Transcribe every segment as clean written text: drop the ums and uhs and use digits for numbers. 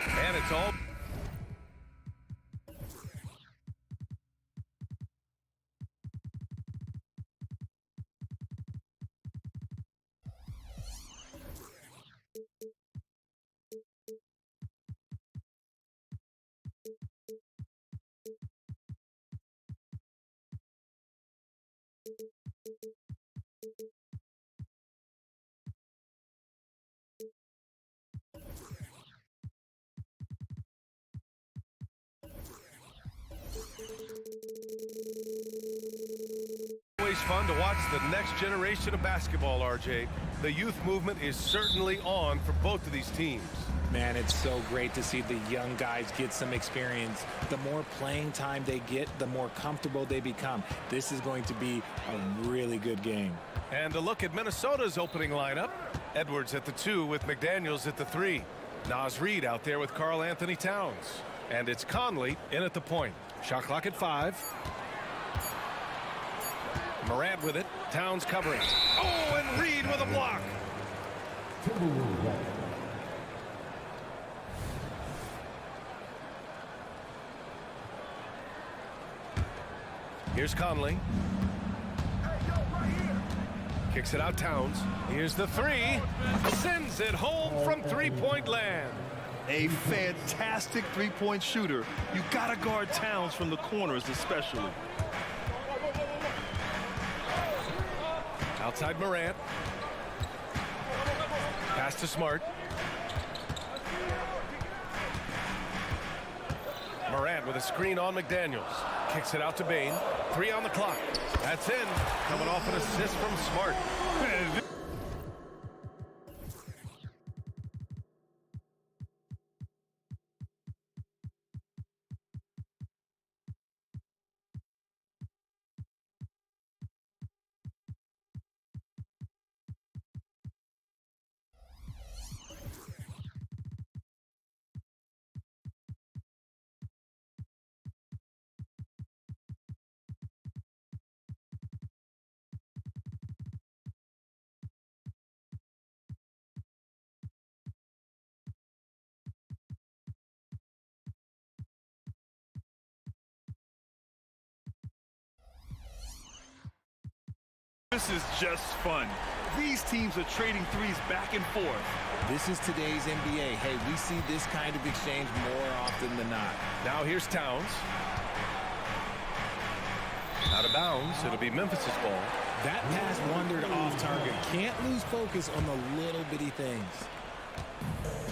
And it's all... Always fun to watch the next generation of basketball, RJ. The youth movement is certainly on for both of these teams. Man, it's so great to see the young guys get some experience. The more playing time they get, the more comfortable they become. This is going to be a really good game. And a look at Minnesota's opening lineup. Edwards at the 2 with McDaniels at the 3. Naz Reid out there with Karl Anthony Towns. And it's Conley in at the point. Shot clock at 5. Morant with it. Towns covering. Oh, and Reid with a block. Here's Conley. Kicks it out, Towns. Here's the 3. Sends it home from three-point land. A fantastic three-point shooter. You gotta guard Towns from the corners especially. Outside Morant. Pass to Smart. Morant with a screen on McDaniels. Kicks it out to Bane. 3 on the clock. That's in. Coming off an assist from Smart. This is just fun. These teams are trading threes back and forth. This is today's NBA. Hey, we see this kind of exchange more often than not. Now here's Towns. Out of bounds. It'll be Memphis's ball. That pass wandered off target. Can't lose focus on the little bitty things.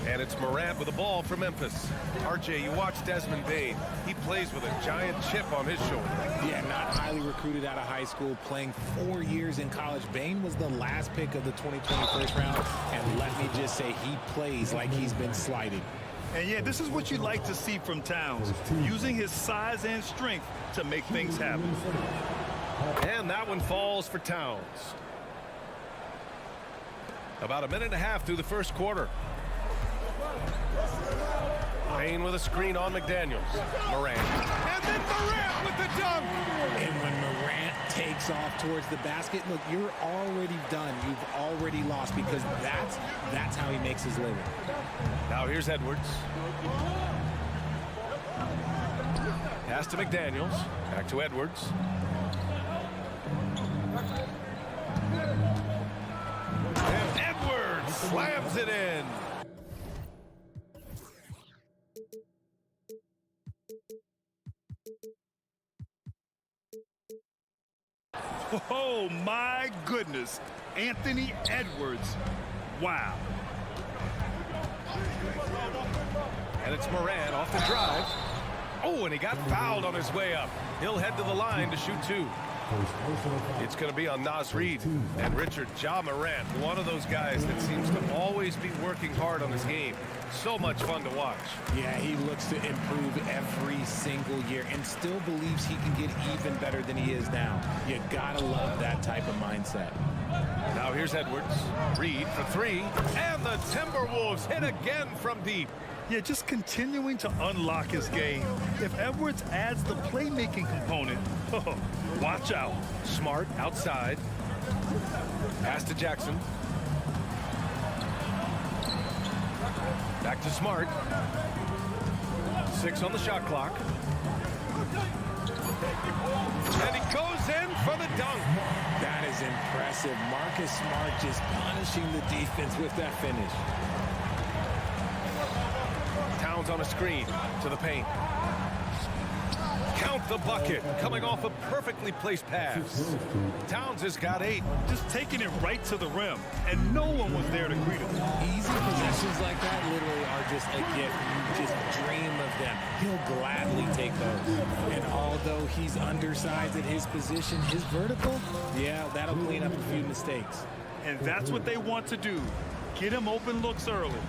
And it's Morant with the ball for Memphis. RJ, you watch Desmond Bane. He plays with a giant chip on his shoulder. Yeah, not highly recruited out of high school, playing 4 years in college. Bane was the last pick of the 2020 first round, and let me just say he plays like he's been slighted. And yeah, this is what you'd like to see from Towns, using his size and strength to make things happen. And that one falls for Towns. About a minute and a half through the first quarter. Bane with a screen on McDaniels. Morant. And then Morant with the dunk. And when Morant takes off towards the basket, look, you're already done. You've already lost because that's how he makes his living. Now here's Edwards. Pass to McDaniels. Back to Edwards. And Edwards slams it in. Oh, my goodness. Anthony Edwards. Wow. And it's Morant off the drive. Oh, and he got fouled on his way up. He'll head to the line to shoot 2. It's going to be on Naz Reid. And Richard, Ja Morant, one of those guys that seems to always be working hard on his game. So much fun to watch. Yeah, he looks to improve every single year and still believes he can get even better than he is now. You gotta love that type of mindset. Now here's Edwards. Reid for 3. And the Timberwolves hit again from deep. Yeah, just continuing to unlock his game. If Edwards adds the playmaking component, watch out. Smart outside. Pass to Jackson. Back to Smart. 6 on the shot clock. And he goes in for the dunk. That is impressive. Marcus Smart just punishing the defense with that finish. Towns on a screen to the paint. Count the bucket, coming off a perfectly placed pass. Towns has got 8. Just taking it right to the rim, and no one was there to greet him. Easy possessions like that literally are just a gift. You just dream of them. He'll gladly take those. And although he's undersized at his position, his vertical, yeah, that'll clean up a few mistakes. And that's what they want to do. Get him open looks early.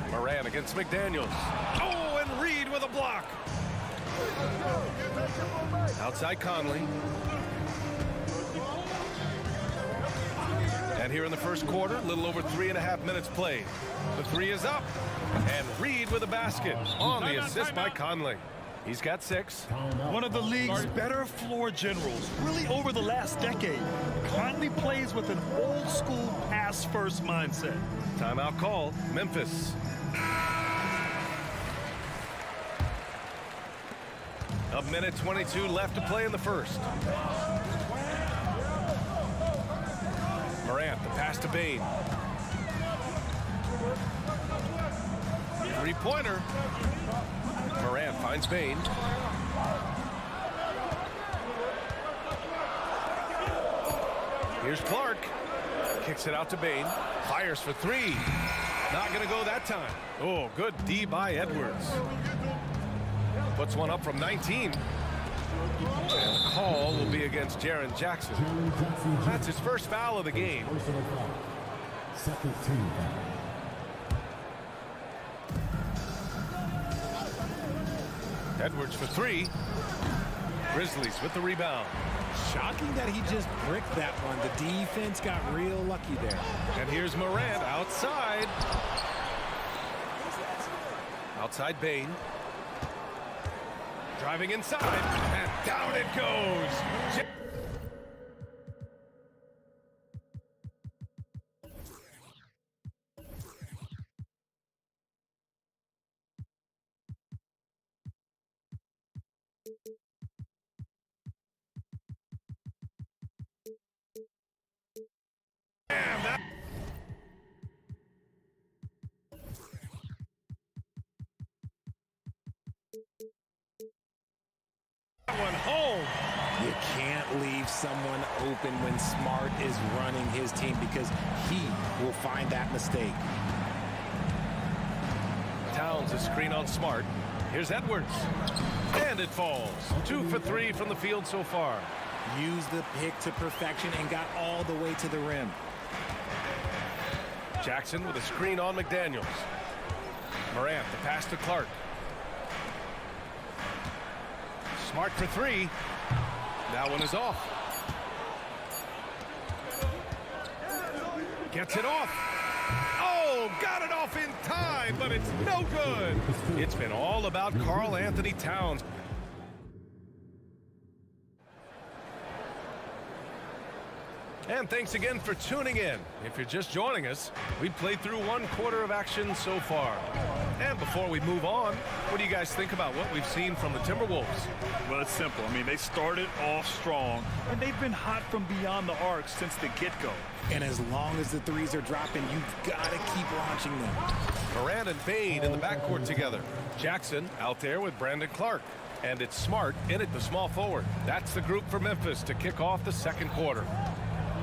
Moran against McDaniels. Oh, and Reed with a block. Outside Conley. And here in the first quarter, a little over 3.5 minutes played. The 3 is up. And Reed with a basket on the assist by Conley. He's got 6. One of the league's better floor generals, really over the last decade. Conley plays with an old-school pass-first mindset. Timeout call, Memphis. A minute 22 left to play in the first. Morant, the pass to Bain. Three-pointer. Morant finds Bain. Here's Clark. Kicks it out to Bain. Fires for 3. Not going to go that time. Oh, good D by Edwards. Puts one up from 19. And the call will be against Jaren Jackson. That's his first foul of the game. Second team foul. Edwards for 3. Grizzlies with the rebound. Shocking that he just bricked that one. The defense got real lucky there. And here's Morant outside. Outside Bain. Driving inside. And down it goes. One home. You can't leave someone open when Smart is running his team because he will find that mistake. Towns a screen on Smart. Here's Edwards. And it falls. 2 for 3 from the field so far. Used the pick to perfection and got all the way to the rim. Jackson with a screen on McDaniels. Morant, the pass to Clark. Smart for 3. That one is off. Gets it off. Oh, got it off in time, but it's no good. It's been all about Karl Anthony Towns. And thanks again for tuning in. If you're just joining us, we've played through 1 quarter of action so far. And before we move on, what do you guys think about what we've seen from the Timberwolves? Well, it's simple. I mean, they started off strong, and they've been hot from beyond the arc since the get-go. And as long as the threes are dropping, you've got to keep launching them. Moran and Bain in the backcourt together. Jackson out there with Brandon Clark. And it's Smart in at the small forward. That's the group for Memphis to kick off the second quarter.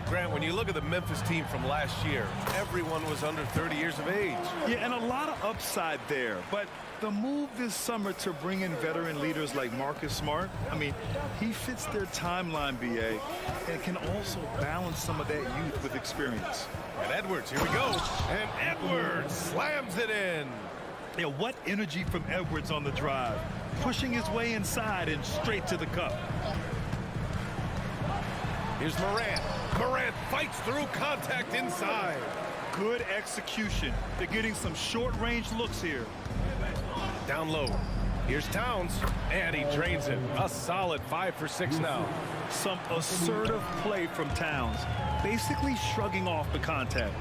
Grant, when you look at the Memphis team from last year, everyone was under 30 years of age. Yeah, and a lot of upside there. But the move this summer to bring in veteran leaders like Marcus Smart, I mean, he fits their timeline, BA, and can also balance some of that youth with experience. And Edwards, here we go. And Edwards slams it in. Yeah, what energy from Edwards on the drive. Pushing his way inside and straight to the cup. Here's Morant. Morant fights through contact inside. Good execution. They're getting some short-range looks here. Down low. Here's Towns, and he drains it. A solid 5 for 6 now. Some assertive play from Towns, basically shrugging off the contact.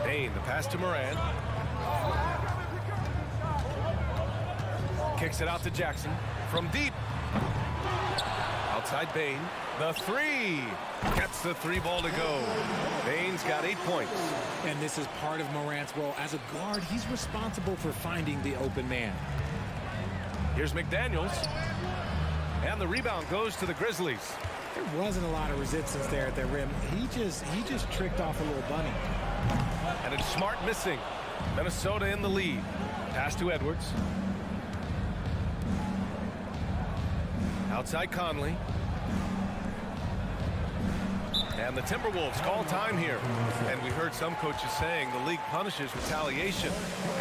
Bain, the pass to Moran. Kicks it out to Jackson from deep. Outside Bain. The three. Gets the three ball to go. Bain's got 8 points. And this is part of Morant's role. As a guard, he's responsible for finding the open man. Here's McDaniels. And the rebound goes to the Grizzlies. There wasn't a lot of resistance there at the rim. He just tricked off a little bunny. And it's Smart missing. Minnesota in the lead. Pass to Edwards. Outside Conley. And the Timberwolves call time here. And we heard some coaches saying the league punishes retaliation.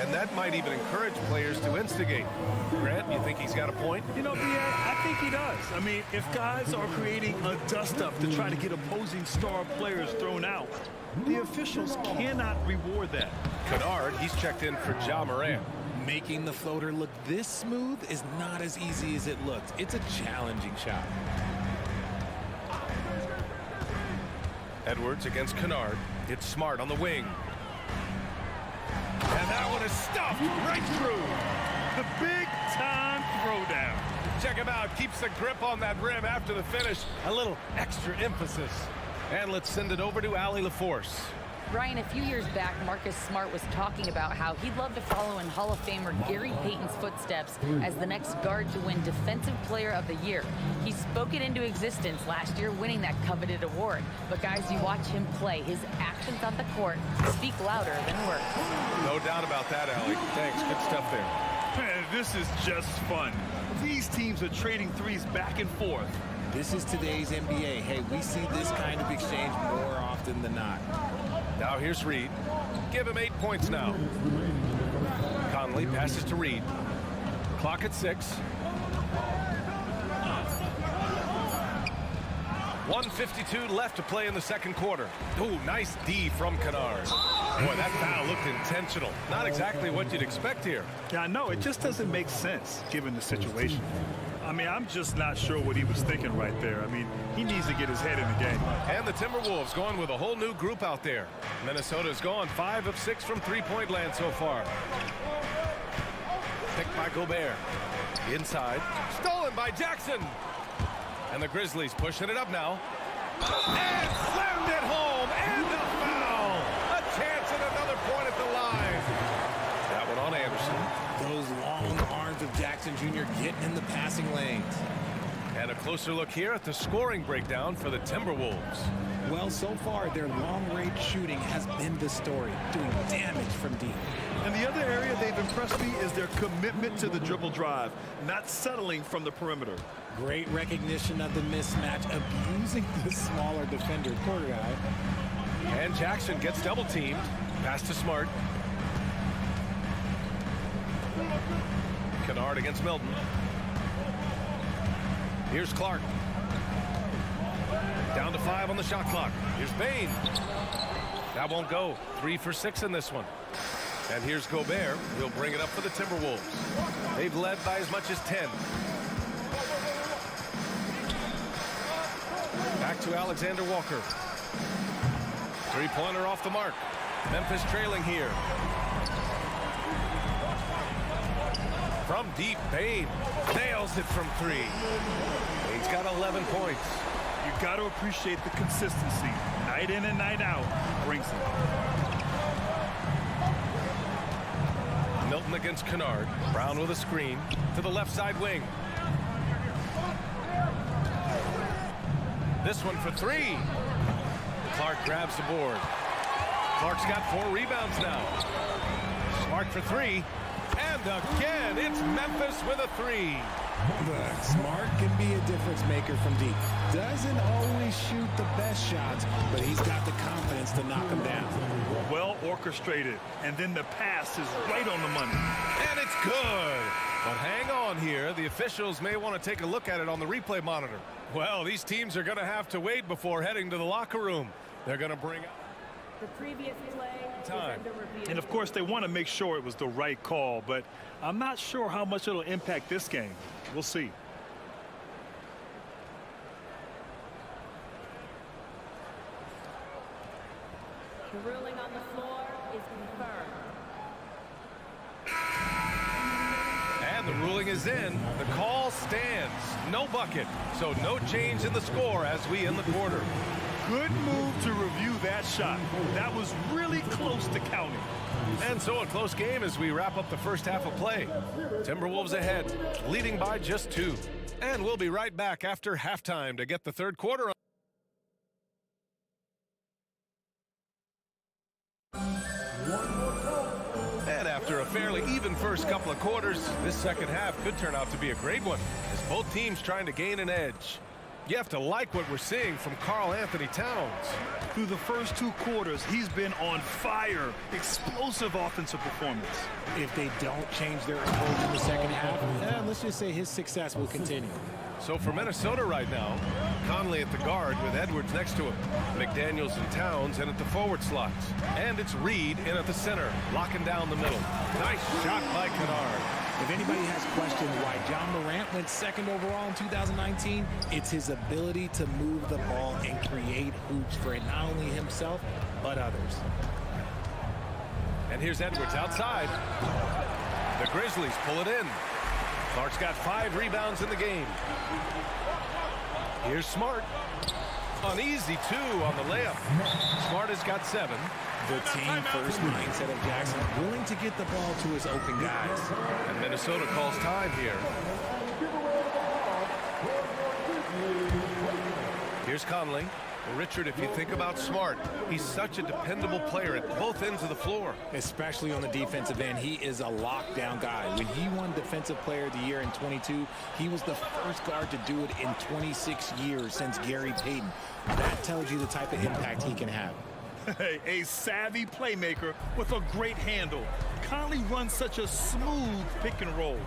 And that might even encourage players to instigate. Grant, you think he's got a point? You know, I think he does. I mean, if guys are creating a dust-up to try to get opposing star players thrown out, the officials cannot reward that. Kennard, he's checked in for Ja Morant. Making the floater look this smooth is not as easy as it looks. It's a challenging shot. Edwards against Kennard. It's Smart on the wing. And that one is stuffed right through. The big-time throwdown. Check him out. Keeps the grip on that rim after the finish. A little extra emphasis. And let's send it over to Allie LaForce. Ryan, a few years back, Marcus Smart was talking about how he'd love to follow in Hall of Famer Gary Payton's footsteps as the next guard to win Defensive Player of the Year. He spoke it into existence last year, winning that coveted award. But guys, you watch him play, his actions on the court speak louder than words. No doubt about that, Allie. Thanks. Good stuff there. Man, this is just fun. These teams are trading threes back and forth. This is today's NBA. Hey, we see this kind of exchange more often than not. Now here's Reed. Give him 8 points now. Conley passes to Reed. Clock at 6. 1:52 left to play in the second quarter. Ooh, nice D from Kennard. Boy, that foul looked intentional. Not exactly what you'd expect here. Yeah, I know. It just doesn't make sense given the situation. I mean, I'm just not sure what he was thinking right there. I mean, he needs to get his head in the game. And the Timberwolves going with a whole new group out there. Minnesota's gone 5 of 6 from three-point land so far. Picked by Gobert. Inside. Stolen by Jackson. And the Grizzlies pushing it up now. And slammed it home. And a foul. A chance at another point at the line. That one on Anderson. Those long arms of Jackson Jr. getting in the passing lanes. And a closer look here at the scoring breakdown for the Timberwolves. Well, so far, their long-range shooting has been the story, doing damage from deep. And the other area they've impressed me is their commitment to the dribble drive, not settling from the perimeter. Great recognition of the mismatch, abusing the smaller defender, quarter guy. And Jackson gets double-teamed. Pass to Smart. Kennard against Milton. Here's Clark. Down to 5 on the shot clock. Here's Bain. That won't go. 3 for 6 in this one. And here's Gobert. He'll bring it up for the Timberwolves. They've led by as much as 10. Back to Alexander Walker. Three-pointer off the mark. Memphis trailing here. From deep, Bain nails it from 3. He's got 11 points. You got to appreciate the consistency. Night in and night out brings it. Milton against Kennard. Brown with a screen to the left side wing. This one for 3. Clark grabs the board. Clark's got 4 rebounds now. Smart for 3. And again, it's Memphis with a 3. But Smart can be a difference maker from deep. Doesn't always shoot the best shots, but he's got the confidence to knock them down. Well orchestrated, and then the pass is right on the money. And it's good. But hang on here. The officials may want to take a look at it on the replay monitor. Well, these teams are going to have to wait before heading to the locker room. They're going to bring up. The previous play Time. is under review. And of course, they want to make sure it was the right call, but I'm not sure how much it'll impact this game. We'll see. The ruling on the floor is confirmed. And the ruling is in. The call stands. No bucket. So no change in the score as we end the quarter. Good move to review that shot. That was really close to counting. And so a close game as we wrap up the first half of play. Timberwolves ahead, leading by just 2. And we'll be right back after halftime to get the third quarter on. And after a fairly even first couple of quarters, this second half could turn out to be a great one as both teams trying to gain an edge. You have to like what we're seeing from Karl Anthony Towns. Through the first 2 quarters, he's been on fire. Explosive offensive performance. If they don't change their approach in the second half, let's just say his success will continue. So for Minnesota right now, Conley at the guard with Edwards next to him. McDaniels and Towns in at the forward slots. And it's Reed in at the center, locking down the middle. Nice shot by Kennard. If anybody has questioned why John Morant went second overall in 2019, it's his ability to move the ball and create hoops for not only himself, but others. And here's Edwards outside. The Grizzlies pull it in. Clark's got 5 rebounds in the game. Here's Smart. An easy 2 on the layup. Smart has got 7. The team-first mindset of Jackson, willing to get the ball to his open guys. And Minnesota calls time here. Here's Conley. Well, Richard, if you think about Smart, he's such a dependable player at both ends of the floor. Especially on the defensive end, he is a lockdown guy. When he won Defensive Player of the Year in 22, he was the first guard to do it in 26 years since Gary Payton. That tells you the type of impact he can have. A savvy playmaker with a great handle. Conley runs such a smooth pick and roll.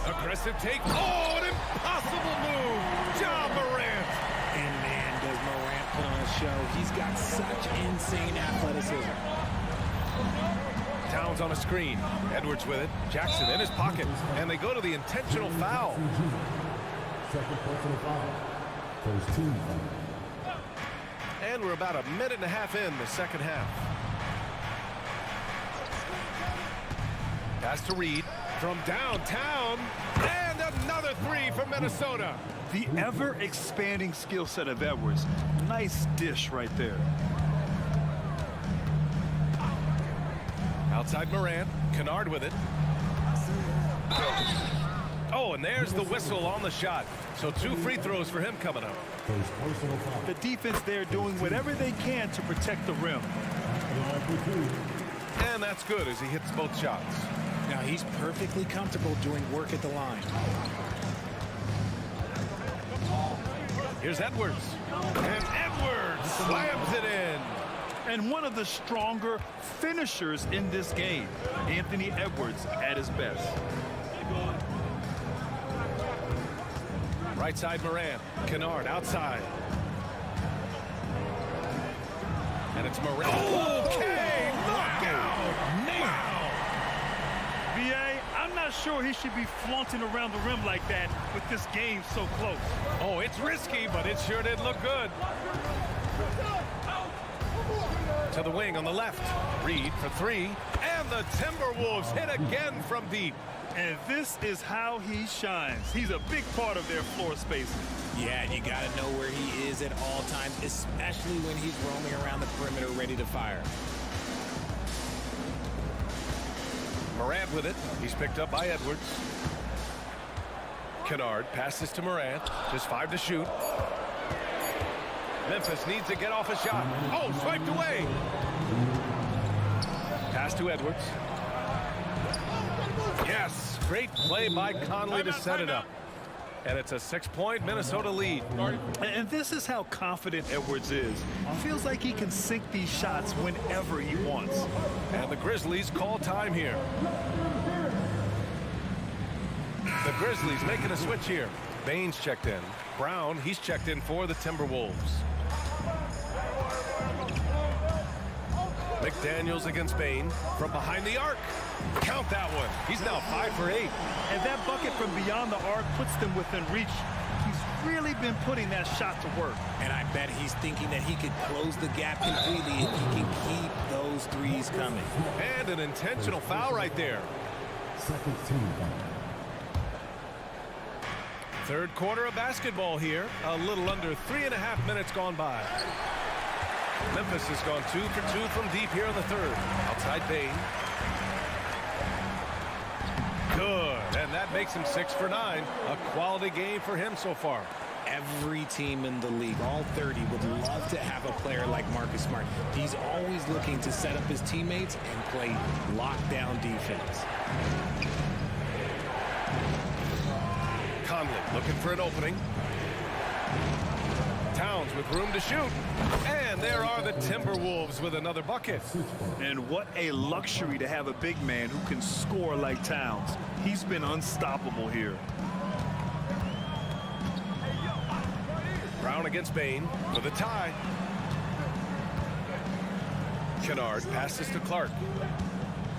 Aggressive take. Oh, an impossible move. John Morant. And man, does Morant put on a show. He's got such insane athleticism. Towns on a screen. Edwards with it. Jackson in his pocket. And they go to the intentional foul. Second personal foul. First team foul. And we're about a minute and a half in the second half. Pass to Reed from downtown. And another 3 from Minnesota. The ever-expanding skill set of Edwards. Nice dish right there. Outside Morant. Kennard with it. Oh, and there's the whistle on the shot. So 2 free throws for him coming up. First personal foul. The defense there doing whatever they can to protect the rim. And that's good as he hits both shots. Now he's perfectly comfortable doing work at the line. Here's Edwards. And Edwards slams it in. And one of the stronger finishers in this game, Anthony Edwards at his best. Right side Morant. Kennard outside. And it's Morant. Okay, knockout. Wow. B.A., I'm not sure he should be flaunting around the rim like that with this game so close. Oh, it's risky, but it sure did look good. To the wing on the left. Reed for 3. And the Timberwolves hit again from deep. And this is how he shines. He's a big part of their floor spacing. Yeah, and you got to know where he is at all times, especially when he's roaming around the perimeter ready to fire. Morant with it. He's picked up by Edwards. Kennard passes to Morant. Just 5 to shoot. Memphis needs to get off a shot. Oh, swiped away. Pass to Edwards. Yes, great play by Conley to set it up. And it's a 6-point Minnesota lead. And this is how confident Edwards is. Feels like he can sink these shots whenever he wants. And the Grizzlies call time here. The Grizzlies making a switch here. Baines checked in. Brown, he's checked in for the Timberwolves. McDaniels against Bain from behind the arc. Count that one. He's now 5 for 8. And that bucket from beyond the arc puts them within reach. He's really been putting that shot to work. And I bet he's thinking that he could close the gap completely if he can keep those threes coming. And an intentional foul right there. Second team foul. Third quarter of basketball here. A little under 3.5 minutes gone by. Memphis has gone 2 for 2 from deep here in the third. Outside Bain. Good, and that makes him 6 for 9. A quality game for him so far. Every team in the league, all 30, would love to have a player like Marcus Smart. He's always looking to set up his teammates and play lockdown defense. Conley looking for an opening. Towns with room to shoot. And there are the Timberwolves with another bucket. And what a luxury to have a big man who can score like Towns. He's been unstoppable here. Brown against Bain for the tie. Kennard passes to Clark.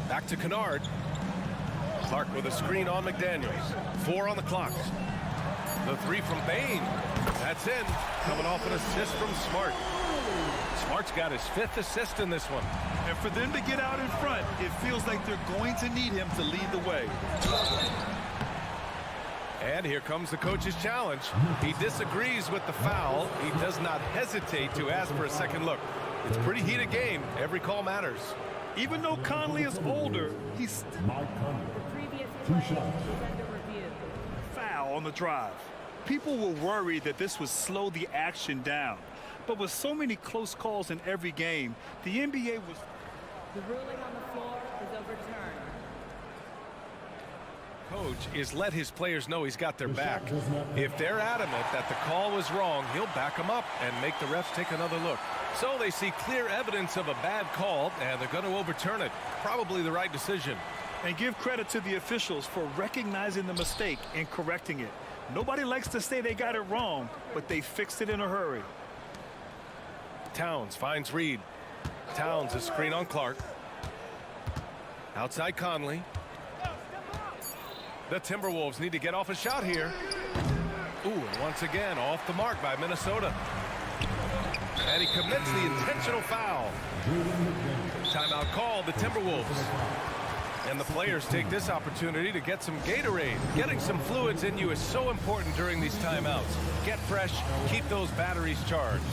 Back to Kennard. Clark with a screen on McDaniels. 4 on the clock. The 3 from Bain. That's in. Coming off an assist from Smart. Smart's got his 5th assist in this one. And for them to get out in front, it feels like they're going to need him to lead the way. And here comes the coach's challenge. He disagrees with the foul. He does not hesitate to ask for a second look. It's a pretty heated game. Every call matters. Even though Conley is older, he's Mike Conley. Previous 2 play shots. is under review. foul on the drive. People were worried that this would slow the action down. But with so many close calls in every game, the NBA was... The ruling on the floor is overturned. Coach is let his players know he's got their back. If they're adamant that the call was wrong, he'll back them up and make the refs take another look. So they see clear evidence of a bad call, and they're going to overturn it. Probably the right decision. And give credit to the officials for recognizing the mistake and correcting it. Nobody likes to say they got it wrong, but they fixed it in a hurry. Towns finds Reed. Towns a screen on Clark. Outside Conley. The Timberwolves need to get off a shot here. Ooh, and once again off the mark by Minnesota. And he commits the intentional foul. Timeout called, the Timberwolves. And the players take this opportunity to get some Gatorade. Getting some fluids in you is so important during these timeouts. Get fresh, keep those batteries charged.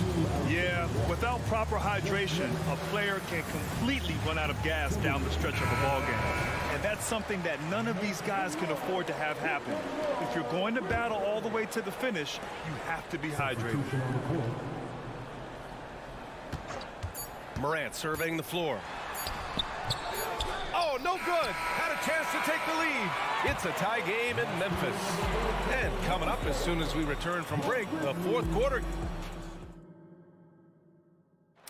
Yeah, without proper hydration, a player can completely run out of gas down the stretch of a ball game. And that's something that none of these guys can afford to have happen. If you're going to battle all the way to the finish, you have to be hydrated. Morant surveying the floor. Oh, no good. Had a chance to take the lead. It's a tie game in Memphis. And coming up as soon as we return from break, the fourth quarter.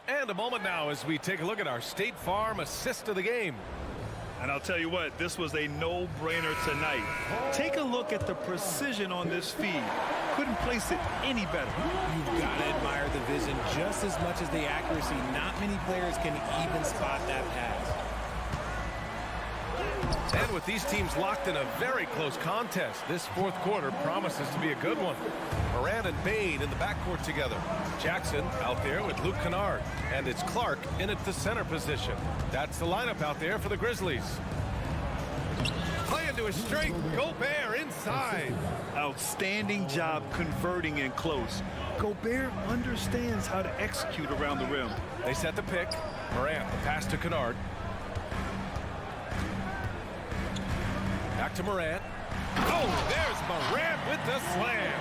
And a moment now as we take a look at our State Farm assist of the game. And I'll tell you what, this was a no-brainer tonight. Take a look at the precision on this feed. Couldn't place it any better. You've got to admire the vision just as much as the accuracy. Not many players can even spot that pass. And with these teams locked in a very close contest, this fourth quarter promises to be a good one. Morant and Bain in the backcourt together. Jackson out there with Luke Kennard. And it's Clark in at the center position. That's the lineup out there for the Grizzlies. Playing to his strength. Gobert inside. Outstanding job converting in close. Gobert understands how to execute around the rim. They set the pick. Morant, the pass to Kennard. Back to Morant. Oh, there's Morant with the slam.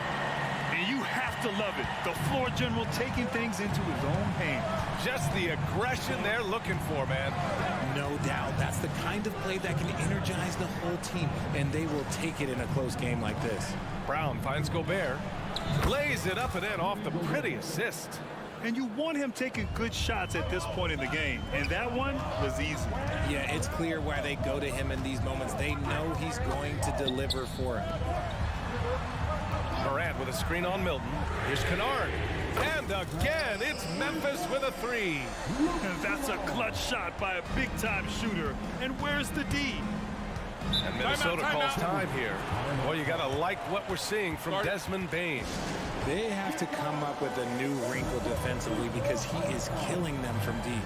And you have to love it. The floor general taking things into his own hands. Just the aggression they're looking for, man. No doubt. That's the kind of play that can energize the whole team, and they will take it in a close game like this. Brown finds Gobert. Lays it up and in off the pretty assist. And you want him taking good shots at this point in the game. And that one was easy. Yeah, it's clear why they go to him in these moments. They know he's going to deliver for him. Morant with a screen on Milton. Here's Kennard. And again, it's Memphis with a three. And that's a clutch shot by a big-time shooter. And where's the D? And Minnesota calls time here. Well, you got to like what we're seeing from Desmond Bane. They have to come up with a new wrinkle defensively because he is killing them from deep.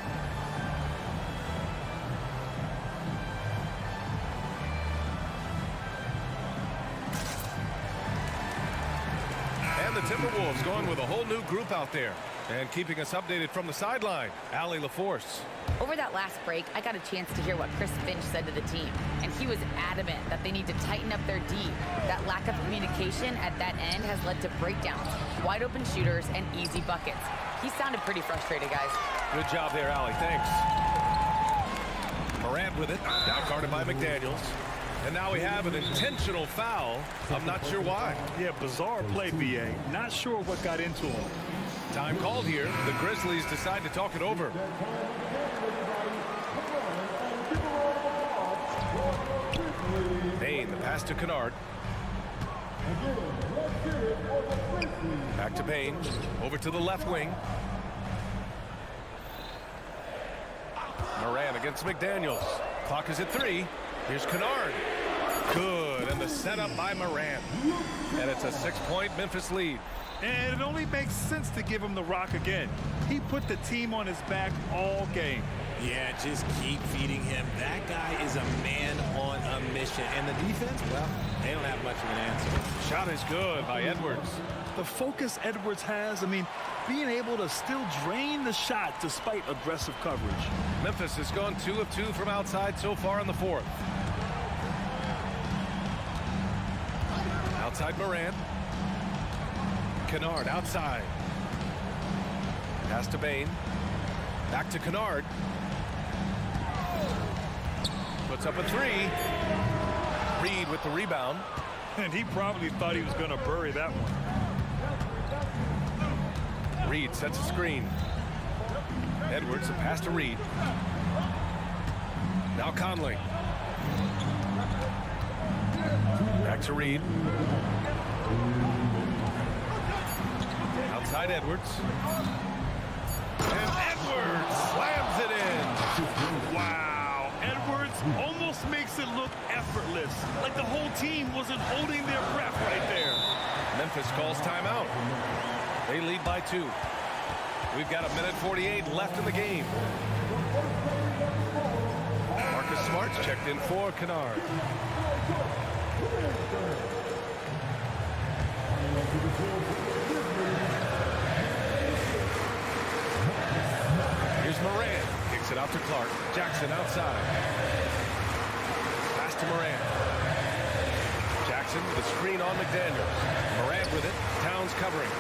And the Timberwolves going with a whole new group out there. And keeping us updated from the sideline, Allie LaForce. Over that last break, I got a chance to hear what Chris Finch said to the team, and he was adamant that they need to tighten up their D. That lack of communication at that end has led to breakdowns, wide open shooters, and easy buckets. He sounded pretty frustrated, guys. Good job there, Allie. Thanks. Morant with it, now guarded by McDaniels. And now we have an intentional foul. I'm not sure why. Yeah, bizarre play, BA. Not sure what got into him. Time called here. The Grizzlies decide to talk it over. Bane, the pass to Kennard. Back to Bane. Over to the left wing. Morant against McDaniels. Clock is at 3. Here's Kennard. Good, and the setup by Morant. And it's a 6-point Memphis lead. And it only makes sense to give him the rock again. He put the team on his back all game. Yeah, just keep feeding him. That guy is a man on a mission. And the defense, well, they don't have much of an answer. Shot is good by Edwards. The focus Edwards has, I mean, being able to still drain the shot despite aggressive coverage. Memphis has gone 2 of 2 from outside so far in the fourth. Outside Morant. Kennard outside. Pass to Bane. Back to Kennard. Puts up a 3. Reed with the rebound. And he probably thought he was going to bury that one. Reed sets a screen. Edwards, a pass to Reed. Now Conley. Back to Reed. Outside Edwards. And Edwards slams it in. Wow. Edwards almost makes it look effortless. Like the whole team wasn't holding their breath right there. Memphis calls timeout. They lead by 2. We've got 1:48 left in the game. Marcus Smart's checked in for Kennard. Here's Morant. Kicks it out to Clark. Jackson outside. Pass to Morant. Jackson with a screen on McDaniels. Morant with it. Towns covering.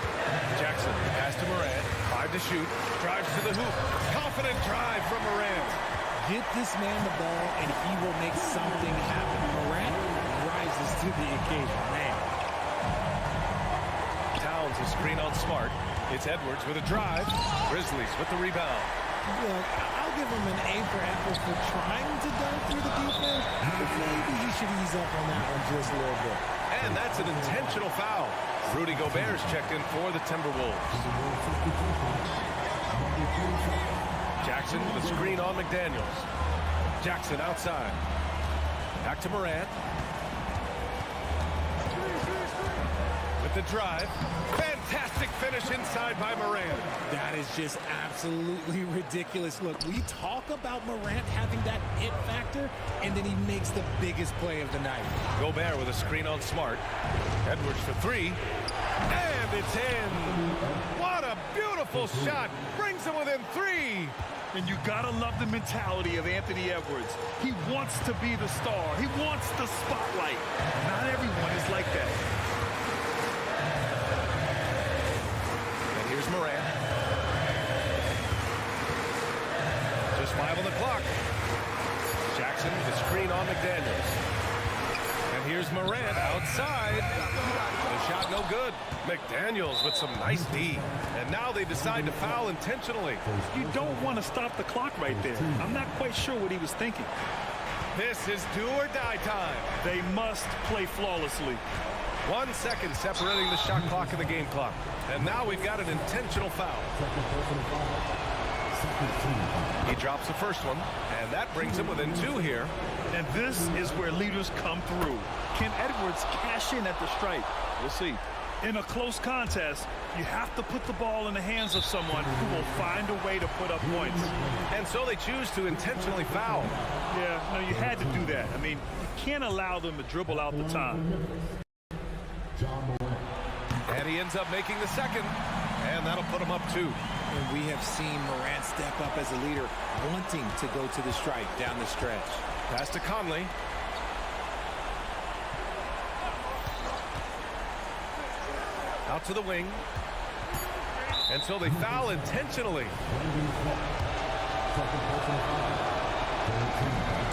Jackson, pass to Morant. 5 to shoot. Drives to the hoop. Confident drive from Morant. Get this man the ball, and he will make something happen. Morant rises to the occasion, man. Towns a screen on Smart. It's Edwards with a drive. Grizzlies with the rebound. Look, I'll give him an A for effort for trying to dunk through the defense, but maybe he should ease up on that one just a little bit. And that's an intentional foul. Rudy Gobert's checked in for the Timberwolves. Jackson with a screen on McDaniels. Jackson outside. Back to Morant. With the drive. Fantastic finish inside by Morant. That is just absolutely ridiculous. Look, we talk about Morant having that it factor, and then he makes the biggest play of the night. Gobert with a screen on Smart. Edwards for 3. And it's in. What a beautiful shot. Brings him within 3. And you gotta love the mentality of Anthony Edwards. He wants to be the star. He wants the spotlight. Not everyone is like that. And here's Morant. Just 5 on the clock. Jackson with a screen on McDaniels. And here's Morant outside. The shot no good. McDaniels with some nice D. And now they decide to foul intentionally. You don't want to stop the clock right there. I'm not quite sure what he was thinking. This is do or die time. They must play flawlessly. 1 second separating the shot clock and the game clock. And now we've got an intentional foul. Second personal foul. Second team. He drops the first one, and that brings him within 2 here. And this is where leaders come through. Can Edwards cash in at the stripe? We'll see. In a close contest, you have to put the ball in the hands of someone who will find a way to put up points. And so they choose to intentionally foul. Yeah, no, you had to do that. I mean, you can't allow them to dribble out the time. And he ends up making the second, and that'll put him up 2. And we have seen Morant step up as a leader, wanting to go to the stripe down the stretch. Pass to Conley. Out to the wing. And so they foul intentionally.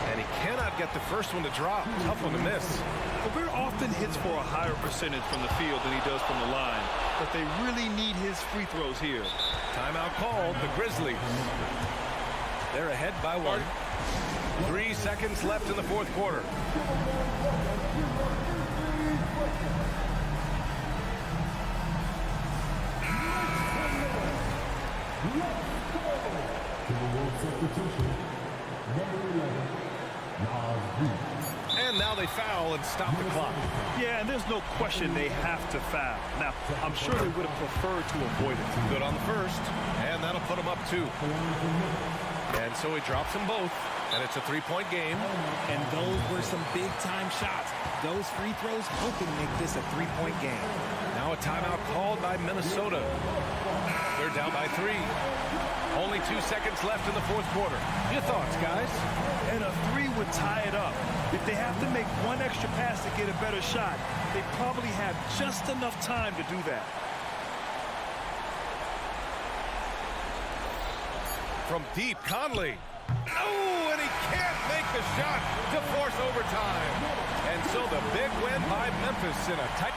And he cannot get the first one to drop. Tough one to miss. Gobert often hits for a higher percentage from the field than he does from the line, but they really need his free throws here. Timeout called. The Grizzlies. They're ahead by 1. 3 seconds left in the fourth quarter. Timberwolves substitution. Number 11. And now they foul and stop the clock. Yeah, and there's no question they have to foul. Now, I'm sure they would have preferred to avoid it. Good on the first, and that'll put him up 2. And so he drops them both, and it's a 3-point game. And those were some big-time shots. Those free throws helping make this a 3-point game. Now a timeout called by Minnesota. They're down by 3. Only 2 seconds left in the fourth quarter. Your thoughts, guys? And a 3 would tie it up. If they have to make one extra pass to get a better shot, they probably have just enough time to do that. From deep, Conley. Oh, and he can't make the shot to force overtime. And so the big win by Memphis in a tight...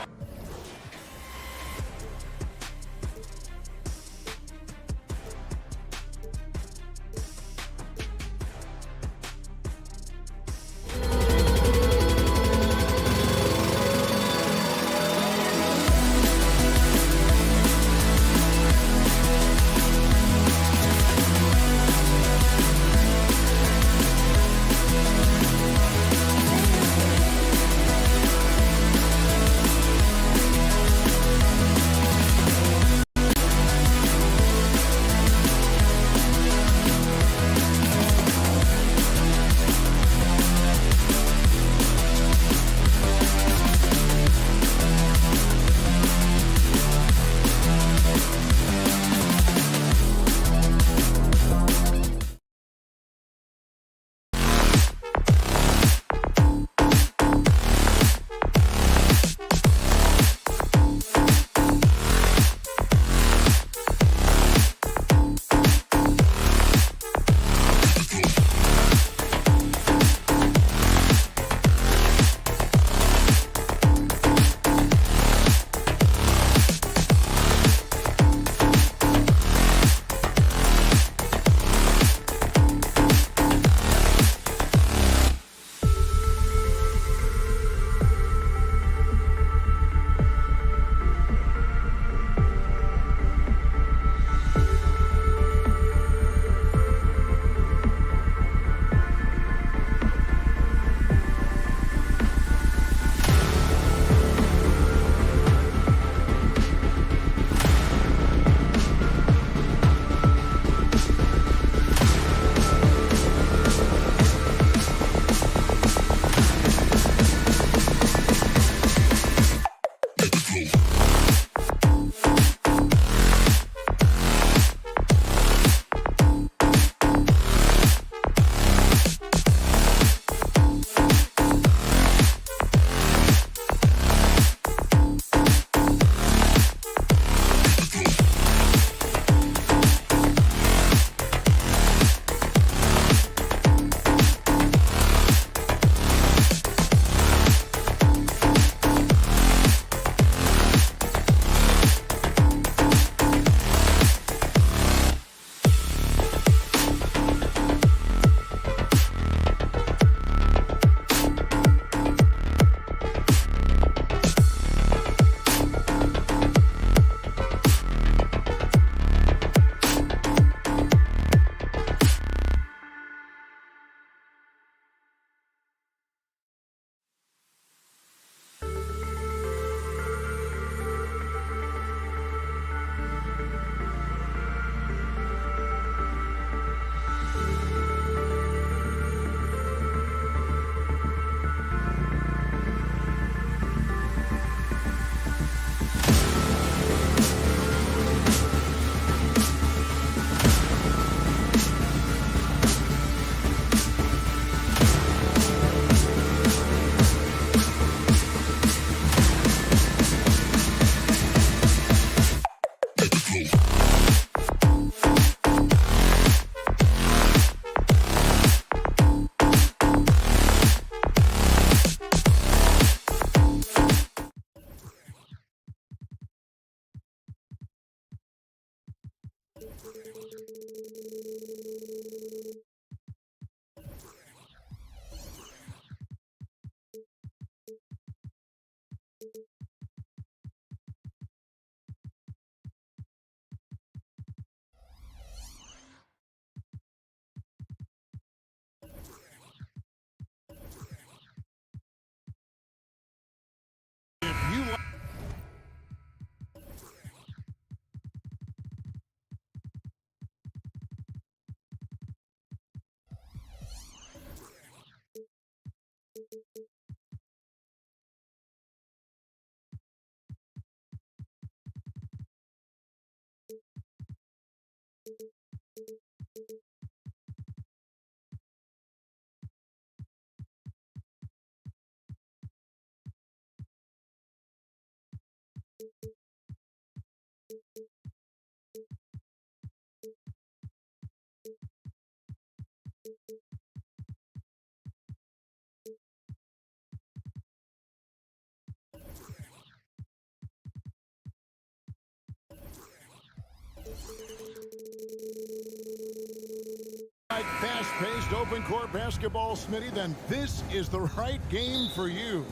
Fast-paced open court basketball, Smitty, then this is the right game for you.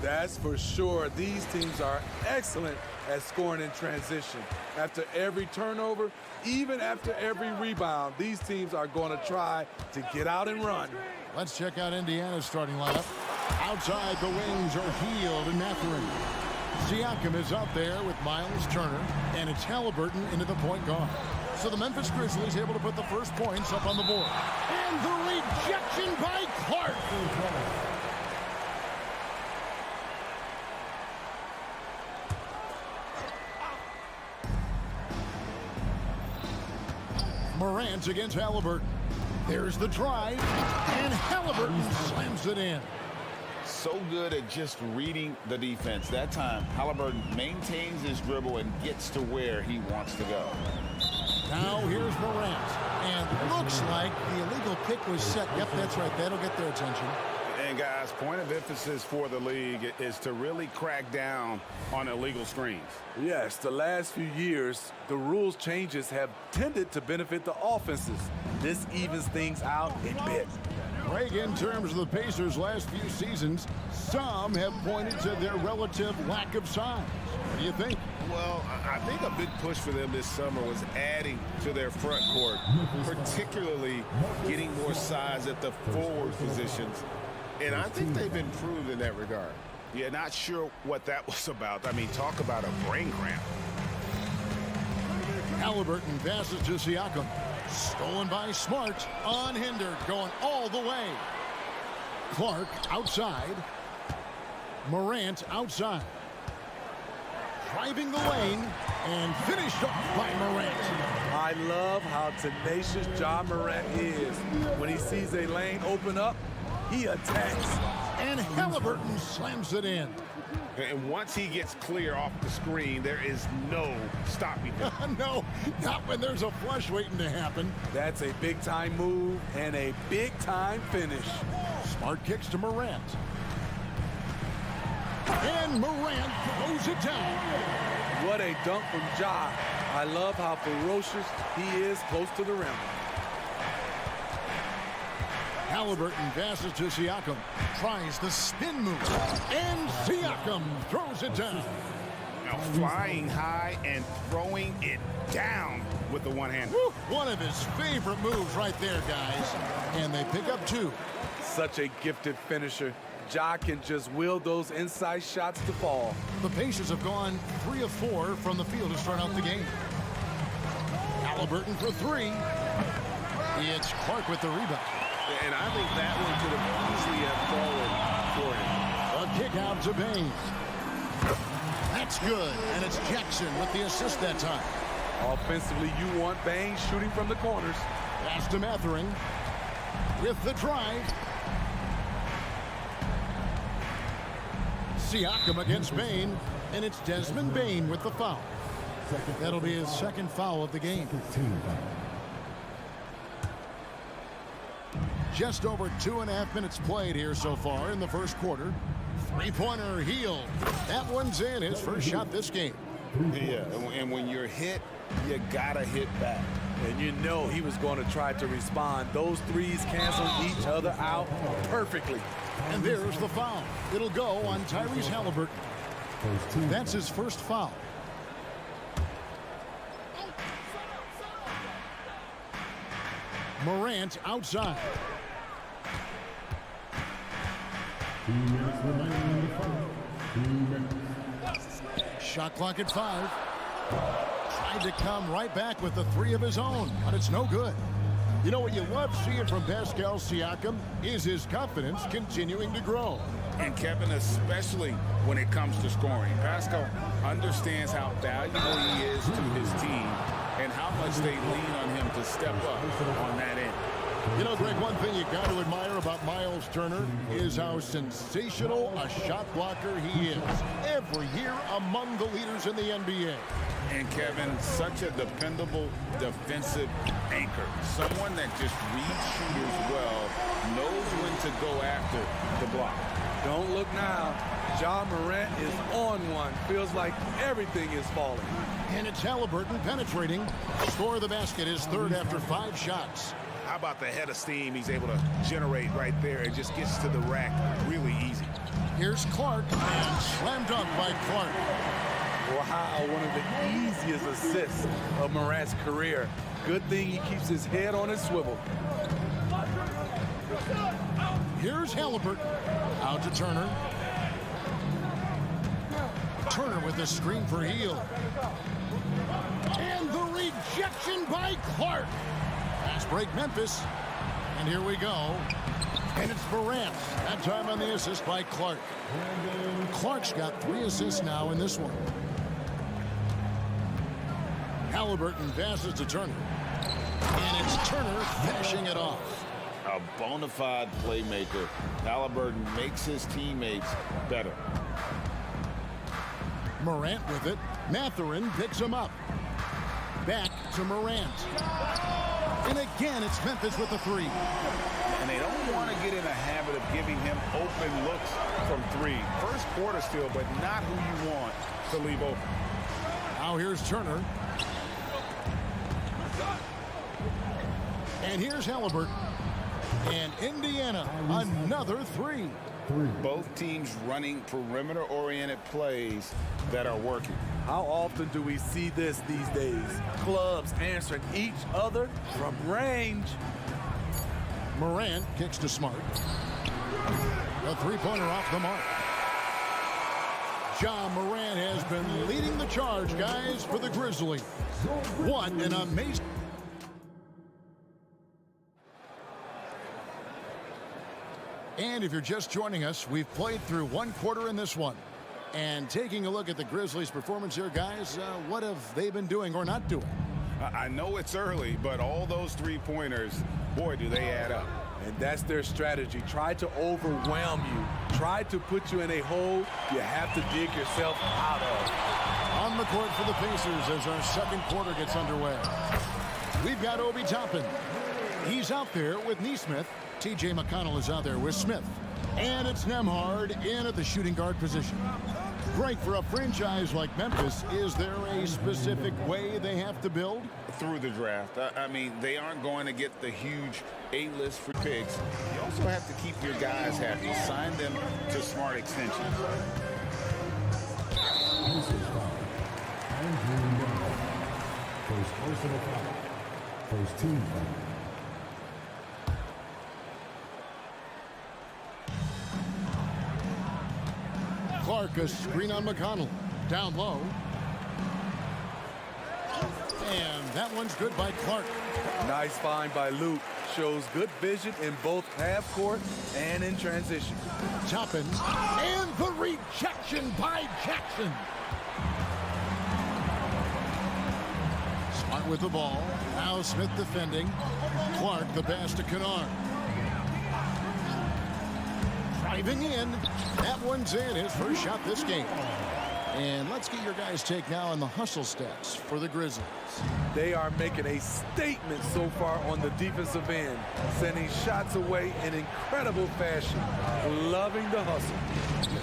That's for sure. These teams are excellent at scoring in transition. After every turnover, even after every rebound, these teams are going to try to get out and run. Let's check out Indiana's starting lineup. Outside, the wings are Hield and Mathurin. Siakam is out there with Miles Turner, and it's Halliburton into the point guard. So the Memphis Grizzlies able to put the first points up on the board. And the rejection by Clark. Morant against Halliburton. There's the drive, and Halliburton slams it in. So good at just reading the defense. That time, Halliburton maintains his dribble and gets to where he wants to go. Now here's Morant, and looks like the illegal kick was set. Yep, that's right. That'll get their attention. And guys, point of emphasis for the league is to really crack down on illegal screens. Yes, the last few years, the rules changes have tended to benefit the offenses. This evens things out a bit. Greg, in terms of the Pacers' last few seasons, some have pointed to their relative lack of size. What do you think? Well, I think a big push for them this summer was adding to their front court, particularly getting more size at the forward positions. And I think they've improved in that regard. Yeah, not sure what that was about. I mean, talk about a brain cramp. Halliburton passes to Siakam. Stolen by Smart, unhindered, going all the way. Clark outside. Morant outside. Driving the lane and finished off by Morant. I love how tenacious Ja Morant is. When he sees a lane open up, he attacks. And Halliburton slams it in. And once he gets clear off the screen, there is no stopping him. No, not when there's a flush waiting to happen. That's a big-time move and a big-time finish. Smart kicks to Morant. And Morant throws it down. What a dunk from Ja. I love how ferocious he is close to the rim. Halliburton passes to Siakam. Tries the spin move. And Siakam throws it down. Now flying high and throwing it down with the one-hand. One of his favorite moves right there, guys. And they pick up two. Such a gifted finisher. Ja can just will those inside shots to fall. The Pacers have gone 3 of 4 from the field to start out the game. Halliburton for three. It's Clark with the rebound. And I think that one could have easily have fallen for him. A kick out to Baines. That's good. And it's Jackson with the assist that time. Offensively, you want Baines shooting from the corners. Pass to Mathurin with the drive. Siakam against Bane, and it's Desmond Bane with the foul. That'll be his second foul of the game. Just over 2.5 minutes played here so far in the first quarter. Three-pointer Hield. That one's in, his first shot this game. Yeah, and when you're hit, you gotta hit back. And you know he was going to try to respond. Those threes canceled each other out perfectly. And there's the foul. It'll go on Tyrese Halliburton. That's his first foul. Morant outside. 2 minutes remaining in the fight. 2 minutes. Shot clock at 5. Tried to come right back with the 3 of his own, but it's no good. You know what you love seeing from Pascal Siakam is his confidence continuing to grow. And Kevin, especially when it comes to scoring. Pascal understands how valuable he is to his team and how much they lean on him to step up on that end. You know, Greg, one thing you got to admire about Miles Turner is how sensational a shot blocker he is. Every year among the leaders in the NBA. And Kevin, such a dependable defensive anchor. Someone that just reads shooters well, knows when to go after the block. Don't look now. Ja Morant is on one. Feels like everything is falling. And it's Halliburton penetrating. Score of the basket is third after 5 shots. How about the head of steam he's able to generate right there? It just gets to the rack really easy. Here's Clark, and slammed up by Clark. Wow, one of the easiest assists of Morant's career. Good thing he keeps his head on his swivel. Here's Halliburton. Out to Turner. Turner with the screen for Hield. And the rejection by Clark. Fast break Memphis. And here we go. And it's Morant. That time on the assist by Clark. Clark's got 3 assists now in this one. Halliburton passes to Turner. And it's Turner finishing it off. A bona fide playmaker. Halliburton makes his teammates better. Morant with it. Mathurin picks him up. Back to Morant. And again, it's Memphis with the 3. And they don't want to get in a habit of giving him open looks from 3. First quarter still, but not who you want to leave open. Now here's Turner. And here's Halliburton. And Indiana, another 3. Both teams running perimeter-oriented plays that are working. How often do we see this these days? Clubs answering each other from range. Morant kicks to Smart. A 3-pointer off the mark. Ja Morant has been leading the charge, guys, for the Grizzlies. What an amazing... And if you're just joining us, we've played through 1 quarter in this one. And taking a look at the Grizzlies' performance here, guys, what have they been doing or not doing? I know it's early, but all those 3-pointers, boy, do they add up. And that's their strategy. Try to overwhelm you. Try to put you in a hole you have to dig yourself out of. On the court for the Pacers as our second quarter gets underway. We've got Obi Toppin. He's out there with Nesmith. T.J. McConnell is out there with Smith. And it's Nembhard in at the shooting guard position. Great for a franchise like Memphis. Is there a specific way they have to build? Through the draft. I mean, they aren't going to get the huge A-list for picks. You also have to keep your guys happy. Sign them to smart extensions. First personal foul. First team foul. Clark, a screen on McConnell. Down low. And that one's good by Clark. Nice find by Luke. Shows good vision in both half court and in transition. Toppin. And the rejection by Jackson. Smart with the ball. Now Smith defending. Clark the pass to Kennard. Driving in. That one's in. His first shot this game. And let's get your guys' take now on the hustle stats for the Grizzlies. They are making a statement so far on the defensive end, sending shots away in incredible fashion. Loving the hustle.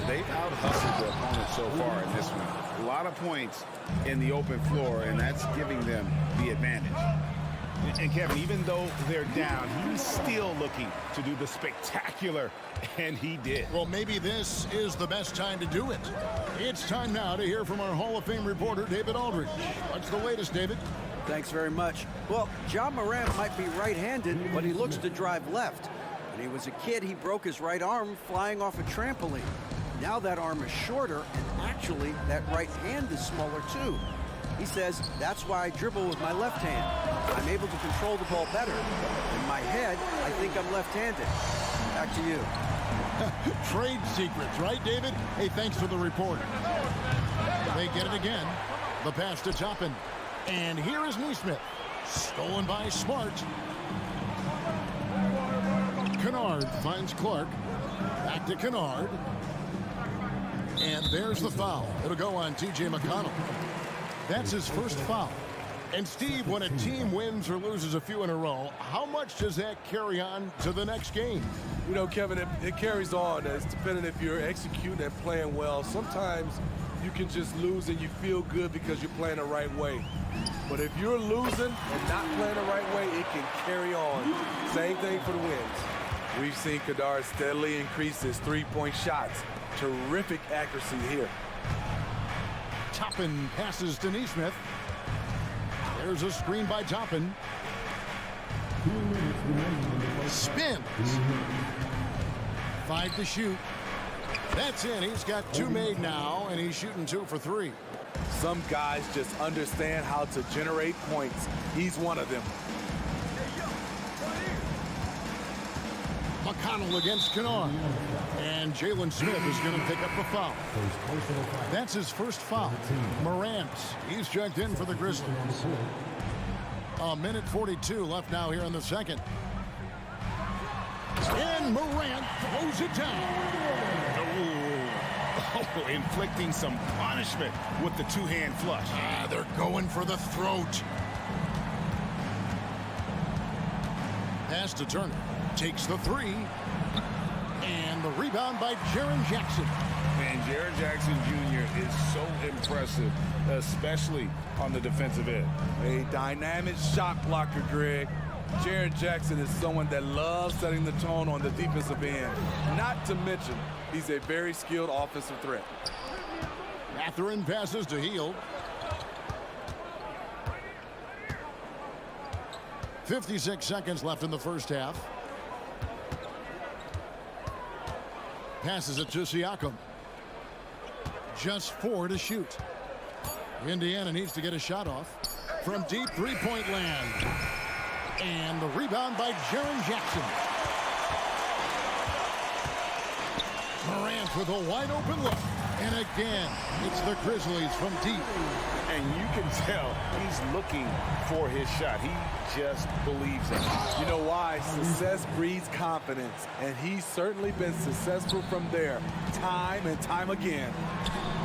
They've out-hustled their opponents so far in this one. A lot of points in the open floor, and that's giving them the advantage. And Kevin, even though they're down, he's still looking to do the spectacular, and he did. Well, maybe this is the best time to do it. It's time now to hear from our Hall of Fame reporter, David Aldridge. What's the latest, David? Thanks very much. Well, Ja Morant might be right-handed, but he looks to drive left. When he was a kid, he broke his right arm flying off a trampoline. Now that arm is shorter, and actually, that right hand is smaller too. He says, that's why I dribble with my left hand. I'm able to control the ball better. In my head, I think I'm left-handed. Back to you. Trade secrets, right, David? Hey, thanks for the report. They get it again. The pass to Toppin. And here is Neesmith. Stolen by Smart. Kennard finds Clark. Back to Kennard. And there's the foul. It'll go on T.J. McConnell. That's his first foul. And Steve, when a team wins or loses a few in a row, how much does that carry on to the next game? You know, Kevin, it carries on. It's depending if you're executing and playing well. Sometimes you can just lose and you feel good because you're playing the right way. But if you're losing and not playing the right way, it can carry on. Same thing for the wins. We've seen Kadar steadily increase his three-point shots. Terrific accuracy here. Toppin passes to Neesmith. There's a screen by Toppin. Spins. 5 to shoot. That's in. He's got 2 made now, and he's shooting 2 for 3. Some guys just understand how to generate points. He's one of them. McConnell against Kennard. And Jalen Smith is going to pick up the foul. That's his first foul. Morant, he's checked in for the Grizzlies. A minute 42 left now here in the second. And Morant throws it down. Oh, inflicting some punishment with the two-hand flush. They're going for the throat. Pass to Turner. Takes the 3. And the rebound by Jaren Jackson. Man, Jaren Jackson Jr. is so impressive, especially on the defensive end. A dynamic shot blocker, Greg. Jaren Jackson is someone that loves setting the tone on the defensive end. Not to mention, he's a very skilled offensive threat. Mathurin passes to Hield. 56 seconds left in the first half. Passes it to Siakam. Just 4 to shoot. Indiana needs to get a shot off from deep three-point land. And the rebound by Jaren Jackson. Morant with a wide open look. And again, it's the Grizzlies from deep. And you can tell he's looking for his shot. He just believes in it. You know why? Success breeds confidence. And he's certainly been successful from there, time and time again.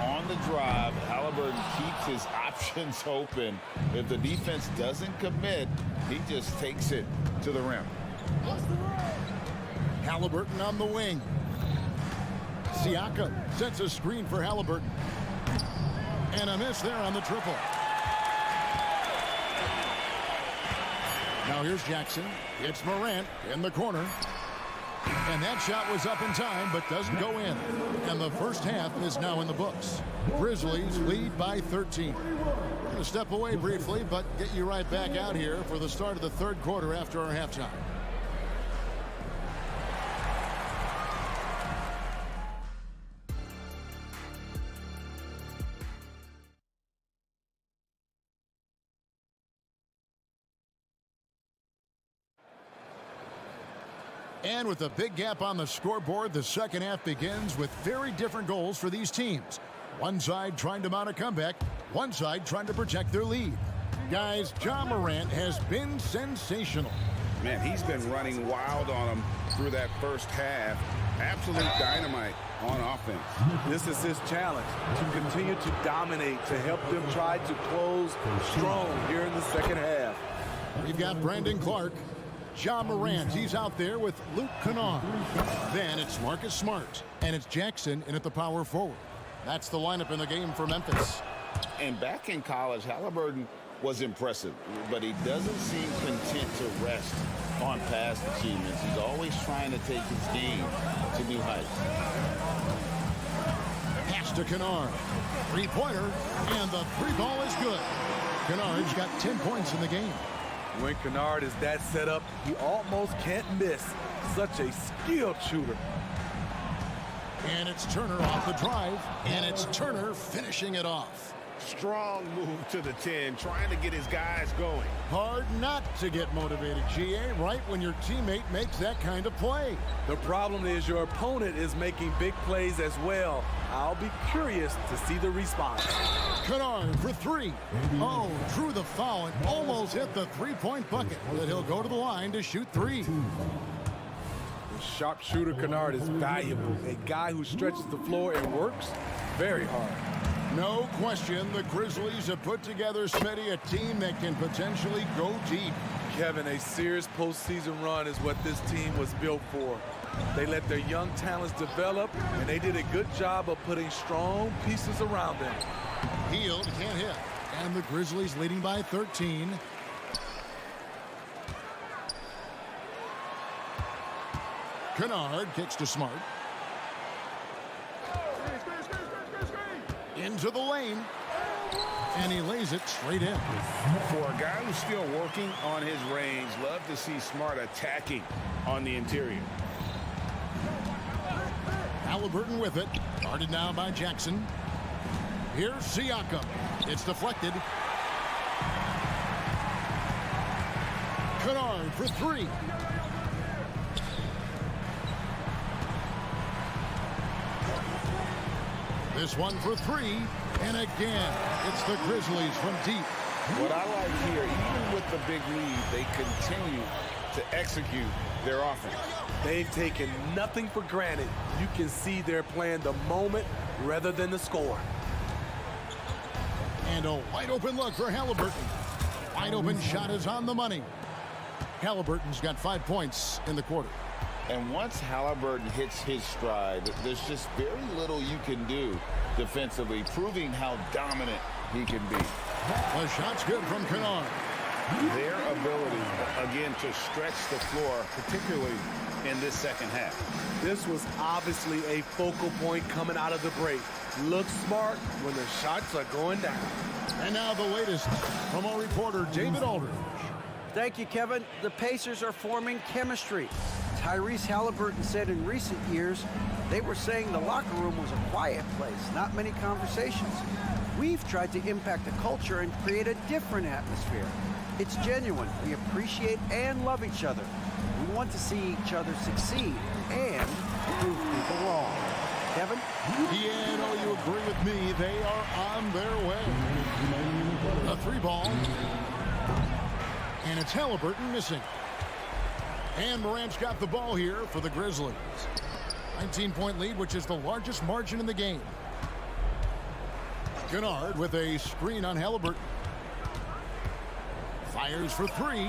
On the drive, Halliburton keeps his options open. If the defense doesn't commit, he just takes it to the rim. Halliburton on the wing. Siakam sets a screen for Halliburton. And a miss there on the triple. Now here's Jackson. It's Morant in the corner. And that shot was up in time, but doesn't go in. And the first half is now in the books. Grizzlies lead by 13. We're going to step away briefly, but get you right back out here for the start of the third quarter after our halftime. And with a big gap on the scoreboard, the second half begins with very different goals for these teams. One side trying to mount a comeback, one side trying to protect their lead. Guys, Ja Morant has been sensational. Man, he's been running wild on him through that first half. Absolute dynamite on offense. This is his challenge, to continue to dominate, to help them try to close strong here in the second half. We've got Brandon Clark, Ja Morant. He's out there with Luke Kennard. Then it's Marcus Smart, and it's Jackson in at the power forward. That's the lineup in the game for Memphis. And back in college, Halliburton was impressive, but he doesn't seem content to rest on past achievements. He's always trying to take his game to new heights. Pass to Kennard. Three-pointer, and the three ball is good. Kennard's got 10 points in the game. When Kennard is that set up, he almost can't miss. Such a skilled shooter. And it's Turner off the drive, and it's Turner finishing it off. Strong move to the 10, trying to get his guys going. Hard not to get motivated, GA, right when your teammate makes that kind of play. The problem is your opponent is making big plays as well. I'll be curious to see the response. Kennard for three. Oh, drew the foul and almost hit the three-point bucket. But he'll go to the line to shoot three. The sharpshooter Kennard is valuable. A guy who stretches the floor and works very hard. No question, the Grizzlies have put together, Smitty, a team that can potentially go deep. Kevin, a serious postseason run is what this team was built for. They let their young talents develop, and they did a good job of putting strong pieces around them. Hield can't hit, and the Grizzlies leading by 13. Kennard kicks to Smart. Into the lane, and he lays it straight in. For a guy who's still working on his range, love to see Smart attacking on the interior. Halliburton with it, guarded now by Jackson. Here's Siakam. It's deflected. Kennard for three. This one for three, and again, it's the Grizzlies from deep. What I like here, even with the big lead, they continue to execute their offense. They've taken nothing for granted. You can see they're playing the moment rather than the score. And a wide open look for Halliburton. Wide open shot is on the money. Halliburton's got 5 points in the quarter. And once Halliburton hits his stride, there's just very little you can do defensively, proving how dominant he can be. The shot's good from Kennard. Their ability, again, to stretch the floor, particularly in this second half. This was obviously a focal point coming out of the break. Look smart when the shots are going down. And now the latest from our reporter, David Aldridge. Thank you, Kevin. The Pacers are forming chemistry. Tyrese Halliburton said in recent years, they were saying the locker room was a quiet place, not many conversations. We've tried to impact the culture and create a different atmosphere. It's genuine. We appreciate and love each other. We want to see each other succeed and prove people wrong. Kevin? Yeah, no, you agree with me. They are on their way. A three ball. And it's Halliburton missing. And Morant's got the ball here for the Grizzlies. 19-point lead, which is the largest margin in the game. Kennard with a screen on Halliburton. Fires for three.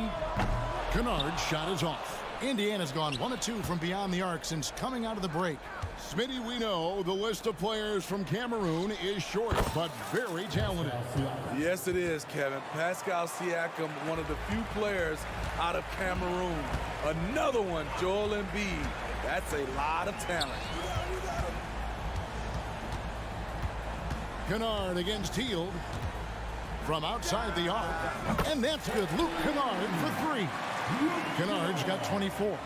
Kennard's shot is off. Indiana's gone 1 of 2 from beyond the arc since coming out of the break. Smitty, we know the list of players from Cameroon is short, but very talented. Yes, it is, Kevin. Pascal Siakam, one of the few players out of Cameroon. Another one, Joel Embiid. That's a lot of talent. Kennard against Hield from outside the arc, and that's good. Luke Kennard for three. Kennard's got 24.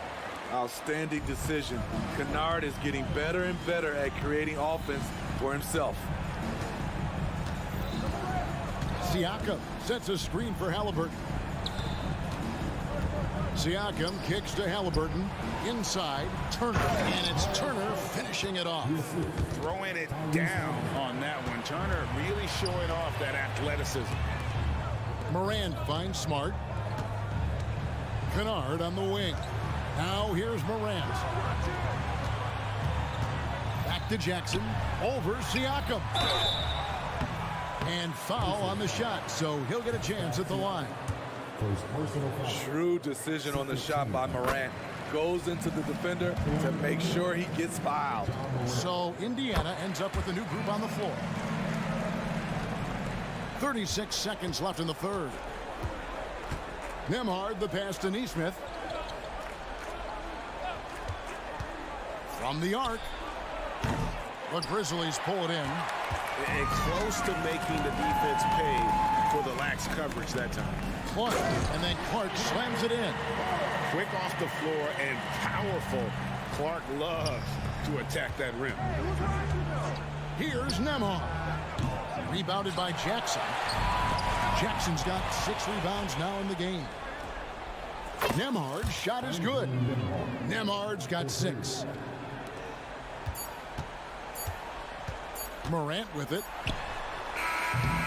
Outstanding decision. Kennard is getting better and better at creating offense for himself. Siakam sets a screen for Halliburton. Siakam kicks to Halliburton. Inside, Turner. And it's Turner finishing it off. Throwing it down on that one. Turner really showing off that athleticism. Morant finds Smart. Kennard on the wing. Now here's Morant. Back to Jackson. Over Siakam. And foul on the shot, so he'll get a chance at the line. Shrewd decision on the shot by Morant. Goes into the defender to make sure he gets fouled. So Indiana ends up with a new group on the floor. 36 seconds left in the third. Nembhard, the pass to Nesmith. From the arc. The Grizzlies pull it in. And close to making the defense pay for the lax coverage that time. Clark, and then Clark slams it in. Quick off the floor and powerful. Clark loves to attack that rim. Here's Nembhard. Rebounded by Jackson. Jackson's got 6 rebounds now in the game. Nembhard's shot is good. Nembhard's got 6. Morant with it.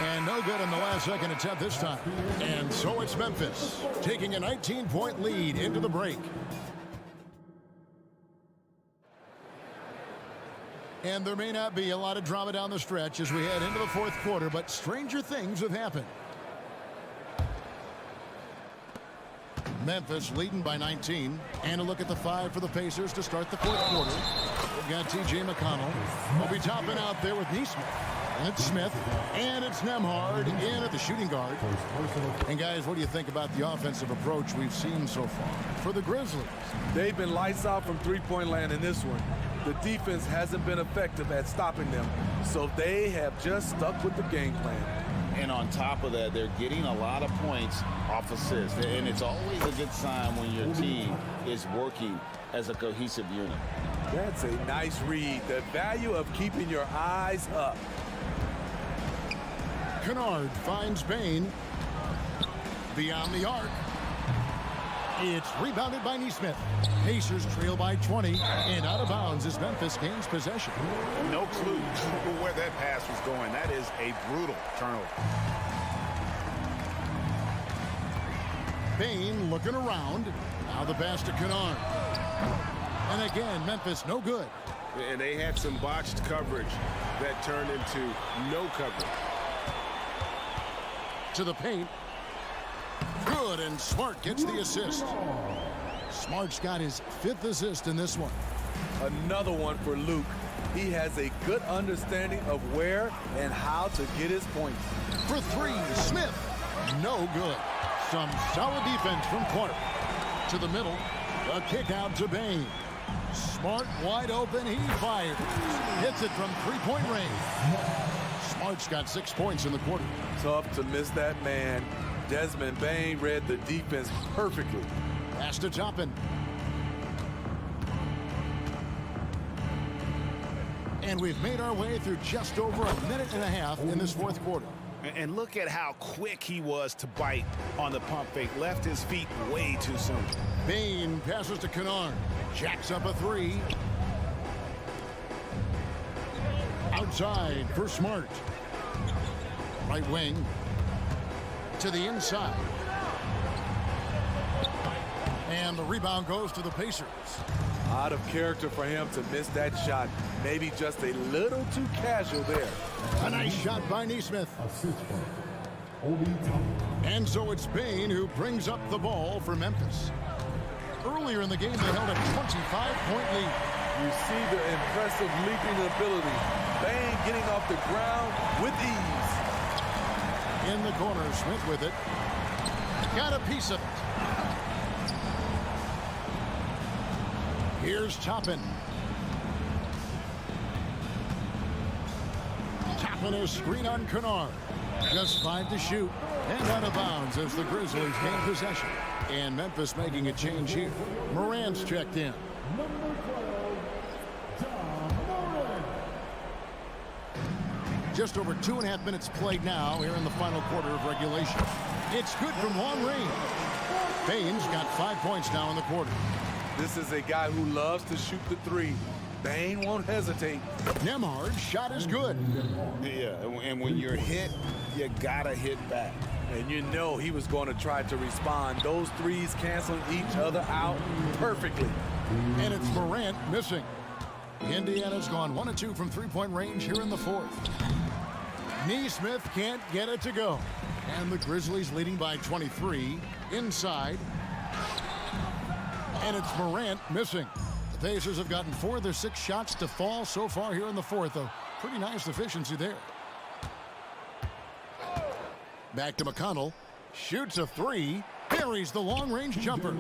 And no good on the last second attempt this time. And so it's Memphis taking a 19-point lead into the break. And there may not be a lot of drama down the stretch as we head into the fourth quarter, but stranger things have happened. Memphis leading by 19. And a look at the 5 for the Pacers to start the fourth quarter. We've got T.J. McConnell. We'll be topping out there with Nesmith. And it's Smith. And it's Nembhard in at the shooting guard. And guys, what do you think about the offensive approach we've seen so far for the Grizzlies? They've been lights out from three-point land in this one. The defense hasn't been effective at stopping them, so they have just stuck with the game plan. And on top of that, they're getting a lot of points off assists. And it's always a good sign when your team is working as a cohesive unit. That's a nice read. The value of keeping your eyes up. Kennard finds Bane. Beyond the arc. It's rebounded by Nesmith. Pacers trail by 20. And out of bounds as Memphis gains possession. No clue where that pass was going. That is a brutal turnover. Bane looking around. Now the pass to Kennard. And again, Memphis no good. And they had some botched coverage that turned into no coverage. To the paint. Good, and Smart gets the assist. Smart's got his 5th assist in this one. Another one for Luke. He has a good understanding of where and how to get his points. For 3, Smith. No good. Some solid defense from Clark. To the middle. A kick out to Bane. Smart wide open. He fires. Hits it from 3-point range. Smart's got 6 points in the quarter. Tough to miss that man. Desmond Bane read the defense perfectly. Pass to Toppin. And we've made our way through just over a minute and a half in this fourth quarter. And look at how quick he was to bite on the pump fake. Left his feet way too soon. Bane passes to Kennard. Jacks up a 3. Outside for Smart. Right wing. To the inside. And the rebound goes to the Pacers. Out of character for him to miss that shot. Maybe just a little too casual there. A nice shot by Nesmith. And so it's Bane who brings up the ball for Memphis. Earlier in the game, they held a 25-point lead. You see the impressive leaping ability. Bane getting off the ground with ease. In the corner, Smith with it. Got a piece of it. Here's Toppin. Toppin is screen on Kennard. Just 5 to shoot. And out of bounds as the Grizzlies gain possession. And Memphis making a change here. Morant's checked in. Just over 2.5 minutes played now here in the final quarter of regulation. It's good from long range. Bane's got 5 points now in the quarter. This is a guy who loves to shoot the 3. Bane won't hesitate. Nembhard's shot is good. Yeah, and when you're hit, you gotta hit back. And you know he was going to try to respond. Those 3s canceling each other out perfectly. And it's Morant missing. Indiana's gone 1 of 2 from three-point range here in the fourth. Neesmith can't get it to go. And the Grizzlies leading by 23 inside. And it's Morant missing. The Pacers have gotten 4 of their 6 shots to fall so far here in the fourth. A pretty nice efficiency there. Back to McConnell. Shoots a 3. Buries the long-range jumper.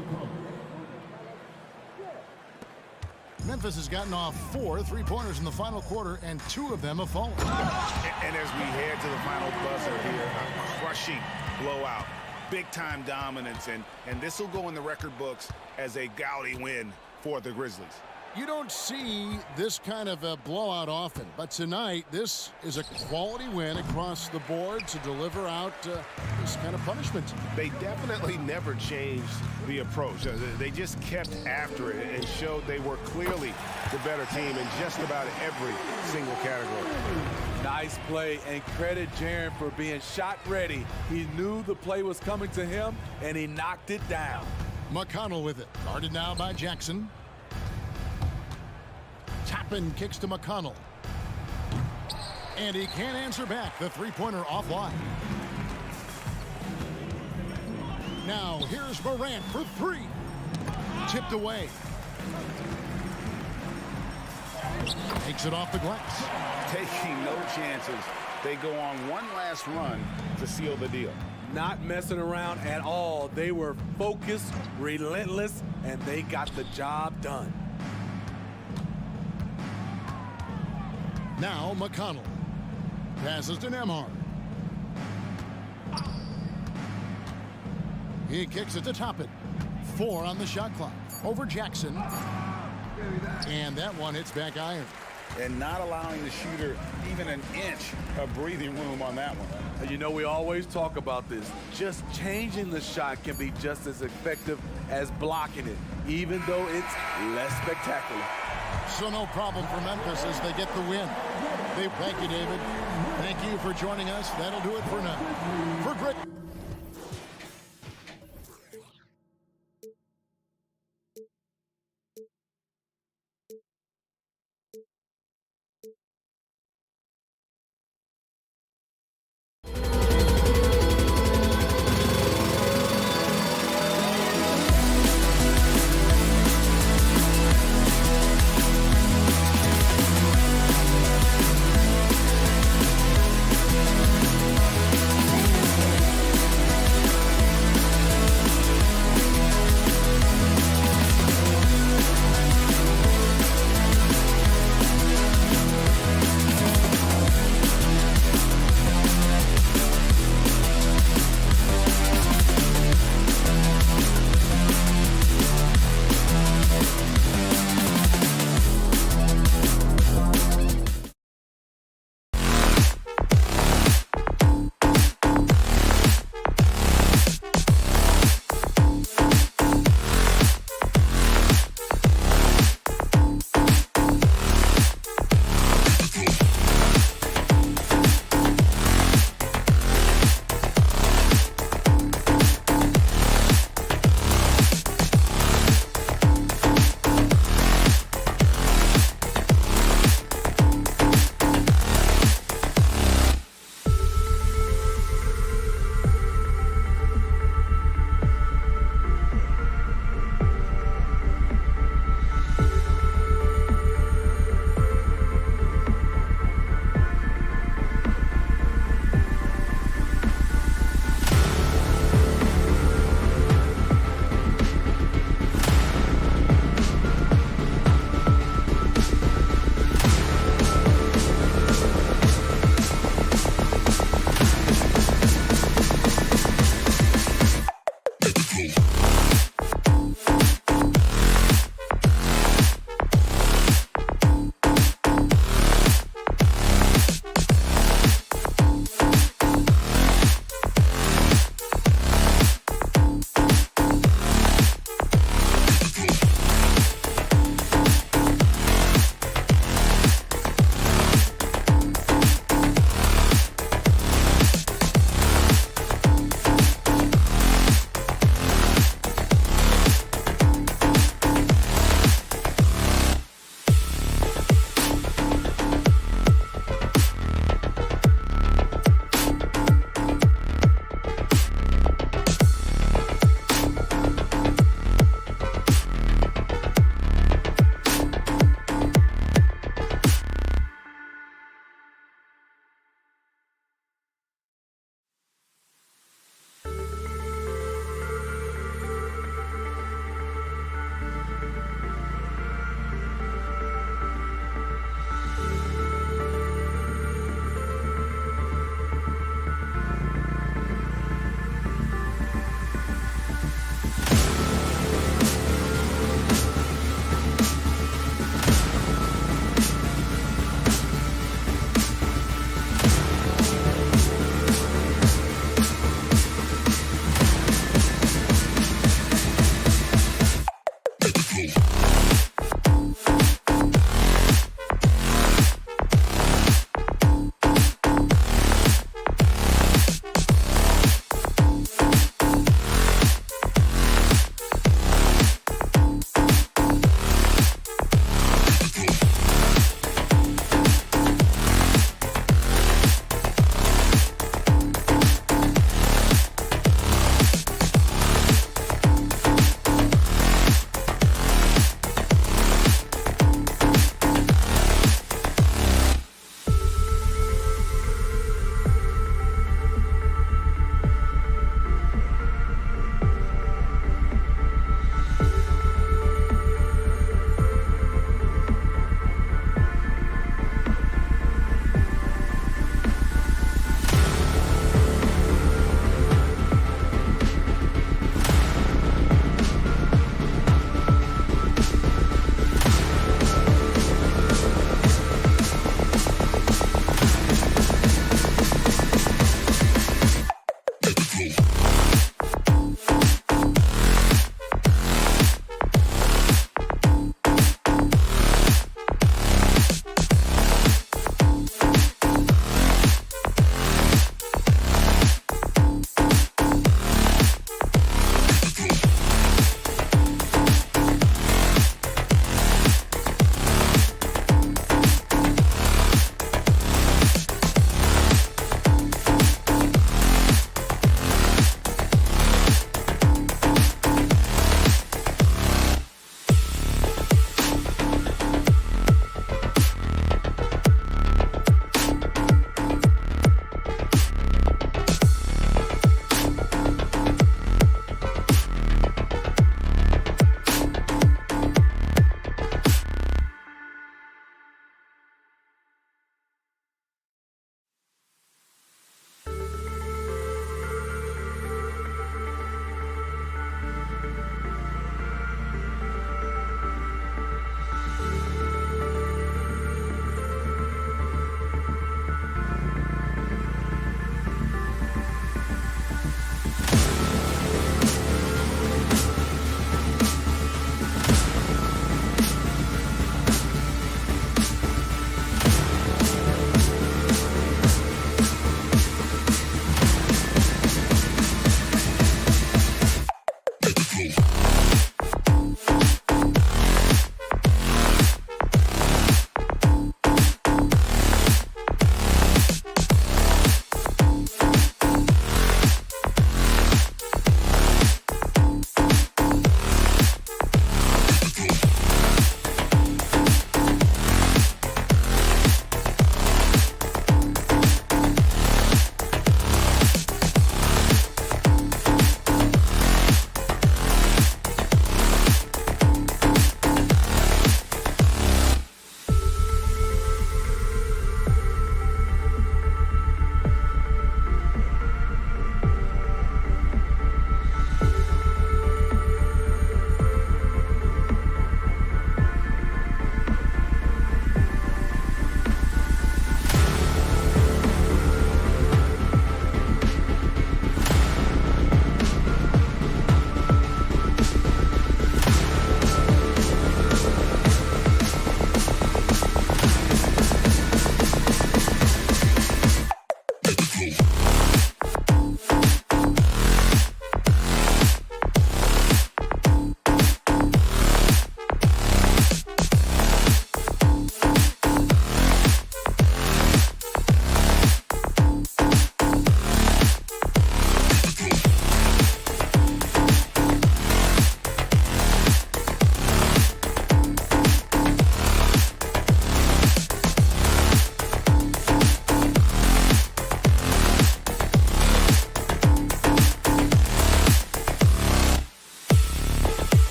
Memphis has gotten off 4 three-pointers in the final quarter, and 2 of them have fallen. And as we head to the final buzzer here, a crushing blowout, big-time dominance, and this will go in the record books as a gaudy win for the Grizzlies. You don't see this kind of a blowout often, but tonight this is a quality win across the board to deliver out this kind of punishment. They definitely never changed the approach. They just kept after it and showed they were clearly the better team in just about every single category. Nice play, and credit Jaren for being shot ready. He knew the play was coming to him, and he knocked it down. McConnell with it. Guarded now by Jackson. Toppin kicks to McConnell. And he can't answer back. The three-pointer offline. Now here's Morant for 3. Tipped away. Takes it off the glass. Taking no chances. They go on one last run to seal the deal. Not messing around at all. They were focused, relentless, and they got the job done. Now McConnell passes to Nembhard. He kicks it to Toppin. 4 on the shot clock. Over Jackson. And that one hits back iron. And not allowing the shooter even an inch of breathing room on that one. And you know, we always talk about this. Just changing the shot can be just as effective as blocking it, even though it's less spectacular. So no problem for Memphis as they get the win. Thank you, David. Thank you for joining us. That'll do it for now. For Greg.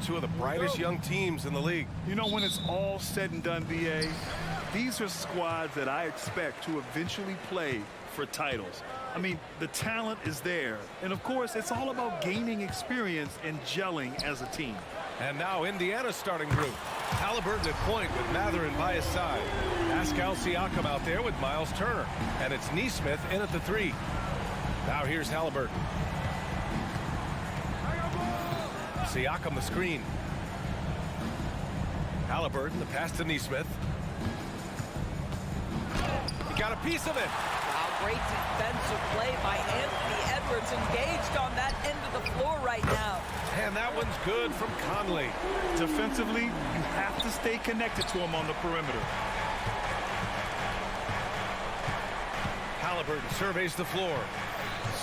two of the brightest young teams in the league. You know, when it's all said and done, BA, these are squads that I expect to eventually play for titles. I mean, the talent is there. And, of course, it's all about gaining experience and gelling as a team. And now Indiana's starting group. Halliburton at point with Mathurin by his side. Pascal Siakam out there with Miles Turner. And it's Nesmith in at the 3. Now here's Halliburton. Siakam the screen. Halliburton, the pass to Nesmith. He got a piece of it. Wow, great defensive play by Anthony Edwards, engaged on that end of the floor right now. And that one's good from Conley. Defensively, you have to stay connected to him on the perimeter. Halliburton surveys the floor.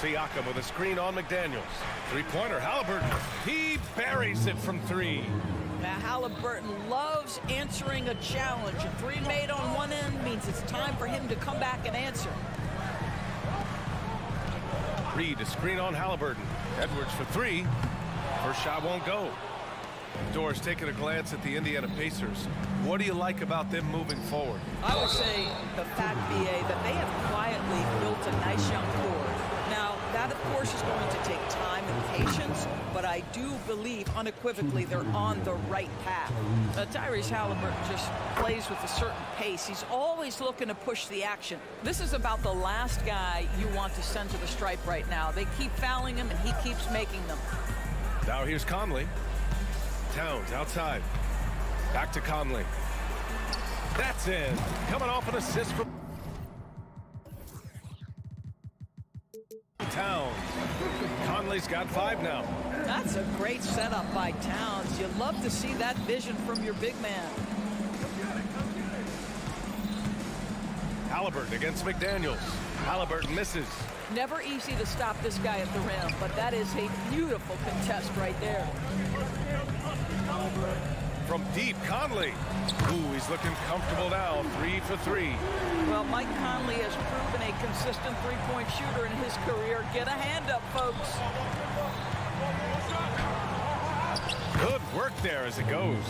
Siakam with a screen on McDaniels. Three-pointer, Halliburton. He buries it from 3. Now, Halliburton loves answering a challenge. A 3 made on one end means it's time for him to come back and answer. Reed, a screen on Halliburton. Edwards for 3. First shot won't go. Doris taking a glance at the Indiana Pacers. What do you like about them moving forward? I would say the fact, BA, that they have quietly built a nice young core. Now, that, of course, is going to take time and patience, but I do believe unequivocally they're on the right path. Tyrese Halliburton just plays with a certain pace. He's always looking to push the action. This is about the last guy you want to send to the stripe right now. They keep fouling him, and he keeps making them. Now here's Conley. Towns outside. Back to Conley. That's in. Coming off an assist from Towns. Conley's got 5 now. That's a great setup by Towns. You love to see that vision from your big man. Halliburton against McDaniels. Halliburton misses. Never easy to stop this guy at the rim, but that is a beautiful contest right there. From deep, Conley. Ooh, he's looking comfortable now. 3 for 3. Well, Mike Conley has proven a consistent three-point shooter in his career. Get a hand up, folks. Good work there as it goes.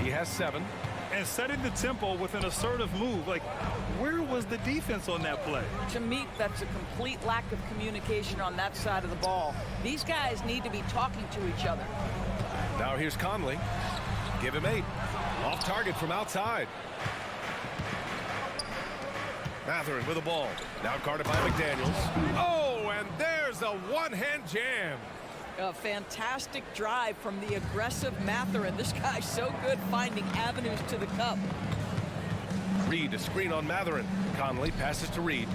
He has 7. And setting the tempo with an assertive move. Like, where was the defense on that play? To me, that's a complete lack of communication on that side of the ball. These guys need to be talking to each other. Now here's Conley. Give him 8. Off target from outside. Mathurin with the ball. Now guarded by McDaniels. Oh, and there's a one-hand jam. A fantastic drive from the aggressive Mathurin. This guy's so good finding avenues to the cup. Reed, a screen on Mathurin. Conley passes to Reed.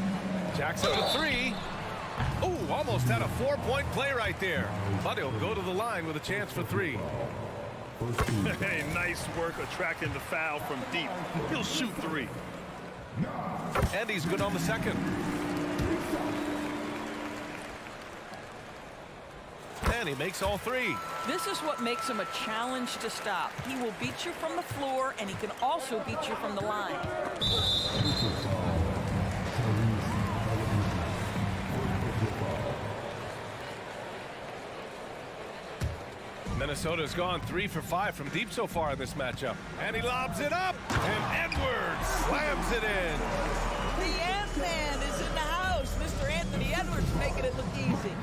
Jackson with 3. Oh, almost had a 4-point play right there. But he'll go to the line with a chance for 3. Hey, nice work attracting the foul from deep. He'll shoot 3. And he's good on the second. And he makes all 3. This is what makes him a challenge to stop. He will beat you from the floor, and he can also beat you from the line. Minnesota's gone 3 for 5 from deep so far in this matchup. And he lobs it up. And Edwards slams it in. The Ant-Man is in the house. Mr. Anthony Edwards making it look easy.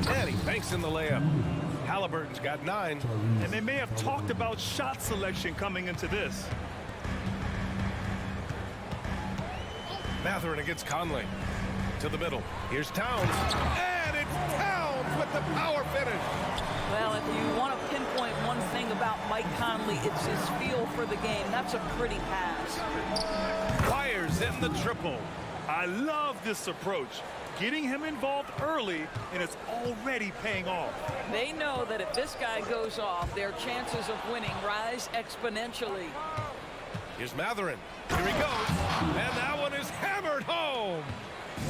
And he banks in the layup. Halliburton's got 9. And they may have talked about shot selection coming into this. Mathurin against Conley. To the middle. Here's Towns. And it's Towns with the power finish. Well, if you want to pinpoint one thing about Mike Conley, it's his feel for the game. That's a pretty pass. Fires in the triple. I love this approach. Getting him involved early, and it's already paying off. They know that if this guy goes off, their chances of winning rise exponentially. Here's Mathurin. Here he goes. And that one is hammered home.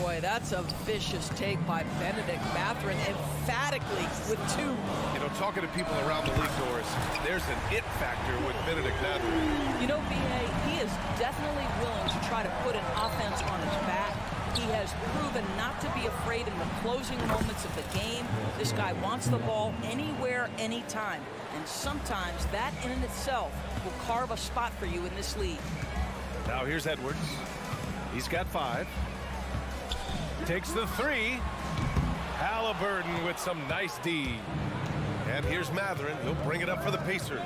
Boy, that's a vicious take by Benedict Mathurin, emphatically with 2. You know, talking to people around the league, Doris, there's an it factor with Benedict Mathurin. You know, B.A., he is definitely willing to try to put an offense on his back, He has proven not to be afraid in the closing moments of the game. This guy wants the ball anywhere, anytime. And sometimes that in and itself will carve a spot for you in this league. Now here's Edwards. He's got 5. Takes the 3. Halliburton with some nice D. And here's Mathurin. He'll bring it up for the Pacers.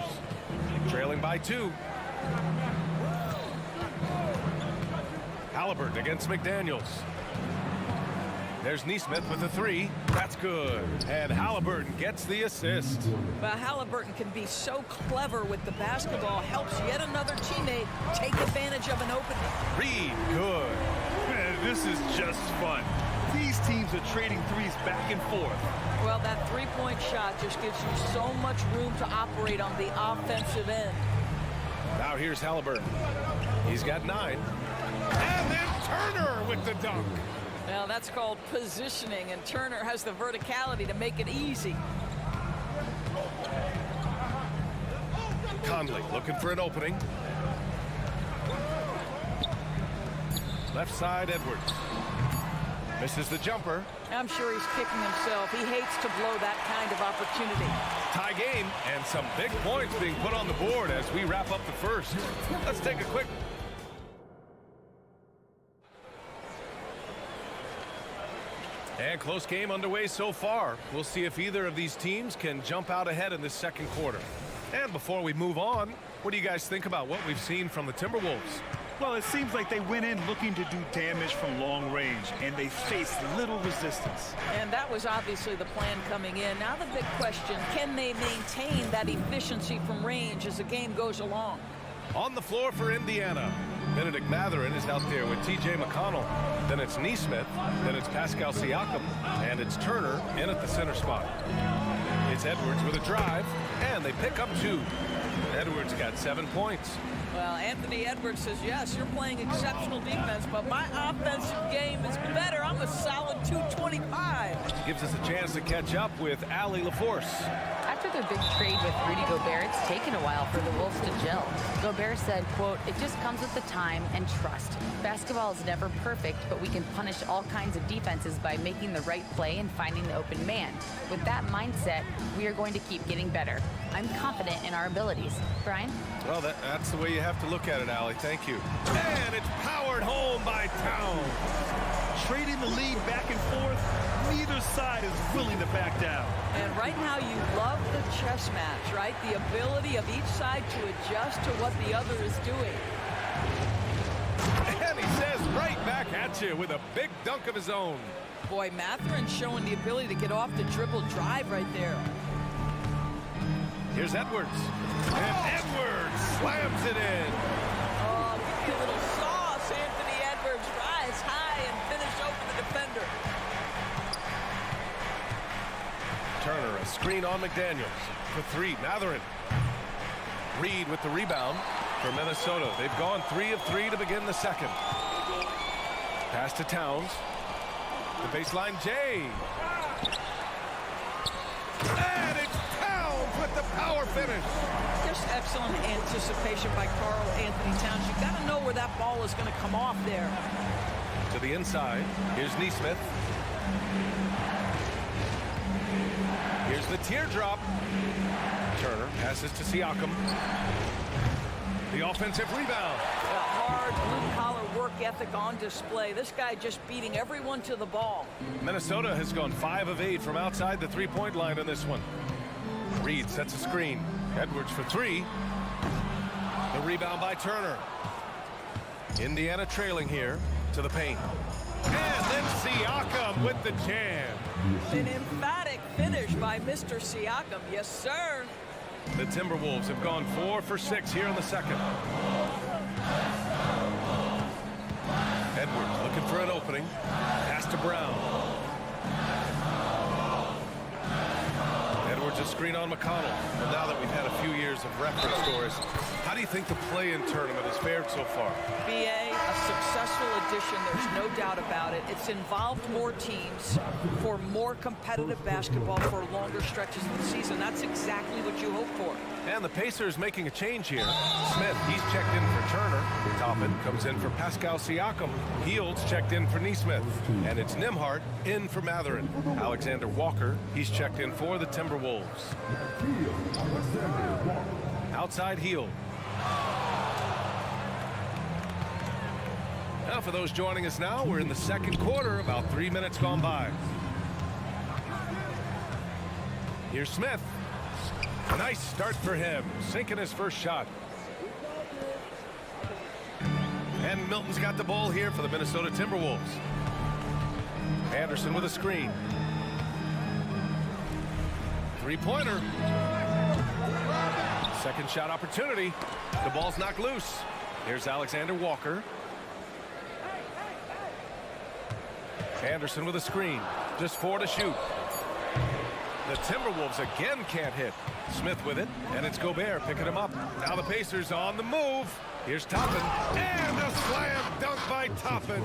Trailing by 2. Halliburton against McDaniels. There's Nesmith with the 3. That's good. And Halliburton gets the assist. Well, Halliburton can be so clever with the basketball. Helps yet another teammate take advantage of an opening. Reed, good. Man, this is just fun. These teams are trading threes back and forth. Well, that three-point shot just gives you so much room to operate on the offensive end. Now here's Halliburton. He's got 9. And then Turner with the dunk. Well, that's called positioning, and Turner has the verticality to make it easy. Conley looking for an opening. Left side, Edwards. Misses the jumper. I'm sure he's kicking himself. He hates to blow that kind of opportunity. Tie game, and some big points being put on the board as we wrap up the first. Let's take a quick... And close game underway so far. We'll see if either of these teams can jump out ahead in this second quarter. And before we move on, what do you guys think about what we've seen from the Timberwolves? Well, it seems like they went in looking to do damage from long range, and they faced little resistance. And that was obviously the plan coming in. Now the big question, can they maintain that efficiency from range as the game goes along? On the floor for Indiana, Benedict Mathurin is out there with T.J. McConnell. Then it's Nesmith, then it's Pascal Siakam, and it's Turner in at the center spot. It's Edwards with a drive, and they pick up 2. Edwards got 7 points. Well, Anthony Edwards says, yes, you're playing exceptional defense, but my offensive game is better. I'm a solid 225. Gives us a chance to catch up with Allie LaForce. After their big trade with Rudy Gobert, it's taken a while for the Wolves to gel. Gobert said, quote, "It just comes with the time and trust. Basketball is never perfect, but we can punish all kinds of defenses by making the right play and finding the open man. With that mindset, we are going to keep getting better. I'm confident in our abilities." Brian? Well, that's the way you have to look at it, Allie. Thank you. And it's powered home by Towns. Trading the lead back and forth, neither side is willing to back down. And right now you love the chess match, right? The ability of each side to adjust to what the other is doing. And he says right back at you with a big dunk of his own. Boy, Mathurin showing the ability to get off the dribble drive right there. Here's Edwards. And Edwards slams it in. Oh, give you a little sauce, Anthony Edwards. Rise high and finish over the defender. Turner, a screen on McDaniels. For 3, Mathurin. Reed with the rebound for Minnesota. They've gone 3 of 3 to begin the second. Pass to Towns. The baseline, Jay. And it's Towns with the power finish. Just excellent anticipation by Karl Anthony Towns. You've got to know where that ball is going to come off there. To the inside. Here's Nesmith. Here's the teardrop. Turner passes to Siakam. The offensive rebound. A hard blue-collar work ethic on display. This guy just beating everyone to the ball. Minnesota has gone 5 of 8 from outside the three-point line in this one. Reed sets a screen. Edwards for 3. The rebound by Turner. Indiana trailing here to the paint. And then Siakam with the jam. An emphatic finish by Mr. Siakam. Yes, sir. The Timberwolves have gone 4 for 6 here in the second. Edwards looking for an opening. Pass to Brown. Edwards a screen on McConnell. Well, now that we've had a few years of reference scores, how do you think the play-in tournament has fared so far? BA, a successful addition, there's no doubt about it. It's involved more teams for more competitive basketball for longer stretches of the season. That's exactly what you hope for. And the Pacers making a change here. Smith, he's checked in for Turner. Toppin comes in for Pascal Siakam. Heald's checked in for Nesmith. And it's Nembhard in for Matherin. Alexander Walker, he's checked in for the Timberwolves. Outside Hield. Now for those joining us now, we're in the second quarter, about 3 minutes gone by. Here's Smith. Nice start for him, sinking his first shot. And Milton's got the ball here for the Minnesota Timberwolves. Anderson with a screen. Three-pointer. Second shot opportunity. The ball's knocked loose. Here's Alexander Walker. Anderson with a screen. Just 4 to shoot. The Timberwolves again can't hit. Smith with it, and it's Gobert picking him up. Now the Pacers on the move. Here's Toppin, and a slam dunk by Toppin.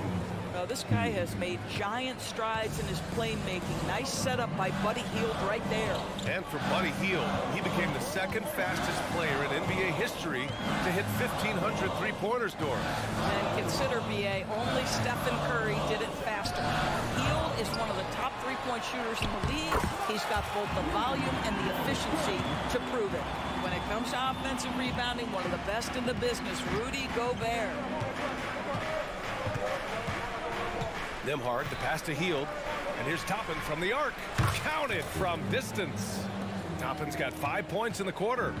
Well, this guy has made giant strides in his playmaking. Nice setup by Buddy Hield right there. And for Buddy Hield, he became the second fastest player in NBA history to hit 1,500 three-pointers, Dora. And consider, BA, only Stephen Curry did it faster. Hield is one of the top three-point shooters in the league. He's got both the volume and the efficiency to prove it. When it comes to offensive rebounding, one of the best in the business, Rudy Gobert. Nembhard, the pass to Hield, and here's Toppin from the arc. Counted from distance. Toppin's got 5 points in the quarter.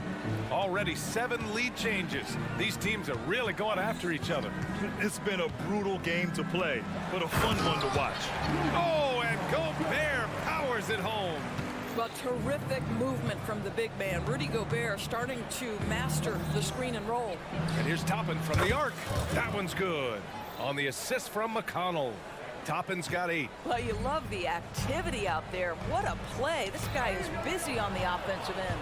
Already 7 lead changes. These teams are really going after each other. It's been a brutal game to play, but a fun one to watch. Oh, and Gobert powers it home. Well, terrific movement from the big man. Rudy Gobert starting to master the screen and roll. And here's Toppin from the arc. That one's good. On the assist from McConnell. Toppin's got 8. Well, you love the activity out there. What a play. This guy is busy on the offensive end.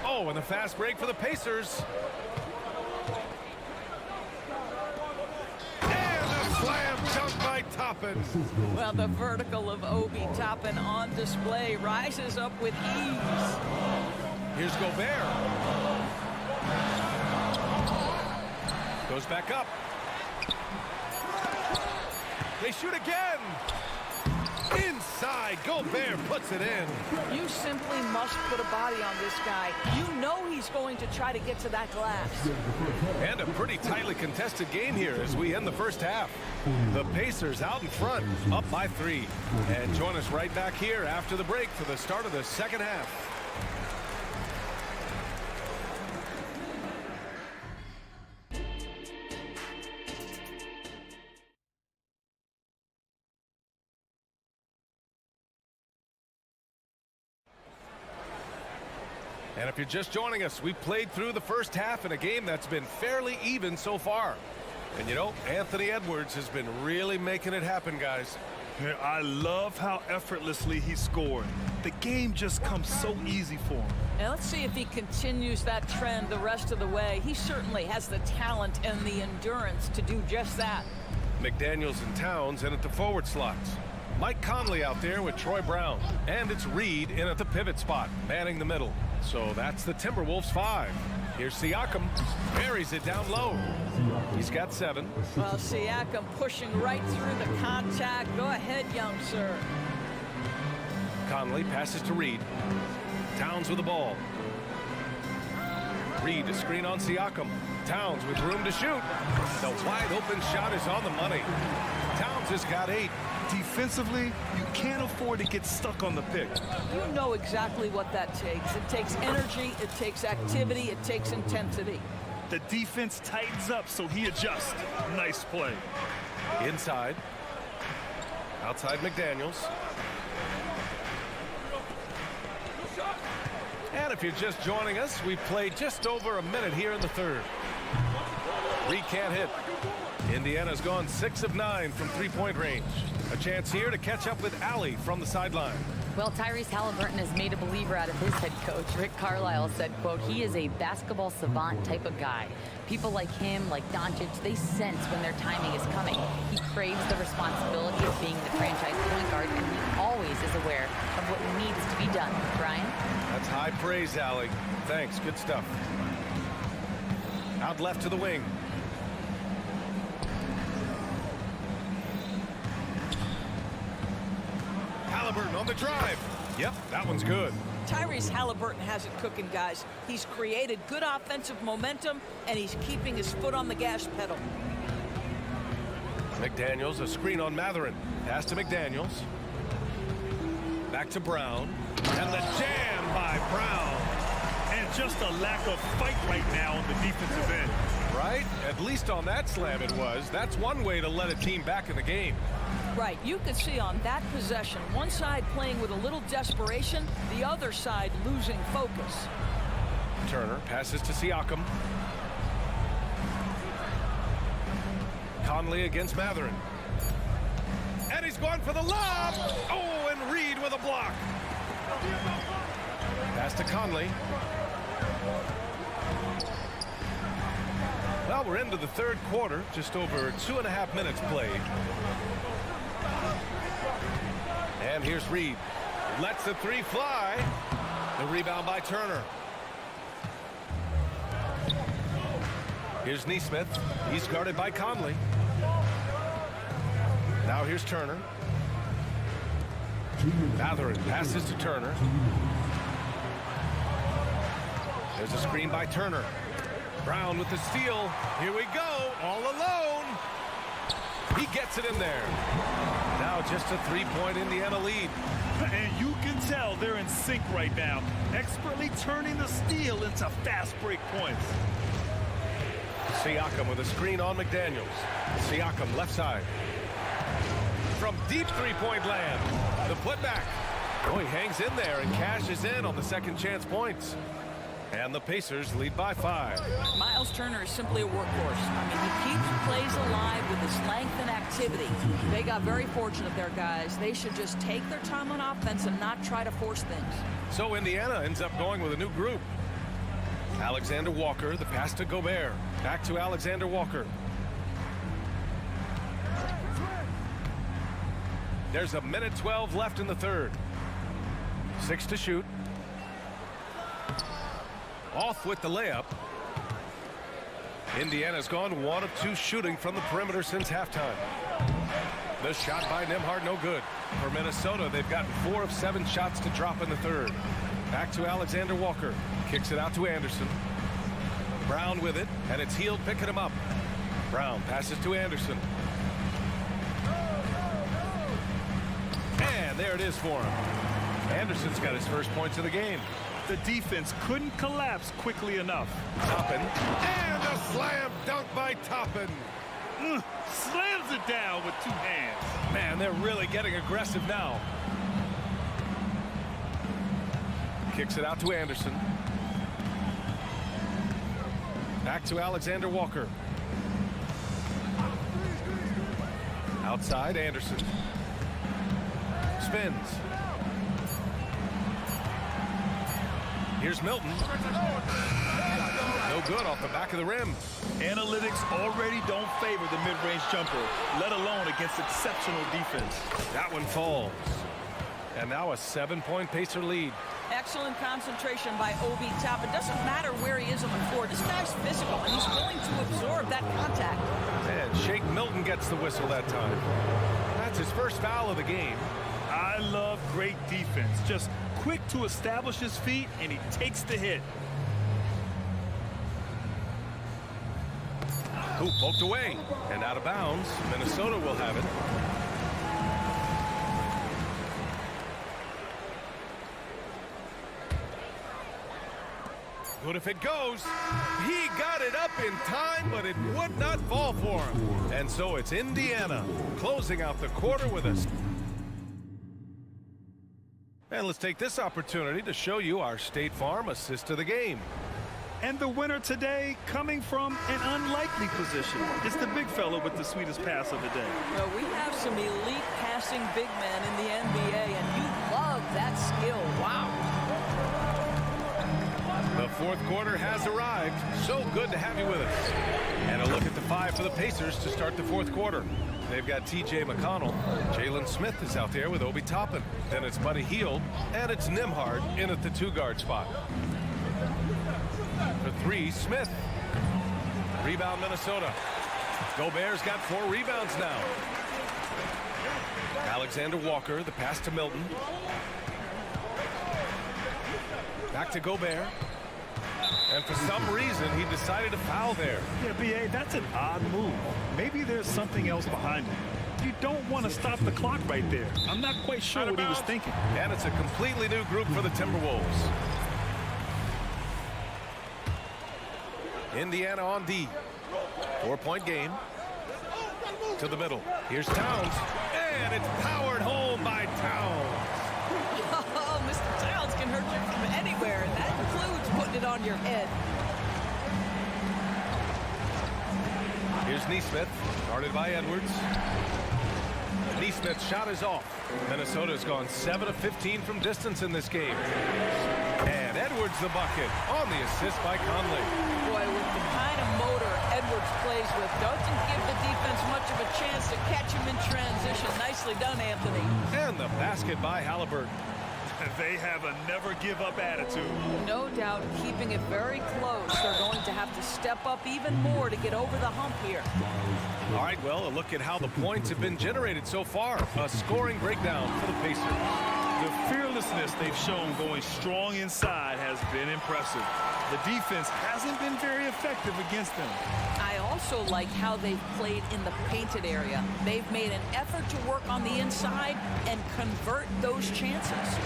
Oh, and the fast break for the Pacers. And a slam dunk by Toppin. Well, the vertical of Obi Toppin on display. Rises up with ease. Here's Gobert. Goes back up. They shoot again. Inside, Gobert puts it in. You simply must put a body on this guy. You know he's going to try to get to that glass. And a pretty tightly contested game here as we end the first half. The Pacers out in front, up by 3. And join us right back here after the break for the start of the second half. And if you're just joining us, we played through the first half in a game that's been fairly even so far. And you know, Anthony Edwards has been really making it happen, guys. Yeah, I love how effortlessly he scored. The game just comes so easy for him. Now let's see if he continues that trend the rest of the way. He certainly has the talent and the endurance to do just that. McDaniels and Towns in at the forward slots. Mike Conley out there with Troy Brown. And it's Reed in at the pivot spot, manning the middle. So that's the Timberwolves 5. Here's Siakam. Buries it down low. He's got 7. Well, Siakam pushing right through the contact. Go ahead, young sir. Conley passes to Reed. Towns with the ball. Reed to screen on Siakam. Towns with room to shoot. The wide open shot is on the money. Towns has got 8. Defensively, you can't afford to get stuck on the pick. You know exactly what that takes. It takes energy, it takes activity, it takes intensity. The defense tightens up, so he adjusts. Nice play. Inside. Outside McDaniels. And if you're just joining us, we've played just over a minute here in the third. Reed can't hit. Indiana's gone 6 of 9 from three-point range. A chance here to catch up with Alley from the sideline. Well, Tyrese Halliburton has made a believer out of his head coach. Rick Carlisle said, quote, "He is a basketball savant type of guy. People like him, like Doncic, they sense when their timing is coming. He craves the responsibility of being the franchise point guard, and he always is aware of what needs to be done." Brian? That's high praise, Allie. Thanks. Good stuff. Out left to the wing. Halliburton on the drive. Yep, that one's good. Tyrese Halliburton has it cooking, guys. He's created good offensive momentum, and he's keeping his foot on the gas pedal. McDaniels, a screen on Matherin. Pass to McDaniels. Back to Brown. And the jam by Brown. And just a lack of fight right now on the defensive end. Right? At least on that slam it was. That's one way to let a team back in the game. Right, you could see on that possession, one side playing with a little desperation, the other side losing focus. Turner passes to Siakam. Conley against Matherin. And he's going for the lob. Oh, and Reed with a block. Pass to Conley. Well, we're into the third quarter, just over 2.5 minutes played. And here's Reed. Lets the three fly. The rebound by Turner. Here's Nesmith. He's guarded by Conley. Now here's Turner. Matherin passes to Turner. There's a screen by Turner. Brown with the steal. Here we go. All alone. He gets it in there. Now just a three-point Indiana lead. And you can tell they're in sync right now, expertly turning the steal into fast break points. Siakam with a screen on McDaniels. Siakam left side. From deep three-point land. The putback. Oh, he hangs in there and cashes in on the second chance points. And the Pacers lead by 5. Miles Turner is simply a workhorse. I mean, he keeps plays alive with his length and activity. They got very fortunate there, guys. They should just take their time on offense and not try to force things. So Indiana ends up going with a new group. Alexander Walker, the pass to Gobert. Back to Alexander Walker. There's a minute 12 left in the third. 6 to shoot. Off with the layup. Indiana's gone 1 of 2 shooting from the perimeter since halftime. The shot by Nembhard no good. For Minnesota, they've gotten 4 of 7 shots to drop in the third. Back to Alexander Walker. Kicks it out to Anderson. Brown with it, and it's Hield picking him up. Brown passes to Anderson. And there it is for him. Anderson's got his first points of the game. The defense couldn't collapse quickly enough. Toppin. And a slam dunk by Toppin. Slams it down with 2 hands. Man, they're really getting aggressive now. Kicks it out to Anderson. Back to Alexander Walker. Outside, Anderson. Spins. Here's Milton. No good off the back of the rim. Analytics already don't favor the mid-range jumper, let alone against exceptional defense. That one falls. And now a 7-point Pacer lead. Excellent concentration by Obi Toppin. Doesn't matter where he is on the floor. This guy's physical, and he's willing to absorb that contact. And Shake Milton gets the whistle that time. That's his first foul of the game. I love great defense. Just quick to establish his feet, and he takes the hit. Hoop poked away and out of bounds. Minnesota will have it. Good if it goes. He got it up in time, but it would not fall for him. And so it's Indiana closing out the quarter with us. And let's take this opportunity to show you our State Farm assist of the game. And the winner today coming from an unlikely position. It's the big fella with the sweetest pass of the day. Well, we have some elite passing big men in the NBA, and you love that skill. Wow. The fourth quarter has arrived. So good to have you with us. And a look at the five for the Pacers to start the fourth quarter. They've got T.J. McConnell. Jalen Smith is out there with Obi Toppin. Then it's Buddy Hield. And it's Nembhard in at the two-guard spot. For three, Smith. Rebound, Minnesota. Gobert's got 4 rebounds now. Alexander Walker, the pass to Milton. Back to Gobert. And for some reason, he decided to foul there. Yeah, B.A., that's an odd move. Maybe there's something else behind it. You don't want to stop the clock right there. I'm not quite sure what he was thinking. And it's a completely new group for the Timberwolves. Indiana on D. 4-point game. To the middle. Here's Towns. And it's powered home by Towns. Oh, Mr. Towns can hurt you from anywhere, and that includes putting it on your head. Here's Nesmith, guarded by Edwards. Nesmith's shot is off. Minnesota's gone 7 of 15 from distance in this game. And Edwards the bucket on the assist by Conley. Boy, with the kind of motor Edwards plays with, doesn't give the defense much of a chance to catch him in transition. Nicely done, Anthony. And the basket by Halliburton. They have a never-give-up attitude. No doubt, keeping it very close. They're going to have to step up even more to get over the hump here. All right, well, a look at how the points have been generated so far. A scoring breakdown for the Pacers. The fearlessness they've shown going strong inside has been impressive. The defense hasn't been very effective against them. I also like how they've played in the painted area. They've made an effort to work on the inside and convert those chances.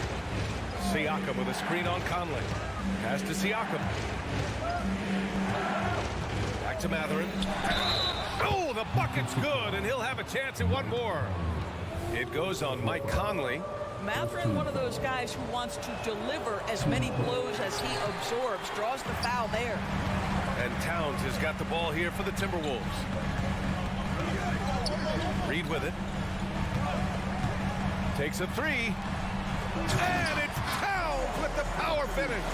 Siakam with a screen on Conley. Pass to Siakam. Back to Mathurin. Oh, the bucket's good, and he'll have a chance at one more. It goes on Mike Conley. Mathurin, one of those guys who wants to deliver as many blows as he absorbs, draws the foul there. And Towns has got the ball here for the Timberwolves. Reed with it. Takes a three. And it's Towns with the power finish.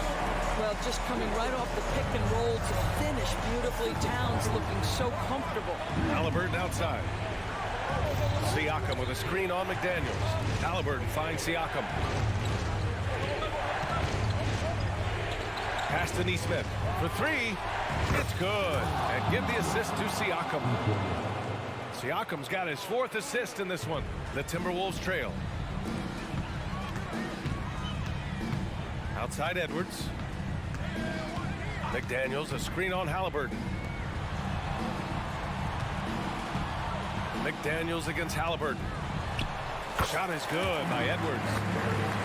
Well, just coming right off the pick and roll to finish beautifully. Towns looking so comfortable. Halliburton outside. Siakam with a screen on McDaniels. Halliburton finds Siakam. Pass to Nesmith for three. It's good. And give the assist to Siakam. Siakam's got his 4th assist in this one. The Timberwolves trail. Outside Edwards. McDaniels, a screen on Halliburton. McDaniels against Halliburton. Shot is good by Edwards.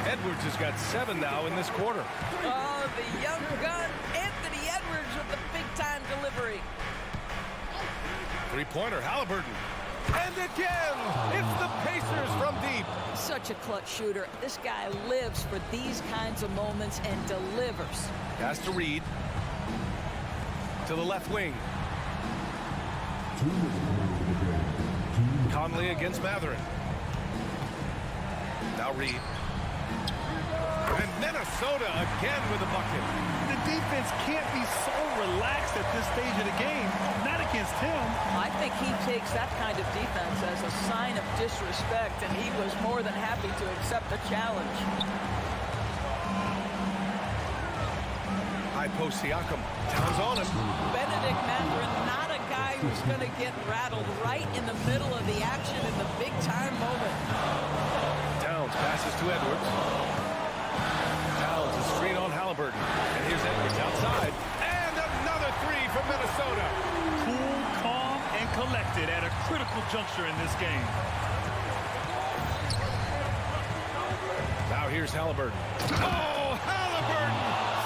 Edwards has got 7 now in this quarter. Oh, the young gun, Anthony Edwards with the big-time delivery. Three-pointer, Halliburton. And again, it's the Pacers from deep. Such a clutch shooter. This guy lives for these kinds of moments and delivers. Pass to Reed. To the left wing. Conley against Mathurin. Now Reed. And Minnesota again with a bucket. The defense can't be so relaxed at this stage of the game. Not against him. I think he takes that kind of defense as a sign of disrespect, and he was more than happy to accept the challenge. High post Siakam. Towns on him. Benedict Mathurin, not a guy who's going to get rattled right in the middle of the action in the big-time moment. Towns passes to Edwards. Towns, a screen on Halliburton. And here's Edwards outside. And another three from Minnesota. Cool, calm, and collected at a critical juncture in this game. Now here's Halliburton. Oh, Halliburton!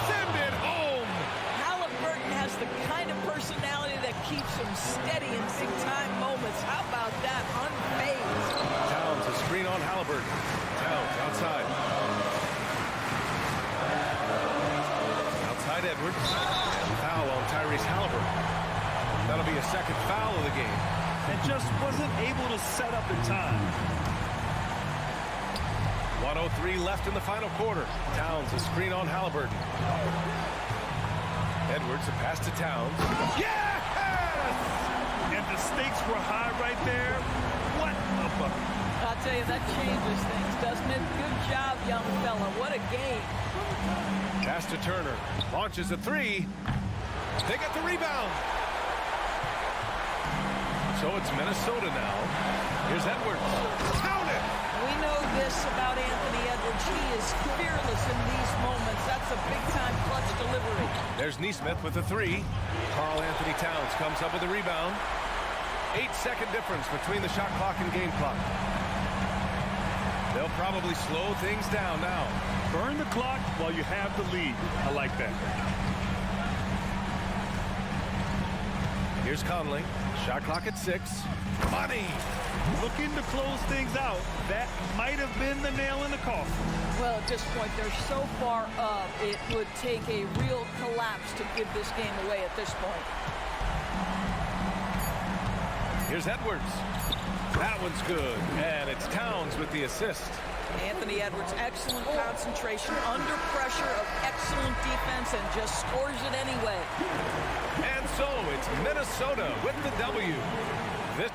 Send it home! Halliburton has the kind of personality that keeps him steady in big-time moments. How about that? Unfazed. Towns, a screen on Halliburton. Towns outside. Outside Edwards. Foul on Tyrese Halliburton. That'll be a second foul of the game. And just wasn't able to set up in time. 1:03 left in the final quarter. Towns a screen on Halliburton. Edwards a pass to Towns. Yes! And the stakes were high right there. What a bucket. I'll tell you, that changes things, doesn't it? Good job, young fella. What a game. Pass to Turner. Launches a three. They get the rebound. So it's Minnesota now. Here's Edwards. Count it! We know this about Anthony Edwards. He is fearless in these moments. That's a big-time clutch delivery. There's Neesmith with a three. Karl Anthony Towns comes up with a rebound. 8-second difference between the shot clock and game clock. They'll probably slow things down now. Burn the clock while you have the lead. I like that. Here's Conley. Shot clock at 6. Money! Looking to close things out. That might have been the nail in the coffin. Well, at this point, they're so far up, it would take a real collapse to give this game away at this point. Here's Edwards. That one's good. And it's Towns with the assist. Anthony Edwards, excellent concentration under pressure of excellent defense and just scores it anyway. And so it's Minnesota with the W. This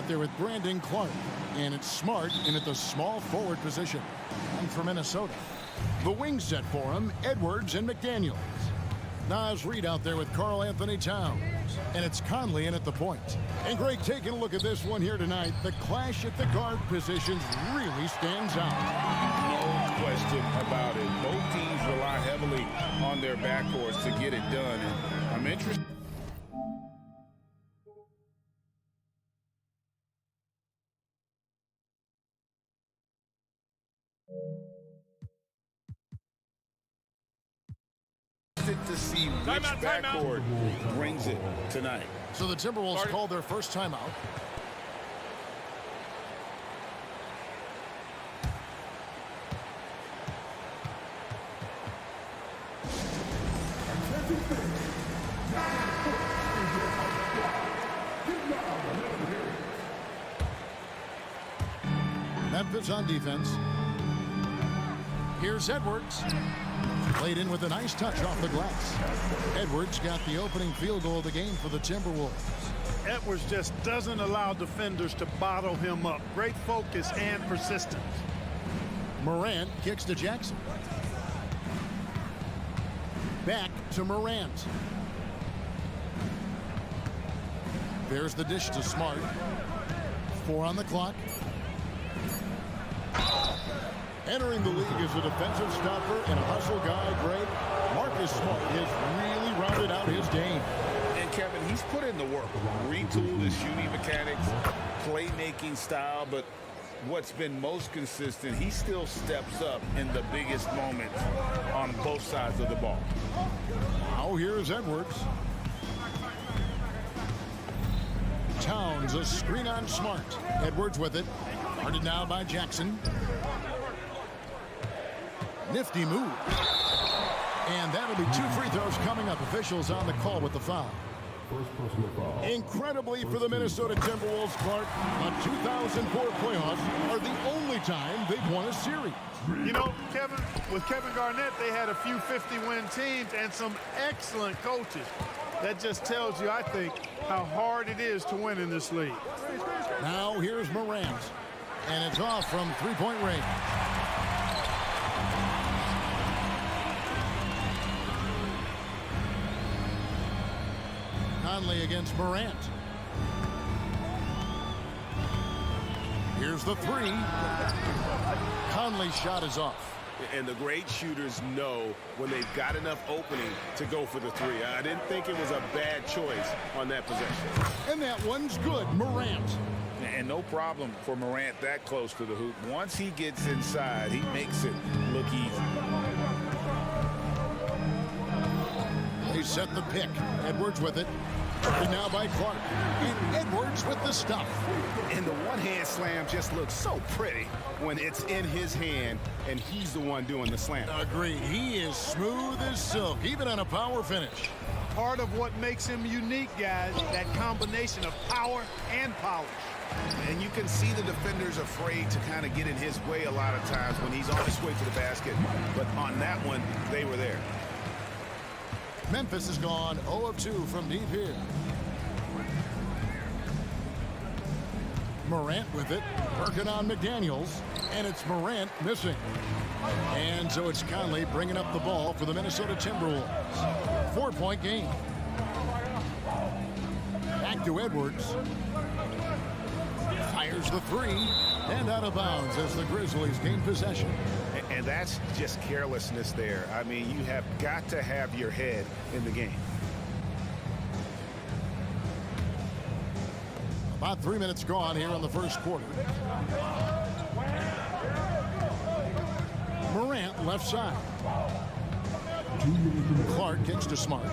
out there with Brandon Clark. And it's Smart in at the small forward position. And for Minnesota, the wing set for him, Edwards and McDaniels. Nas Reed out there with Karl Anthony Towns. And it's Conley in at the point. And Greg, taking a look at this one here tonight, the clash at the guard positions really stands out. No question about it. Both teams rely heavily on their backcourts to get it done. And I'm interested. To see which backcourt brings it tonight. So the Timberwolves called their first timeout. Memphis on defense. Here's Edwards. Played in with a nice touch off the glass. Edwards got the opening field goal of the game for the Timberwolves. Edwards just doesn't allow defenders to bottle him up. Great focus and persistence. Morant kicks to Jackson. Back to Morant. There's the dish to Smart. 4 on the clock. Entering the league as a defensive stopper and a hustle guy, Greg, Marcus Smart has really rounded out his game. And Kevin, he's put in the work. Retooled his shooting mechanics, playmaking style, but what's been most consistent, he still steps up in the biggest moments on both sides of the ball. Now here's Edwards. Towns, a screen on Smart. Edwards with it. Guarded now by Jackson. Nifty move. And that'll be 2 free throws coming up. Officials on the call with the foul. Incredibly for the Minnesota Timberwolves, Clark, the 2004 playoffs are the only time they've won a series. You know, Kevin, with Kevin Garnett, they had a few 50-win teams and some excellent coaches. That just tells you, I think, how hard it is to win in this league. Now here's Morant. And it's off from three-point range. Conley against Morant. Here's the 3. Conley's shot is off. And the great shooters know when they've got enough opening to go for the 3. I didn't think it was a bad choice on that possession. And that one's good. Morant. And no problem for Morant that close to the hoop. Once he gets inside, he makes it look easy. They set the pick. Edwards with it. And now by Clark. And Edwards with the stuff. And the one-hand slam just looks so pretty when it's in his hand and he's the one doing the slam. Agreed. He is smooth as silk, even on a power finish. Part of what makes him unique, guys, that combination of power and polish. And you can see the defenders afraid to kind of get in his way a lot of times when he's on his way to the basket. But on that one, they were there. Memphis has gone 0 of 2 from deep here. Morant with it, working on McDaniels, and it's Morant missing. And so it's Conley bringing up the ball for the Minnesota Timberwolves. 4-point game. Back to Edwards. Fires the 3, and out of bounds as the Grizzlies gain possession. And that's just carelessness there. I mean, you have got to have your head in the game. About 3 minutes gone here in the first quarter. Morant left side. Clark kicks to Smart.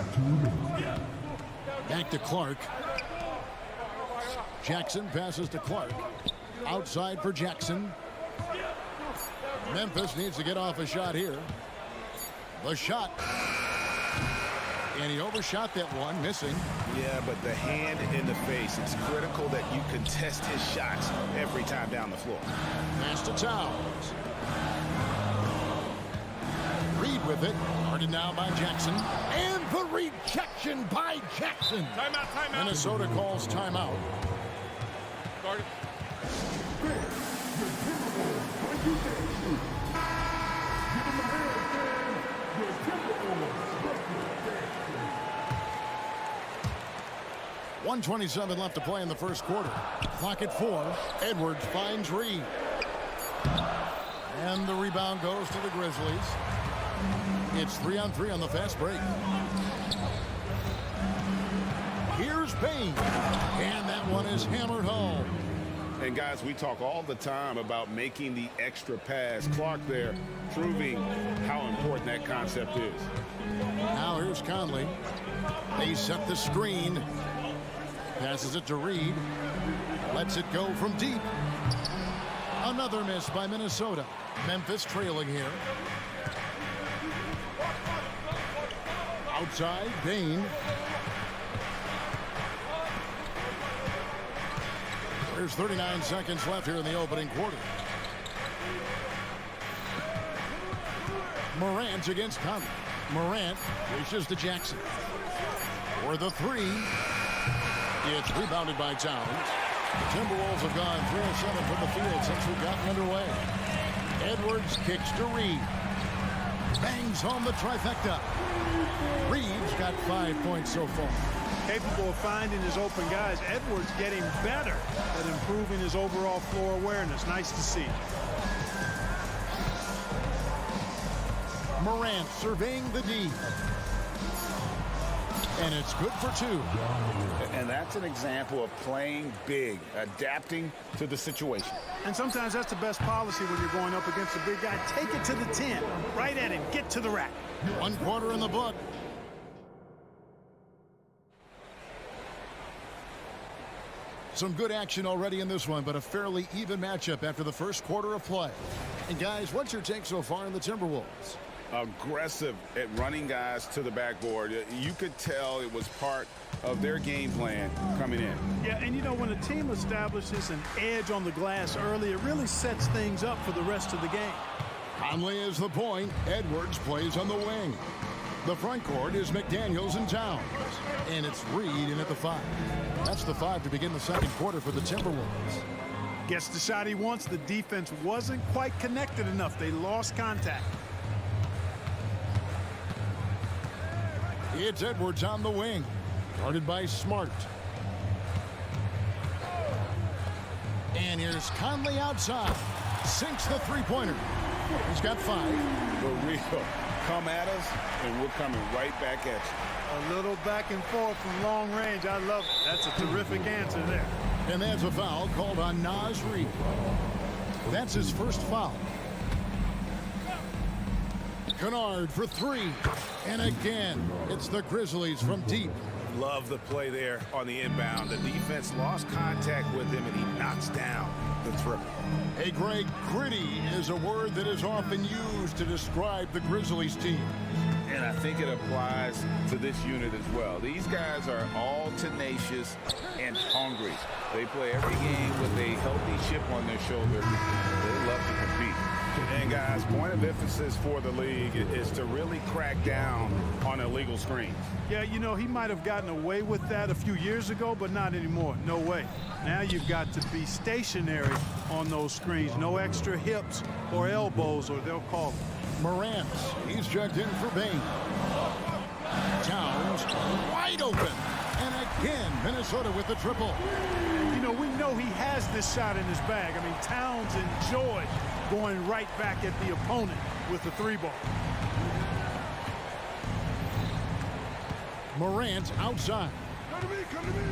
Back to Clark. Jackson passes to Clark. Outside for Jackson. Memphis needs to get off a shot here. The shot. And he overshot that one, missing. Yeah, but the hand in the face, it's critical that you contest his shots every time down the floor. Pass to Towns. Reed with it. Guarded now by Jackson. And the rejection by Jackson. Timeout, timeout. Minnesota calls timeout. Guard it. .127 left to play in the first quarter. Clock at 4. Edwards finds Reed. And the rebound goes to the Grizzlies. It's 3-on-3 on the fast break. Here's Payne. And that one is hammered home. And guys, we talk all the time about making the extra pass. Clark there proving how important that concept is. Now here's Conley. They set the screen. Passes it to Reed. Lets it go from deep. Another miss by Minnesota. Memphis trailing here. Outside, Bain. There's 39 seconds left here in the opening quarter. Morant against Conley. Morant reaches to Jackson. For the three. It's rebounded by Towns. The Timberwolves have gone 3 of 7 from the field since we've gotten underway. Edwards kicks to Reed. Bangs home the trifecta. Reed's got 5 points so far. Capable of finding his open guys. Edwards getting better at improving his overall floor awareness. Nice to see. Morant surveying the D. And it's good for 2. And that's an example of playing big, adapting to the situation. And sometimes that's the best policy when you're going up against a big guy. Take it to the 10. Right at him. Get to the rack. 1 quarter in the book. Some good action already in this one, but a fairly even matchup after the first quarter of play. And guys, what's your take so far in the Timberwolves? Aggressive at running guys to the backboard. You could tell it was part of their game plan coming in. Yeah, and you know, when a team establishes an edge on the glass early, it really sets things up for the rest of the game. Conley is the point. Edwards plays on the wing. The front court is McDaniels and Towns. And it's Reed in at the 5. That's the 5 to begin the second quarter for the Timberwolves. Gets the shot he wants. The defense wasn't quite connected enough. They lost contact. It's Edwards on the wing. Guarded by Smart. And here's Conley outside. Sinks the three-pointer. He's got 5. For real. Come at us, and we're coming right back at you. A little back and forth from long range. I love it. That's a terrific answer there. And there's a foul called on Naz Reid. That's his first foul. Kennard for 3. And again, it's the Grizzlies from deep. Love the play there on the inbound. The defense lost contact with him, and he knocks down the triple. Hey, Greg, gritty is a word that is often used to describe the Grizzlies team. And I think it applies to this unit as well. These guys are all tenacious and hungry. They play every game with a healthy chip on their shoulder. They love to compete. And guys, point of emphasis for the league is to really crack down on illegal screens. Yeah, you know, he might have gotten away with that a few years ago, but not anymore. No way. Now you've got to be stationary on those screens. No extra hips or elbows, or they'll call it. Morant, he's checked in for Bain. Towns wide open. And again, Minnesota with the triple. You know, we know he has this shot in his bag. I mean, Towns enjoyed going right back at the opponent with the 3-ball. Morant outside. Come to me, come to me.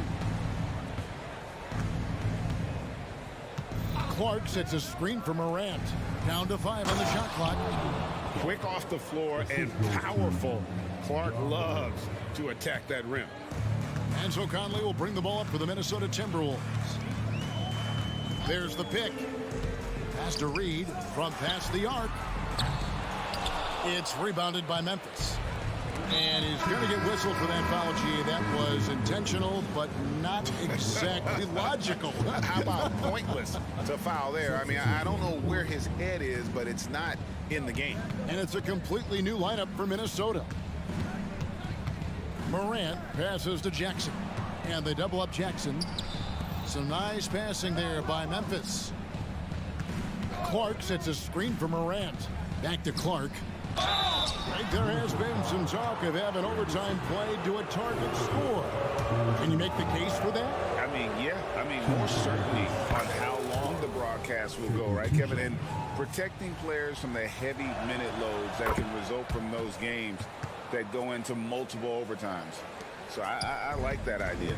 Clark sets a screen for Morant. Down to 5 on the shot clock. Quick off the floor and powerful. Clark loves to attack that rim. And so Conley will bring the ball up for the Minnesota Timberwolves. There's the pick. Pass to Reed from past the arc. It's rebounded by Memphis. And he's going to get whistled for that foul, G. That was intentional, but not exactly logical. How about pointless to foul there? I mean, I don't know where his head is, but it's not in the game. And it's a completely new lineup for Minnesota. Morant passes to Jackson. And they double up Jackson. Some nice passing there by Memphis. Clark sets a screen for Morant. Back to Clark. There has been some talk of having overtime played to a target score. Can you make the case for that? I mean, yeah. I mean, more certainly on how long the broadcast will go, right, Kevin? And protecting players from the heavy minute loads that can result from those games that go into multiple overtimes. So I like that idea.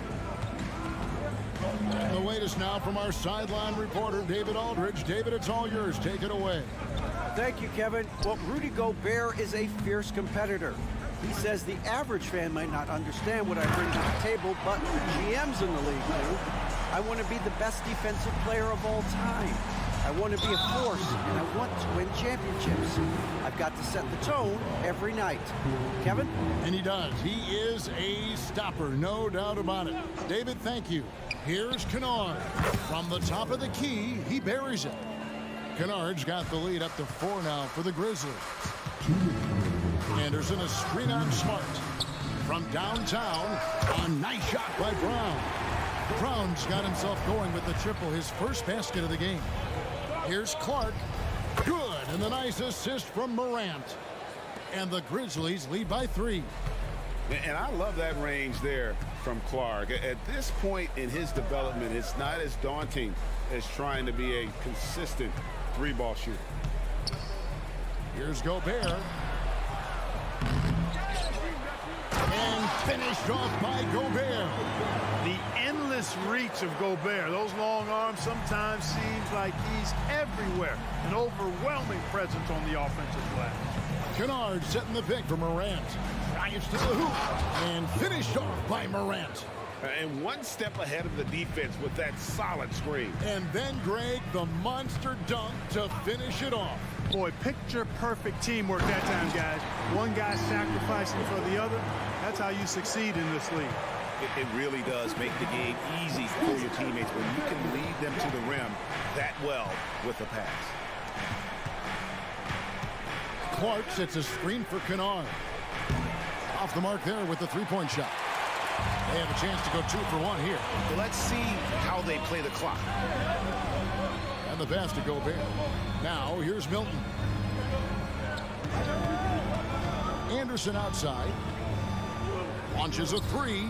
And the latest now from our sideline reporter, David Aldridge. David, it's all yours. Take it away. Thank you, Kevin. Well, Rudy Gobert is a fierce competitor. He says the average fan might not understand what I bring to the table, but the GMs in the league do. I want to be the best defensive player of all time. I want to be a force, and I want to win championships. I've got to set the tone every night. Kevin? And he does. He is a stopper, no doubt about it. David, thank you. Here's Kennard. From the top of the key, he buries it. Kennard's got the lead up to 4 now for the Grizzlies. Anderson, a screen on Smart. From downtown, a nice shot by Brown. Brown's got himself going with the triple, his first basket of the game. Here's Clark. Good, and the nice assist from Morant. And the Grizzlies lead by 3. And I love that range there from Clark. At this point in his development, it's not as daunting as trying to be a consistent three-ball shooter. Here's Gobert. And finished off by Gobert. The endless reach of Gobert. Those long arms sometimes seems like he's everywhere. An overwhelming presence on the offensive glass. Kennard setting the pick for Morant. Drives to the hoop and finished off by Morant. And one step ahead of the defense with that solid screen. And then Greg, the monster dunk to finish it off. Boy, picture perfect teamwork that time, guys. One guy sacrificing for the other. That's how you succeed in this league. It really does make the game easy for your teammates when you can lead them to the rim that well with a pass. Clark sets a screen for Kennard. Off the mark there with the three-point shot. They have a chance to go 2 for 1 here. Let's see how they play the clock. And the pass to Gobert. Now here's Milton. Anderson outside. Launches a 3.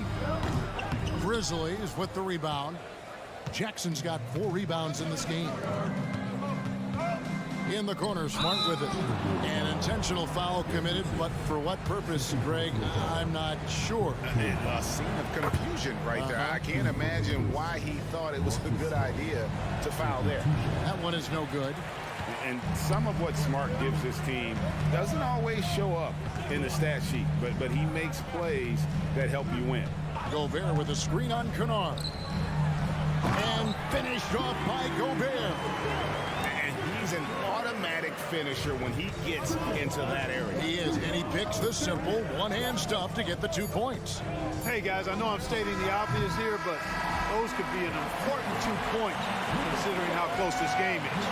Grizzlies with the rebound. Jackson's got 4 rebounds in this game. In the corner, Smart with it. An intentional foul committed, but for what purpose, Greg, I'm not sure. A scene of confusion right there. I can't imagine why he thought it was a good idea to foul there. That one is no good. And some of what Smart gives his team doesn't always show up in the stat sheet, but he makes plays that help you win. Gobert with a screen on Kennard. And finished off by Gobert. He's an automatic finisher when he gets into that area. He is, and he picks the simple one-hand stuff to get the 2 points. Hey, guys, I know I'm stating the obvious here, but those could be an important 2 points considering how close this game is.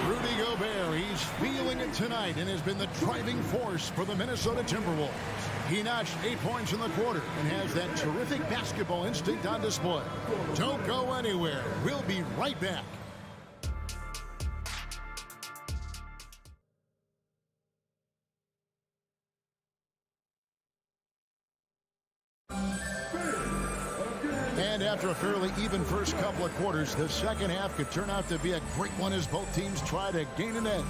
Rudy Gobert, he's feeling it tonight and has been the driving force for the Minnesota Timberwolves. He notched 8 points in the quarter and has that terrific basketball instinct on display. Don't go anywhere. We'll be right back. And after a fairly even first couple of quarters, the second half could turn out to be a great one as both teams try to gain an edge.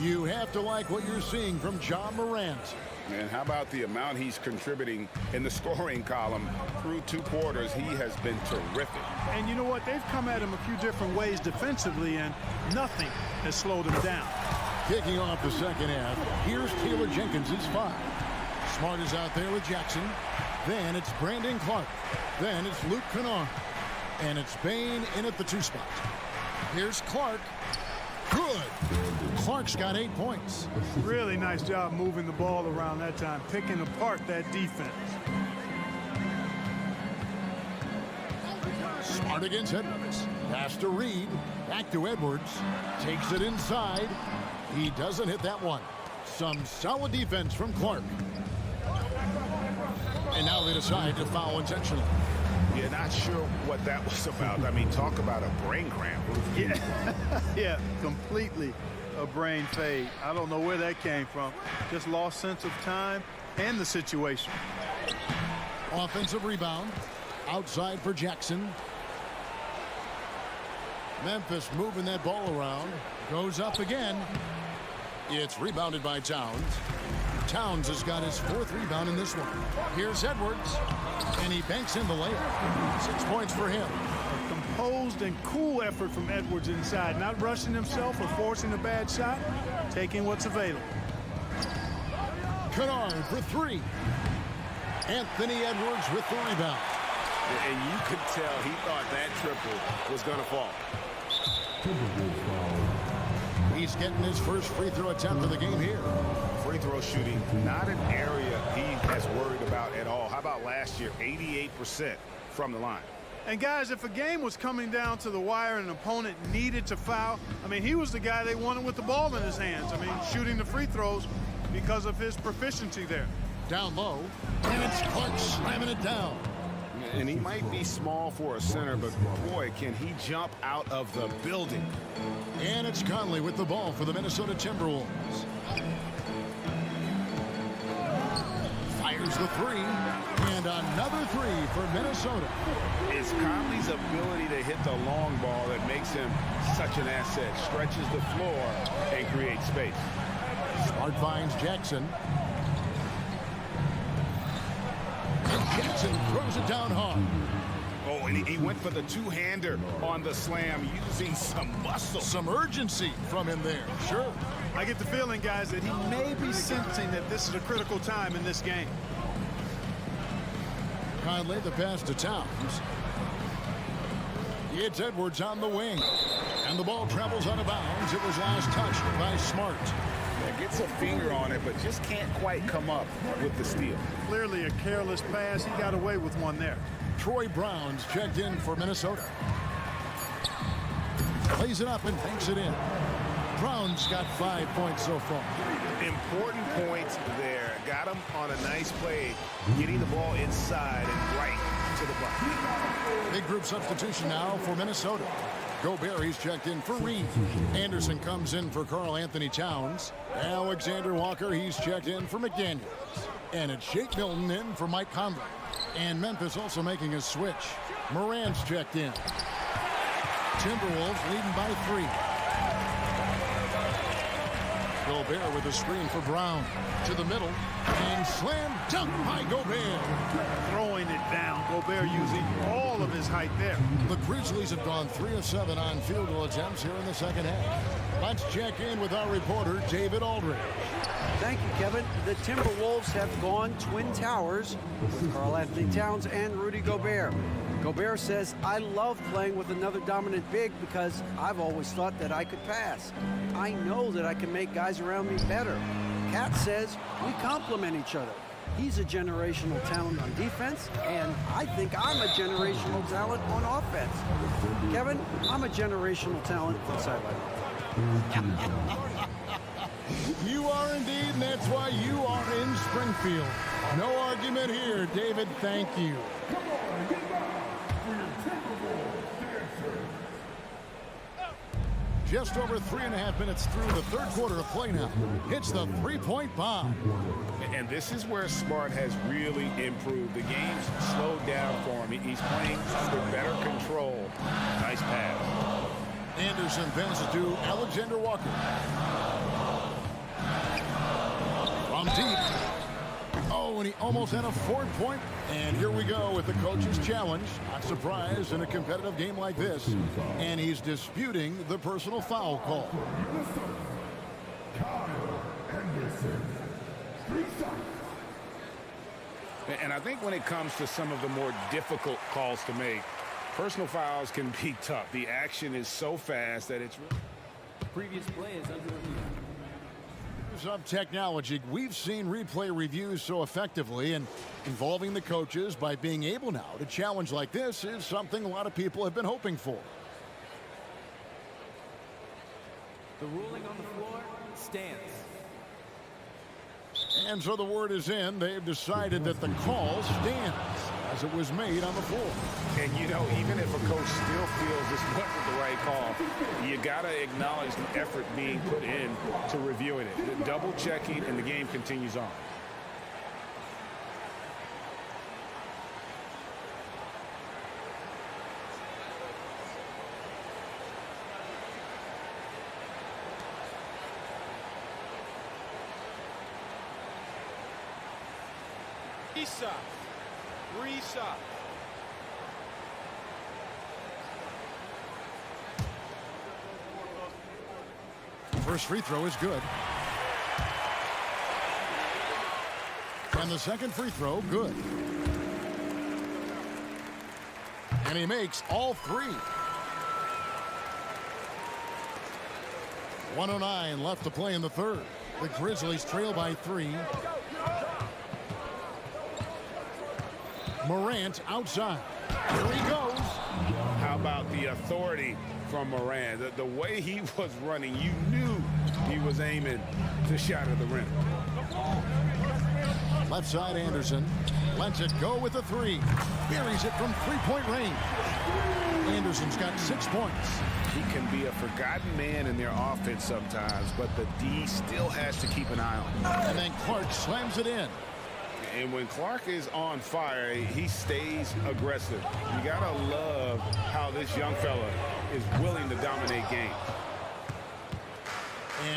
You have to like what you're seeing from Ja Morant. And how about the amount he's contributing in the scoring column through 2 quarters? He has been terrific. And you know what? They've come at him a few different ways defensively, and nothing has slowed him down. Kicking off the second half, here's Taylor Jenkins' 5. Smart is out there with Jackson. Then it's Brandon Clark. Then it's Luke Kennard. And it's Bane in at the 2 spot. Here's Clark. Good. Clark's got 8 points. Really nice job moving the ball around that time, picking apart that defense. Smart against Edwards. Pass to Reed. Back to Edwards. Takes it inside. He doesn't hit that one. Some solid defense from Clark. And now they decide to foul intentionally. Yeah, not sure what that was about. I mean, talk about a brain cramp. Yeah, yeah, completely a brain fade. I don't know where that came from. Just lost sense of time and the situation. Offensive rebound. Outside for Jackson. Memphis moving that ball around. Goes up again. It's rebounded by Towns. Towns has got his 4th rebound in this one. Here's Edwards. And he banks in the layup. 6 points for him. A composed and cool effort from Edwards inside. Not rushing himself or forcing a bad shot. Taking what's available. Kennard for 3. Anthony Edwards with the rebound. And you could tell he thought that triple was going to fall. He's getting his first free throw attempt of the game here. Free throw shooting, not an area he has worried about at all. How about last year, 88% from the line? And guys, if a game was coming down to the wire and an opponent needed to foul, I mean, he was the guy they wanted with the ball in his hands. I mean, shooting the free throws because of his proficiency there. Down low, and it's Clark slamming it down. And he might be small for a center, but boy, can he jump out of the building. And it's Conley with the ball for the Minnesota Timberwolves. Fires the 3, and another 3 for Minnesota. It's Conley's ability to hit the long ball that makes him such an asset. Stretches the floor and creates space. Smart finds Jackson. And Jackson throws it down hard. Oh, and he went for the two-hander on the slam, using some muscle. Some urgency from him there. Sure. I get the feeling, guys, that he may be sensing that this is a critical time in this game. Conley the pass to Towns. It's Edwards on the wing. And the ball travels out of bounds. It was last touched by Smart. Gets a finger on it, but just can't quite come up with the steal. Clearly a careless pass. He got away with one there. Troy Brown's checked in for Minnesota. Plays it up and banks it in. Brown's got 5 points so far. Important points there. Got him on a nice play, getting the ball inside and right to the bucket. Big group substitution now for Minnesota. Gobert, he's checked in for Reed. Anderson comes in for Karl Anthony Towns. Alexander Walker, he's checked in for McDaniels. And it's Shake Milton in for Mike Conley. And Memphis also making a switch. Morant's checked in. Timberwolves leading by 3. Gobert with a screen for Brown. To the middle. And slam dunk by Gobert. Throwing it down. Gobert using all of his height there. The Grizzlies have gone 3 of 7 on field goal attempts here in the second half. Let's check in with our reporter, David Aldridge. Thank you, Kevin. The Timberwolves have gone Twin Towers with Karl Anthony Towns and Rudy Gobert. Gobert says, I love playing with another dominant big because I've always thought that I could pass. I know that I can make guys around me better. Cat says we complement each other. He's a generational talent on defense, and I think I'm a generational talent on offense. Kevin, I'm a generational talent from sideline. You are indeed, and that's why you are in Springfield. No argument here, David. Thank you. Just over 3.5 minutes through the third quarter of play now. Hits the three-point bomb. And this is where Smart has really improved. The game's slowed down for him. He's playing under better control. Nice pass. Anderson passes to Alexander Walker. From deep. Oh, and he almost had a 4-point. And here we go with the coach's challenge. Not surprised in a competitive game like this. And he's disputing the personal foul call. And I think when it comes to some of the more difficult calls to make, personal fouls can be tough. The action is so fast that it's... Previous play is under review. Of technology, we've seen replay reviews so effectively, and involving the coaches by being able now to challenge like this is something a lot of people have been hoping for. The ruling on the floor stands. And so the word is in. They've decided that the call stands. as it was made on the floor. And, you know, even if a coach still feels this wasn't the right call, you got to acknowledge the effort being put in to reviewing it. Double checking, and the game continues on. Reset. First free throw is good. And the second free throw, good. And he makes all three. 1:09 left to play in the third. The Grizzlies trail by 3. Morant outside. Here he goes. How about the authority from Morant? The way he was running, you knew he was aiming to shatter the rim. Left side Anderson. Lets it go with a 3. Buries it from 3-point range. Anderson's got 6 points. He can be a forgotten man in their offense sometimes, but the D still has to keep an eye on him. And then Clark slams it in. And when Clark is on fire, he stays aggressive. You gotta love how this young fella is willing to dominate games.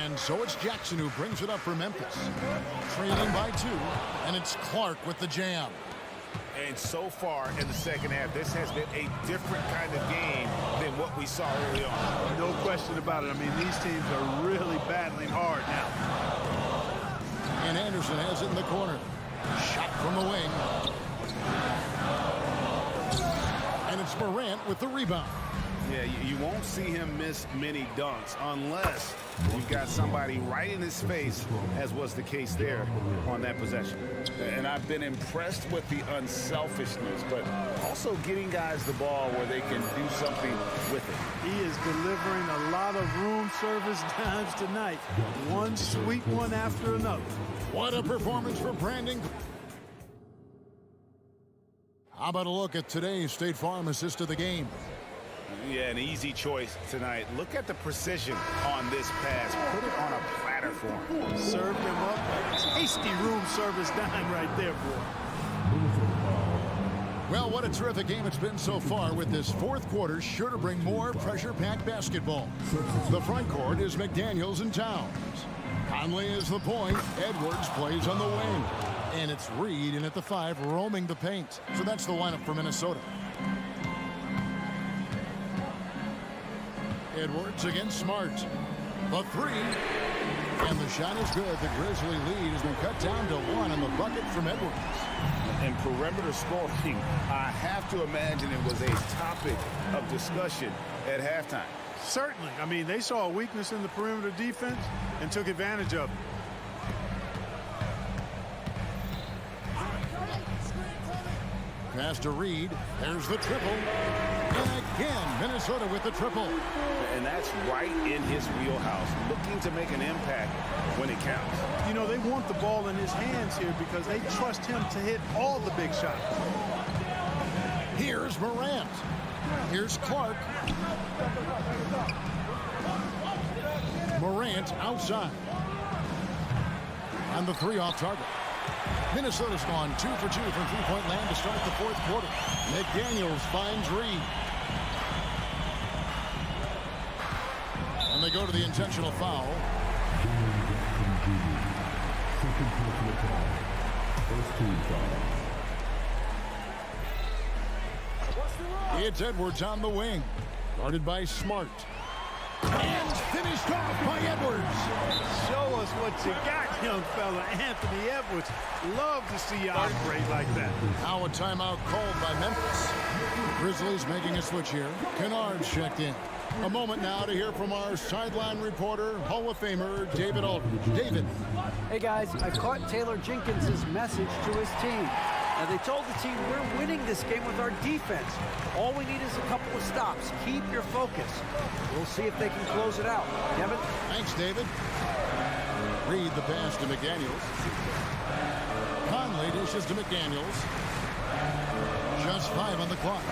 And so it's Jackson who brings it up for Memphis. Trailing by 2, and it's Clark with the jam. And so far in the second half, this has been a different kind of game than what we saw early on. No question about it. I mean, these teams are really battling hard now. And Anderson has it in the corner. Shot from the wing. And it's Morant with the rebound. Yeah, you won't see him miss many dunks unless you've got somebody right in his face, as was the case there on that possession. And I've been impressed with the unselfishness, but also getting guys the ball where they can do something with it. He is delivering a lot of room service dimes tonight. One sweet one after another. What a performance for Brandon. How about a look at today's State Farm assist of the game? Yeah, an easy choice tonight. Look at the precision on this pass. Put it on a platter for him. Served him up. Tasty room service dime right there, boy. Well, what a terrific game it's been so far, with this fourth quarter sure to bring more pressure-packed basketball. The front court is McDaniels and Towns. Conley is the point. Edwards plays on the wing. And it's Reed in at the 5, roaming the paint. So that's the lineup for Minnesota. Edwards against Smart. The 3. And the shot is good. The Grizzly lead has been cut down to 1 on the bucket from Edwards. And perimeter scoring, I have to imagine it was a topic of discussion at halftime. Certainly. I mean, they saw a weakness in the perimeter defense and took advantage of it. Pass to Reed. There's the triple. And again, Minnesota with the triple. And that's right in his wheelhouse, looking to make an impact when it counts. You know, they want the ball in his hands here because they trust him to hit all the big shots. Here's Morant. Here's Clark. Morant outside. And the 3 off target. Minnesota's gone 2 for 2 from three-point land to start the fourth quarter. McDaniels finds Reed. And they go to the intentional foul. It's Edwards on the wing. Guarded by Smart. And finished off by Edwards. Show us what you got, young fella. Anthony Edwards. Love to see you operate like that. Now a timeout called by Memphis. Grizzlies making a switch here. Kennard's checked in. A moment now to hear from our sideline reporter, Hall of Famer David Aldridge. David. Hey guys, I caught Taylor Jenkins' message to his team. Now they told the team, we're winning this game with our defense. All we need is a couple of stops. Keep your focus. We'll see if they can close it out. Kevin? Thanks, David. Reed the pass to McDaniels. Conley dishes to McDaniels. Just 5 on the clock.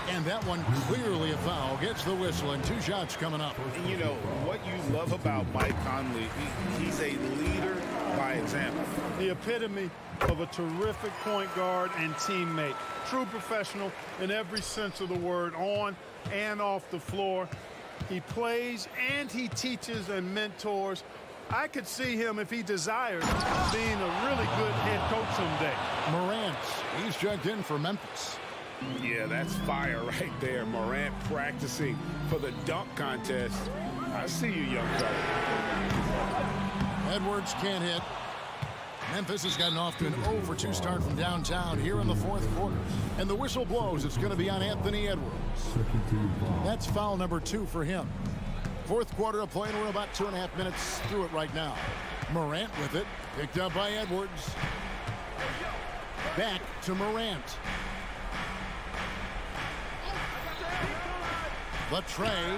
And that one clearly a foul. Gets the whistle and 2 shots coming up. And you know, what you love about Mike Conley, he's a leader by example. The epitome of a terrific point guard and teammate. True professional in every sense of the word, on and off the floor. He plays and he teaches and mentors. I could see him, if he desires, being a really good head coach someday. Morant, he's checked in for Memphis. Yeah, that's fire right there. Morant practicing for the dunk contest. I see you, young fella. Edwards can't hit. Memphis has gotten off to an 0 for 2 start from downtown here in the 4th quarter. And the whistle blows. It's going to be on Anthony Edwards. That's foul number 2 for him. 4th quarter of play, and we're about 2.5 minutes through it right now. Morant with it. Picked up by Edwards. Back to Morant. The tray.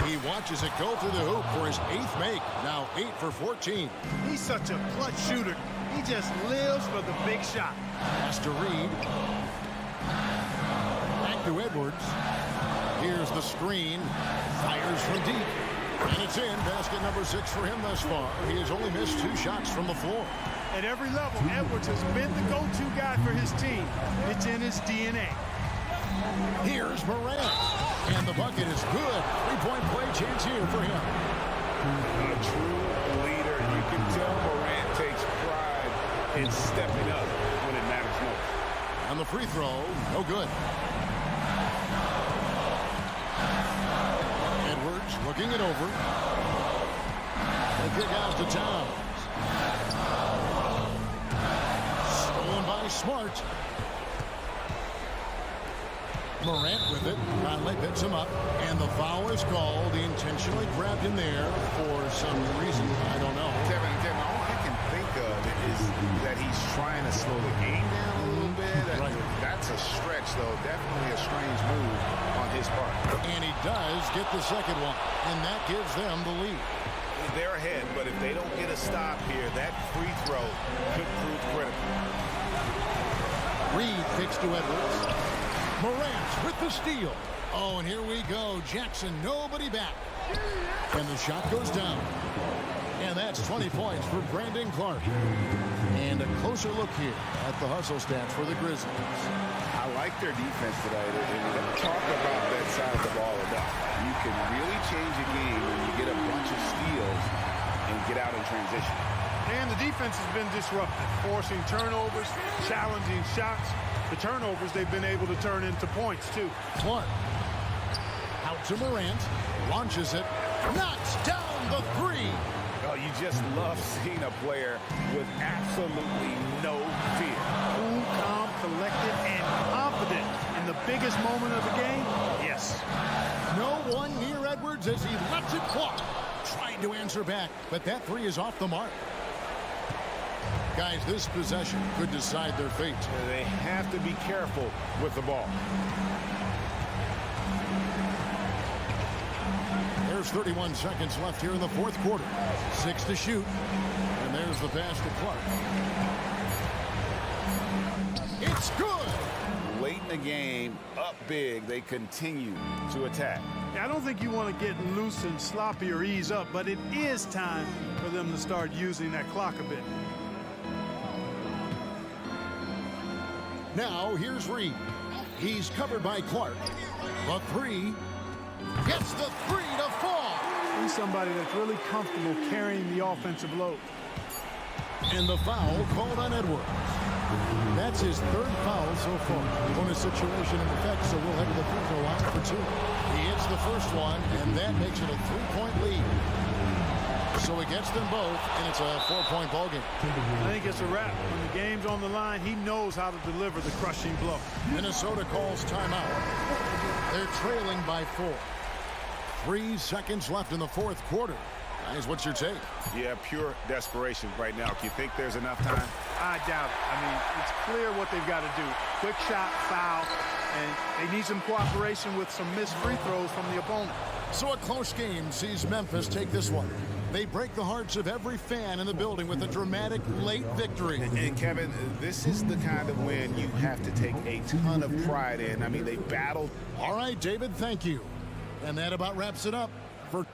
He watches it go through the hoop for his 8th make. Now 8 for 14. He's such a clutch shooter. He just lives for the big shot. Pass to Reed. Back to Edwards. Here's the screen. Fires from deep. And it's in. Basket number 6 for him thus far. He has only missed 2 shots from the floor. At every level, Edwards has been the go-to guy for his team. It's in his DNA. Here's Morant. And the bucket is good. 3-point play chance here for him. A true leader. You can tell Morant takes pride in stepping up when it matters most. On the free throw, no good. Edwards looking it over. The kick out to Towns. Stolen by Smart. Morant with it. Conley picks him up. And the foul is called. He intentionally grabbed him there for some reason. I don't know. Kevin, all I can think of is that he's trying to slow the game down a little bit. Right. That's a stretch, though. Definitely a strange move on his part. And he does get the second one. And that gives them the lead. They're ahead, but if they don't get a stop here, that free throw could prove critical. Reed kicks to Edwards. Morant with the steal. Oh, and here we go. Jackson, nobody back. And the shot goes down. And that's 20 points for Brandon Clark. And a closer look here at the hustle stats for the Grizzlies. I like their defense today. They don't talk about that side of the ball enough. You can really change a game when you get a bunch of steals and get out in transition. And the defense has been disruptive, forcing turnovers, challenging shots. The turnovers they've been able to turn into points, too. Clark out to Morant, launches it, knocks down the 3. Oh, you just love seeing a player with absolutely no fear. Cool, calm, collected, and confident in the biggest moment of the game. Yes. No one near Edwards as he lets it fly. Trying to answer back, but that 3 is off the mark. Guys, this possession could decide their fate. They have to be careful with the ball. There's 31 seconds left here in the 4th quarter. 6 to shoot. And there's the pass to Clark. It's good! Late in the game, up big, they continue to attack. I don't think you want to get loose and sloppy or ease up, but it is time for them to start using that clock a bit. Now, here's Reed. He's covered by Clark. The 3 gets the 3 to fall. He's somebody that's really comfortable carrying the offensive load. And the foul called on Edwards. That's his 3rd foul so far. Bonus situation in effect, so we'll head to the free throw line for 2. He hits the first one, and that makes it a 3-point lead. So he gets them both, and it's a 4-point ball game. I think it's a wrap. When the game's on the line, he knows how to deliver the crushing blow. Minnesota calls timeout. They're trailing by 4. 3 seconds left in the 4th quarter. Guys, what's your take? Yeah, pure desperation right now. Do you think there's enough time? I doubt it. I mean, it's clear what they've got to do. Quick shot, foul, and they need some cooperation with some missed free throws from the opponent. So a close game sees Memphis take this one. They break the hearts of every fan in the building with a dramatic late victory. And Kevin, this is the kind of win you have to take a ton of pride in. I mean, they battled. All right, David, thank you. And that about wraps it up for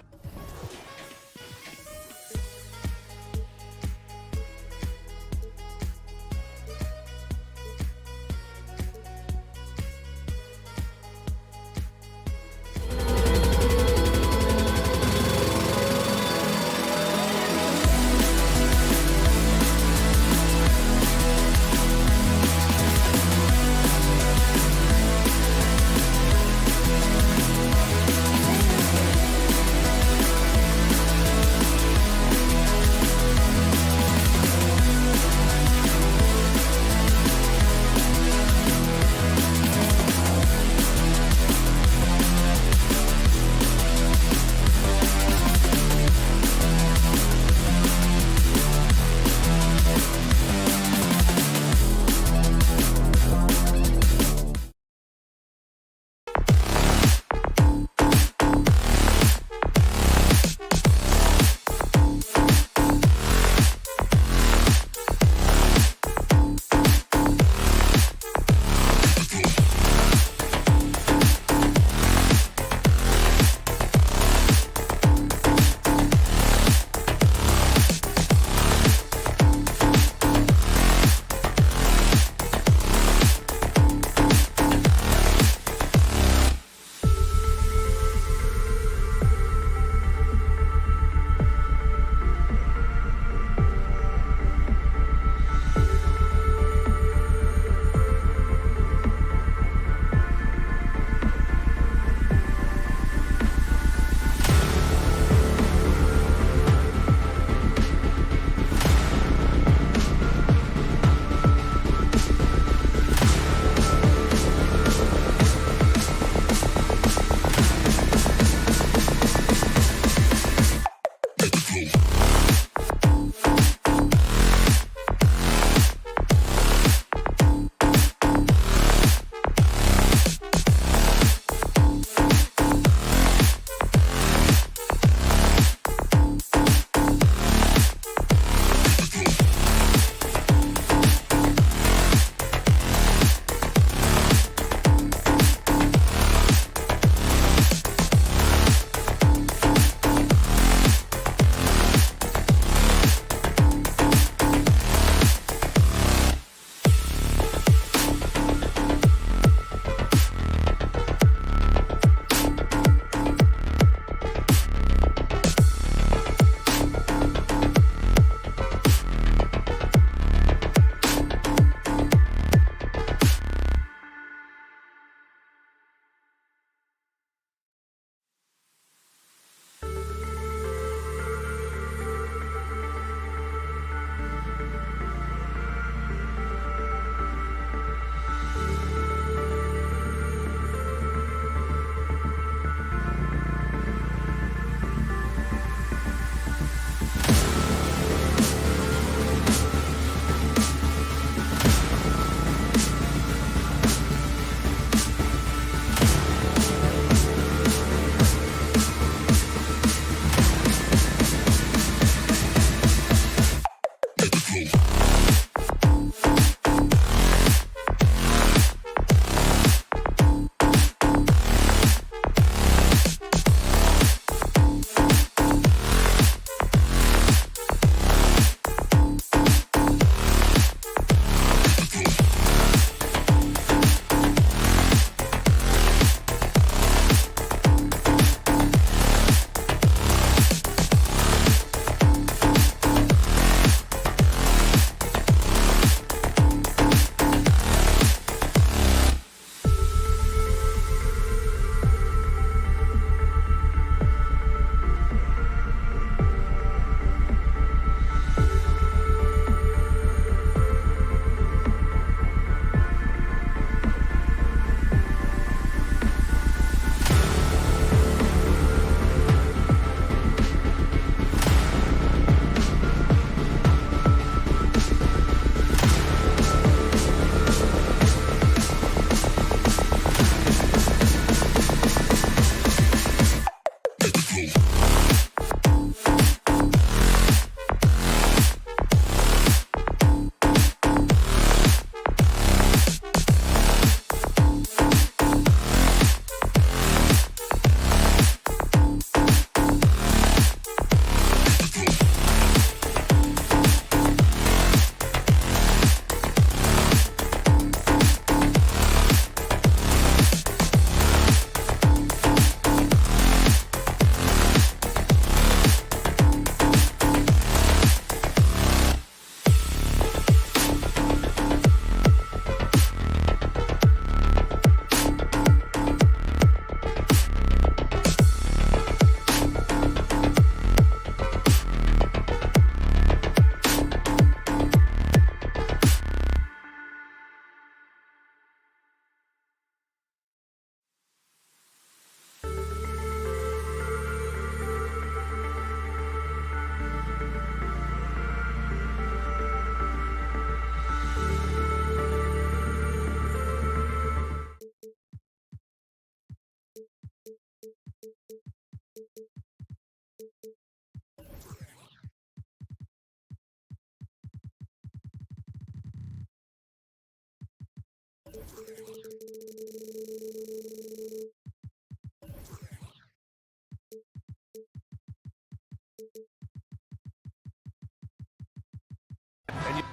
And you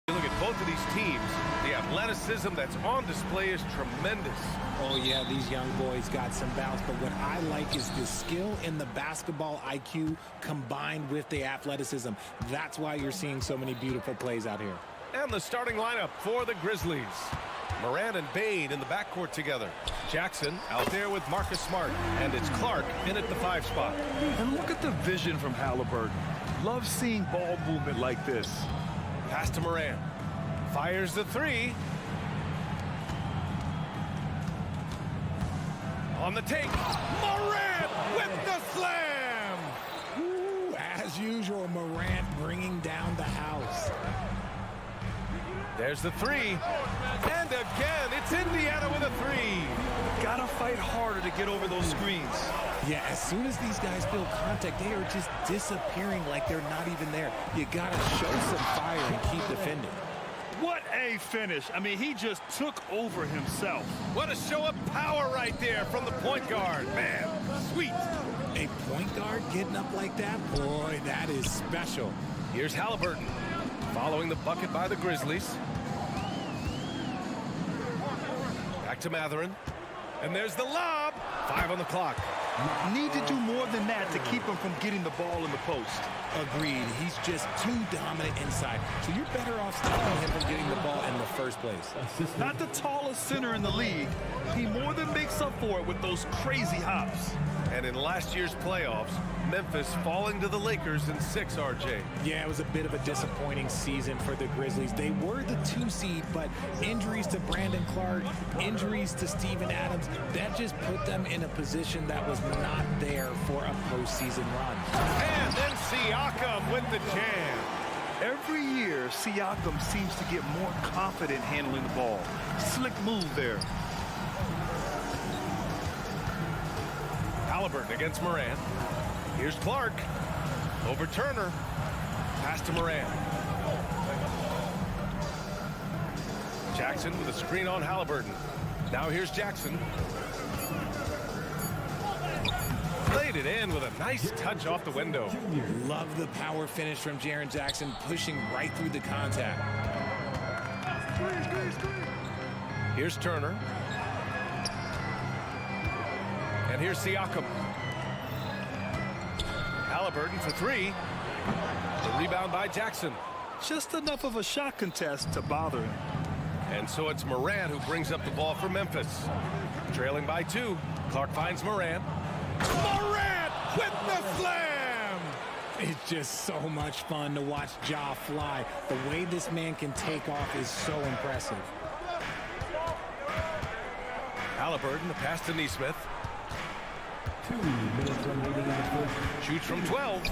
look at both of these teams, the athleticism that's on display is tremendous. Oh, yeah, these young boys got some bounce, but what I like is the skill and the basketball IQ combined with the athleticism. That's why you're seeing so many beautiful plays out here. And the starting lineup for the Grizzlies. Moran and Bain in the backcourt together. Jackson out there with Marcus Smart, and it's Clark in at the 5 spot. And look at the vision from Halliburton. Love seeing ball movement like this. Pass to Moran. Fires the 3. On the take, Morant with the slam! Ooh, as usual, Morant bringing down the house. There's the 3. And again, it's Indiana with a 3. Gotta fight harder to get over those screens. Yeah, as soon as these guys feel contact, they are just disappearing like they're not even there. You gotta show some fire and keep defending. What a finish. I mean, he just took over himself. What a show of power right there from the point guard. Man, sweet. A point guard getting up like that? Boy, that is special. Here's Halliburton following the bucket by the Grizzlies. Back to Matherin. And there's the lob. 5 on the clock. Need to do more than that to keep him from getting the ball in the post. Agreed. He's just too dominant inside. So you're better off stopping him from getting the ball in the first place. Not the tallest center in the league. He more than makes up for it with those crazy hops. And in last year's playoffs, Memphis falling to the Lakers in 6, RJ. Yeah, it was a bit of a disappointing season for the Grizzlies. They were the 2 seed, but injuries to Brandon Clark, injuries to Steven Adams, that just put them in a position that was not there for a postseason run. And then Siakam with the jam. Every year, Siakam seems to get more confident handling the ball. Slick move there. Halliburton against Moran. Here's Clark. Over Turner. Pass to Moran. Jackson with a screen on Halliburton. Now here's Jackson. Played it in with a nice touch off the window. Love the power finish from Jaren Jackson, pushing right through the contact. Here's Turner. And here's Siakam. Halliburton for 3. The rebound by Jackson. Just enough of a shot contest to bother him. And so it's Moran who brings up the ball for Memphis. Trailing by 2. Clark finds Moran. Moran with the slam! It's just so much fun to watch Ja fly. The way this man can take off is so impressive. Halliburton, the pass to Nesmith. 2 minutes remaining in the first. Shoots from 12.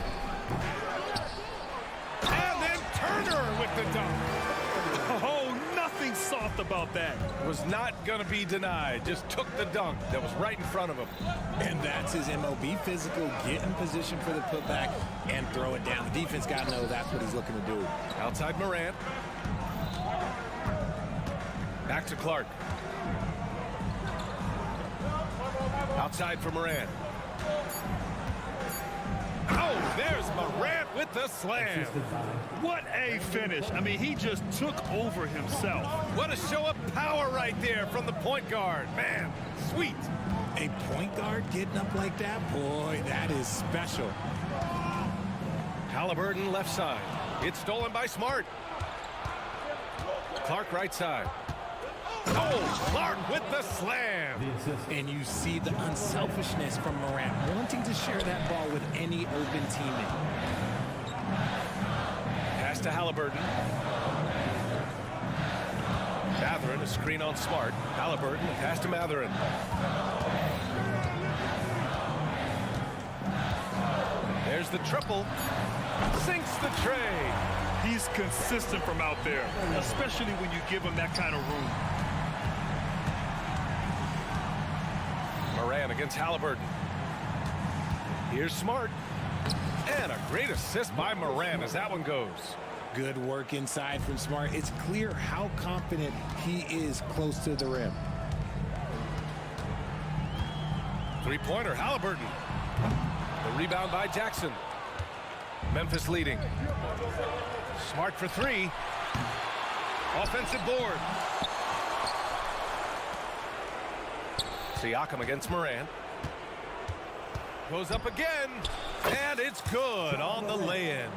And then Turner with the dunk. Oh, nothing soft about that. Was not going to be denied. Just took the dunk that was right in front of him. And that's his MO. Be physical, get in position for the putback, and throw it down. The defense got to know that's what he's looking to do. Outside Moran. Back to Clark. Outside for Moran. Oh, there's Morant with the slam. What a finish. I mean, he just took over himself. What a show of power right there from the point guard. Man, sweet. A point guard getting up like that? Boy, that is special. Halliburton left side. It's stolen by Smart. Clark right side. Oh, Clark with the slam. And you see the unselfishness from Morant, wanting to share that ball with any open teammate. Pass to Halliburton. Matherin, a screen on Smart. Halliburton, a pass to Matherin. There's the triple. Sinks the tray. He's consistent from out there, especially when you give him that kind of room. Moran against Halliburton. Here's Smart. And a great assist by Moran as that one goes. Good work inside from Smart. It's clear how confident he is close to the rim. Three-pointer, Halliburton. The rebound by Jackson. Memphis leading. Smart for three. Offensive board. Siakam against Moran. Goes up again. And it's good on the lay-in.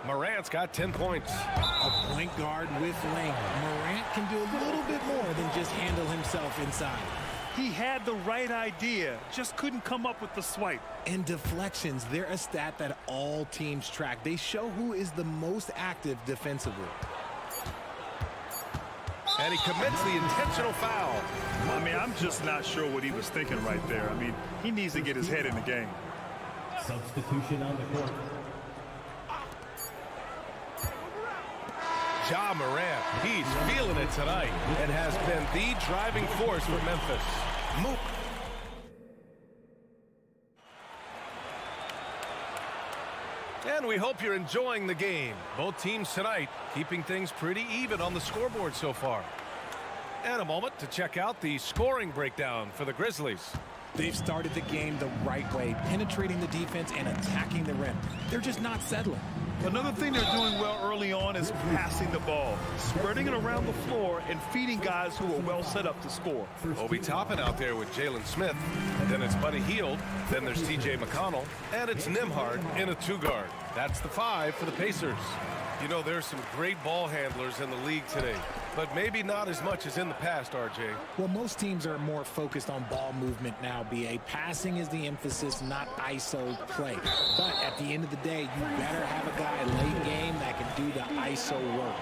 Morant's got 10 points. A point guard with length. Morant can do a little bit more than just handle himself inside. He had the right idea, just couldn't come up with the swipe. And deflections, they're a stat that all teams track. They show who is the most active defensively. And he commits the intentional foul. I mean, I'm just not sure what he was thinking right there. I mean, he needs to get his head in the game. Substitution on the court. Ja Morant, he's feeling it tonight and has been the driving force for Memphis. Move. And we hope you're enjoying the game. Both teams tonight keeping things pretty even on the scoreboard so far. And a moment to check out the scoring breakdown for the Grizzlies. They've started the game the right way, penetrating the defense and attacking the rim. They're just not settling. Another thing they're doing well early on is passing the ball, spreading it around the floor and feeding guys who are well set up to score. Obi Toppin out there with Jalen Smith. Then it's Buddy Hield. Then there's TJ McConnell. And it's Nembhard in a two-guard. That's the five for the Pacers. You know, there's some great ball handlers in the league today, but maybe not as much as in the past, RJ. Well, most teams are more focused on ball movement now, BA. Passing is the emphasis, not ISO play. But at the end of the day, you better have a guy late game that can do the ISO work.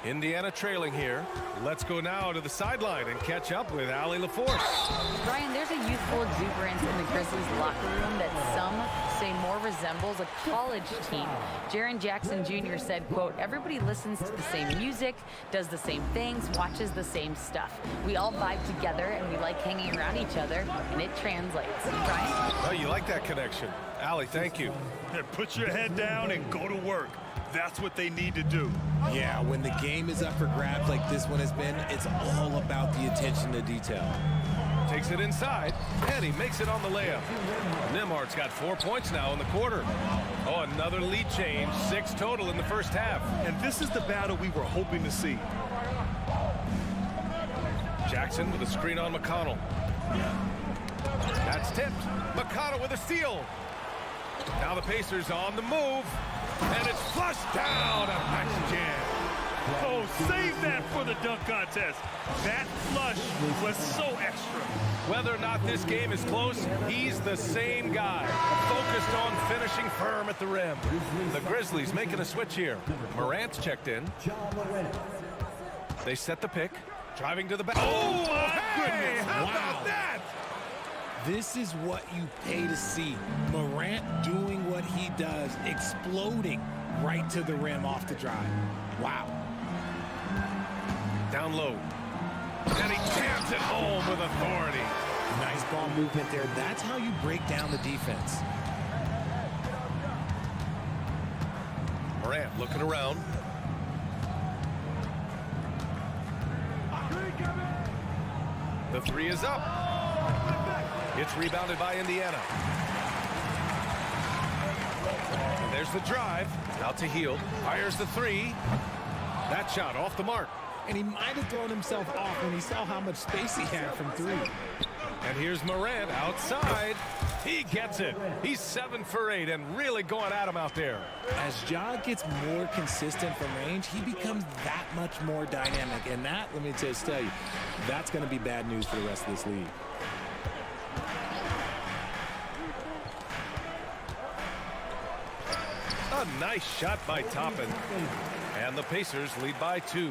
Indiana trailing here. Let's go now to the sideline and catch up with Allie LaForce. Brian, there's a youthful exuberance in the Grizzlies locker room that some say more resembles a college team. Jaren Jackson Jr. said, quote, everybody listens to the same music, does the same things, watches the same stuff. We all vibe together and we like hanging around each other, and it translates. Brian? Oh, you like that connection. Allie, thank you. Put your head down and go to work. That's what they need to do. Yeah, when the game is up for grabs like this one has been, it's all about the attention to detail. Takes it inside, and he makes it on the layup. Nembhard's got 4 points now in the quarter. Oh, another lead change, 6 total in the first half. And this is the battle we were hoping to see. Jackson with a screen on McConnell. That's tipped. McConnell with a steal. Now the Pacers on the move. And it's flushed down. A nice jam. Oh, save that for the dunk contest. That flush was so extra. Whether or not this game is close, he's the same guy. Focused on finishing firm at the rim. The Grizzlies making a switch here. Morant's checked in. They set the pick. Driving to the back. Oh, my goodness. How about that? This is what you pay to see. Morant doing what he does, exploding right to the rim off the drive. Wow. Down low. And he jams it home with authority. Nice ball movement there. That's how you break down the defense. Morant looking around. The three is up. It's rebounded by Indiana. And there's the drive. Out to Hield. Fires the three. That shot off the mark. And he might have thrown himself off when he saw how much space he had from three. And here's Morant outside. He gets it. He's 7 for 8 and really going at him out there. As Ja gets more consistent from range, he becomes that much more dynamic. And that, let me just tell you, that's going to be bad news for the rest of this league. A nice shot by Toppin. And the Pacers lead by 2.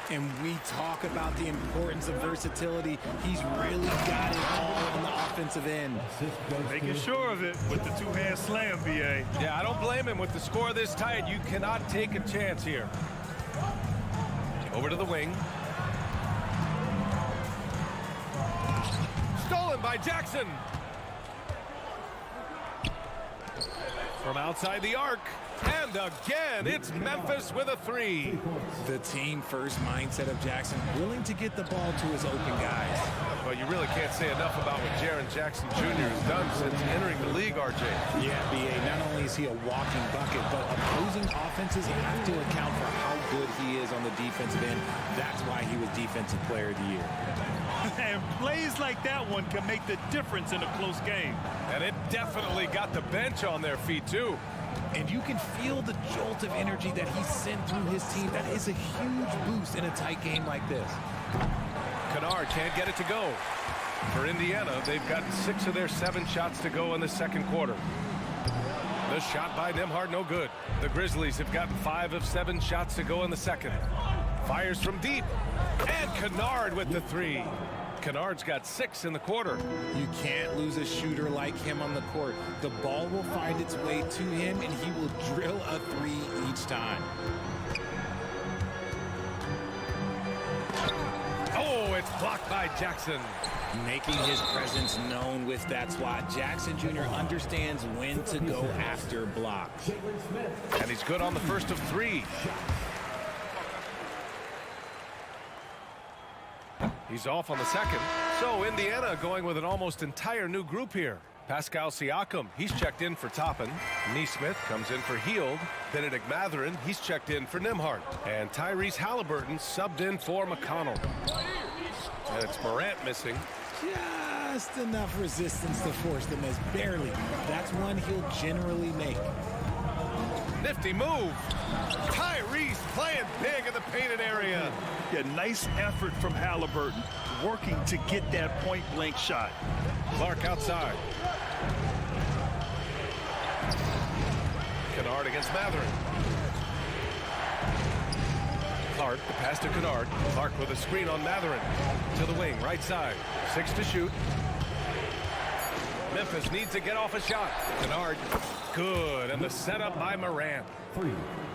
And we talk about the importance of versatility. He's really got it all on the offensive end. Making sure of it with the two-hand slam, BA. Yeah, I don't blame him. With the score this tight, you cannot take a chance here. Over to the wing. Stolen by Jackson. From outside the arc. And again, it's Memphis with a three. The team-first mindset of Jackson, willing to get the ball to his open guys. Well, you really can't say enough about what Jaren Jackson Jr. has done since entering the league, RJ. Yeah, B.A., not only is he a walking bucket, but opposing offenses have to account for how good he is on the defensive end. That's why he was Defensive Player of the Year. And plays like that one can make the difference in a close game. And it definitely got the bench on their feet, too. And you can feel the jolt of energy that he sent through his team. That is a huge boost in a tight game like this. Kennard can't get it to go. For Indiana, they've gotten 6 of their 7 shots to go in the second quarter. The shot by Nembhard, no good. The Grizzlies have gotten 5 of 7 shots to go in the second. Fires from deep. And Kennard with the three. Kennard's got 6 in the quarter. You can't lose a shooter like him on the court. The ball will find its way to him, and he will drill a three each time. Oh, it's blocked by Jackson. Making his presence known with that swat. Jackson Jr. understands when to go after blocks. And he's good on the first of 3. He's off on the second. So Indiana going with an almost entire new group here. Pascal Siakam, he's checked in for Toppin. Neesmith comes in for Hield. Benedict Mathurin, he's checked in for Nembhard. And Tyrese Halliburton subbed in for McConnell. And it's Morant missing. Just enough resistance to force the miss. Barely. That's one he'll generally make. Nifty move. Tyrese playing big in the painted area. Yeah, nice effort from Halliburton, working to get that point-blank shot. Clark outside. Kennard against Mathurin. Clark, the pass to Kennard. Clark with a screen on Mathurin. To the wing, right side. 6 to shoot. Memphis needs to get off a shot. Kennard, good. And the setup by Morant.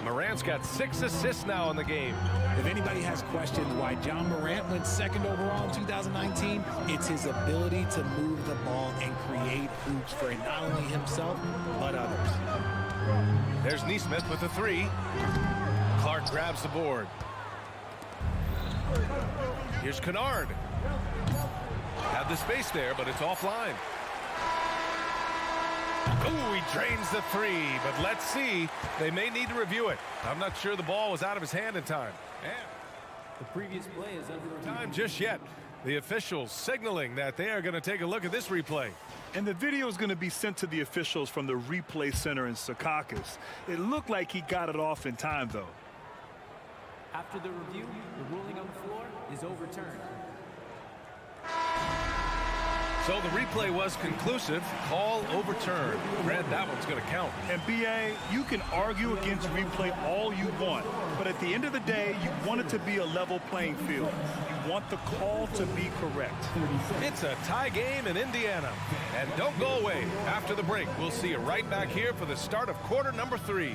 Morant's got 6 assists now in the game. If anybody has questions why John Morant went 2nd overall in 2019, it's his ability to move the ball and create hoops for not only himself, but others. There's Neesmith with the 3. Clark grabs the board. Here's Kennard. Had the space there, but it's offline. Ooh, he drains the 3, but let's see. They may need to review it. I'm not sure the ball was out of his hand in time. And the previous play is under review. Time just yet. The officials signaling that they are going to take a look at this replay. And the video is going to be sent to the officials from the replay center in Secaucus. It looked like he got it off in time, though. After the review, the ruling on the floor is overturned. So the replay was conclusive. Call overturned. Grant, that one's going to count. And BA, you can argue against replay all you want, but at the end of the day, you want it to be a level playing field. You want the call to be correct. It's a tie game in Indiana. And don't go away. After the break, we'll see you right back here for the start of quarter number 3.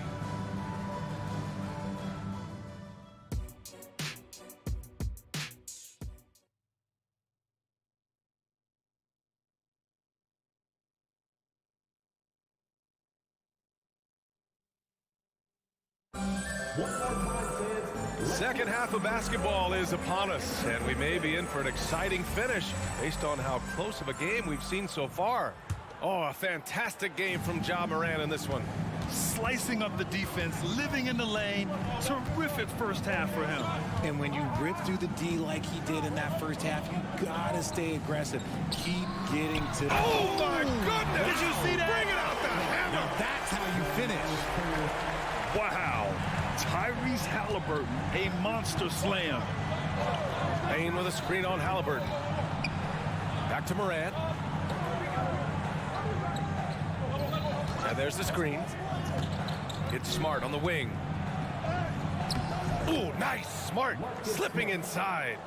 Second half of basketball is upon us, and we may be in for an exciting finish based on how close of a game we've seen so far. Oh, a fantastic game from Ja Morant in this one. Slicing up the defense, living in the lane. Terrific first half for him. And when you rip through the D like he did in that first half, you gotta stay aggressive. Keep getting to. Oh my goodness! Did you see that? Bring it out the hammer! Now that's how you finish. Wow. Tyrese Halliburton, a monster slam. Payne with a screen on Halliburton. Back to Morant. And there's the screen. It's Smart on the wing. Ooh, nice. Smart slipping inside.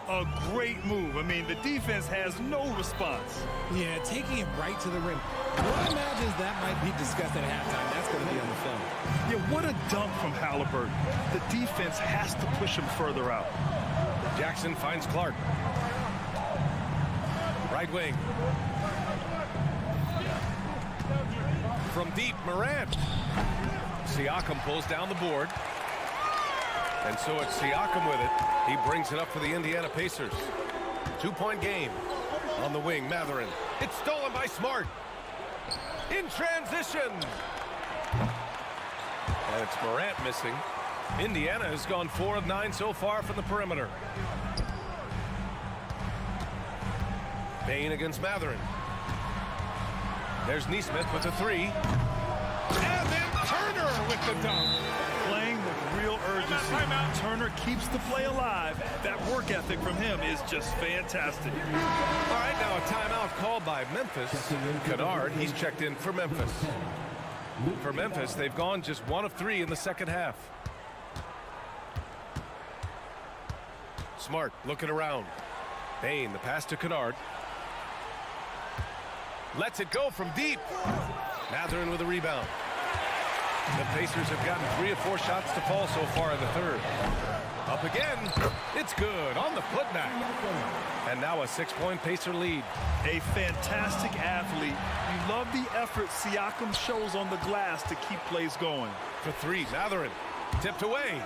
A great move. I mean, the defense has no response. Yeah, taking it right to the rim. One imagines that might be discussed at halftime. That's going to be on the film. Yeah, what a dunk from Halliburton. The defense has to push him further out. Jackson finds Clark. Right wing. From deep, Morant. Siakam pulls down the board. And so it's Siakam with it. He brings it up for the Indiana Pacers. 2-point game. On the wing, Mathurin. It's stolen by Smart. In transition. And it's Morant missing. Indiana has gone 4 of 9 so far from the perimeter. Payne against Mathurin. There's Nesmith with a 3. And then Turner with the dunk. Playing with real urgency. Turner keeps the play alive. That work ethic from him is just fantastic. All right, now a timeout called by Memphis. Kennard, he's checked in for Memphis. For Memphis, they've gone just 1 of 3 in the second half. Smart looking around. Payne, the pass to Kennard. Lets it go from deep. Mathurin with a rebound. The Pacers have gotten 3 of 4 shots to fall so far in the third. Up again. It's good on the putback. And now a 6-point Pacer lead. A fantastic athlete. You love the effort Siakam shows on the glass to keep plays going. For 3, Mathurin. Tipped away.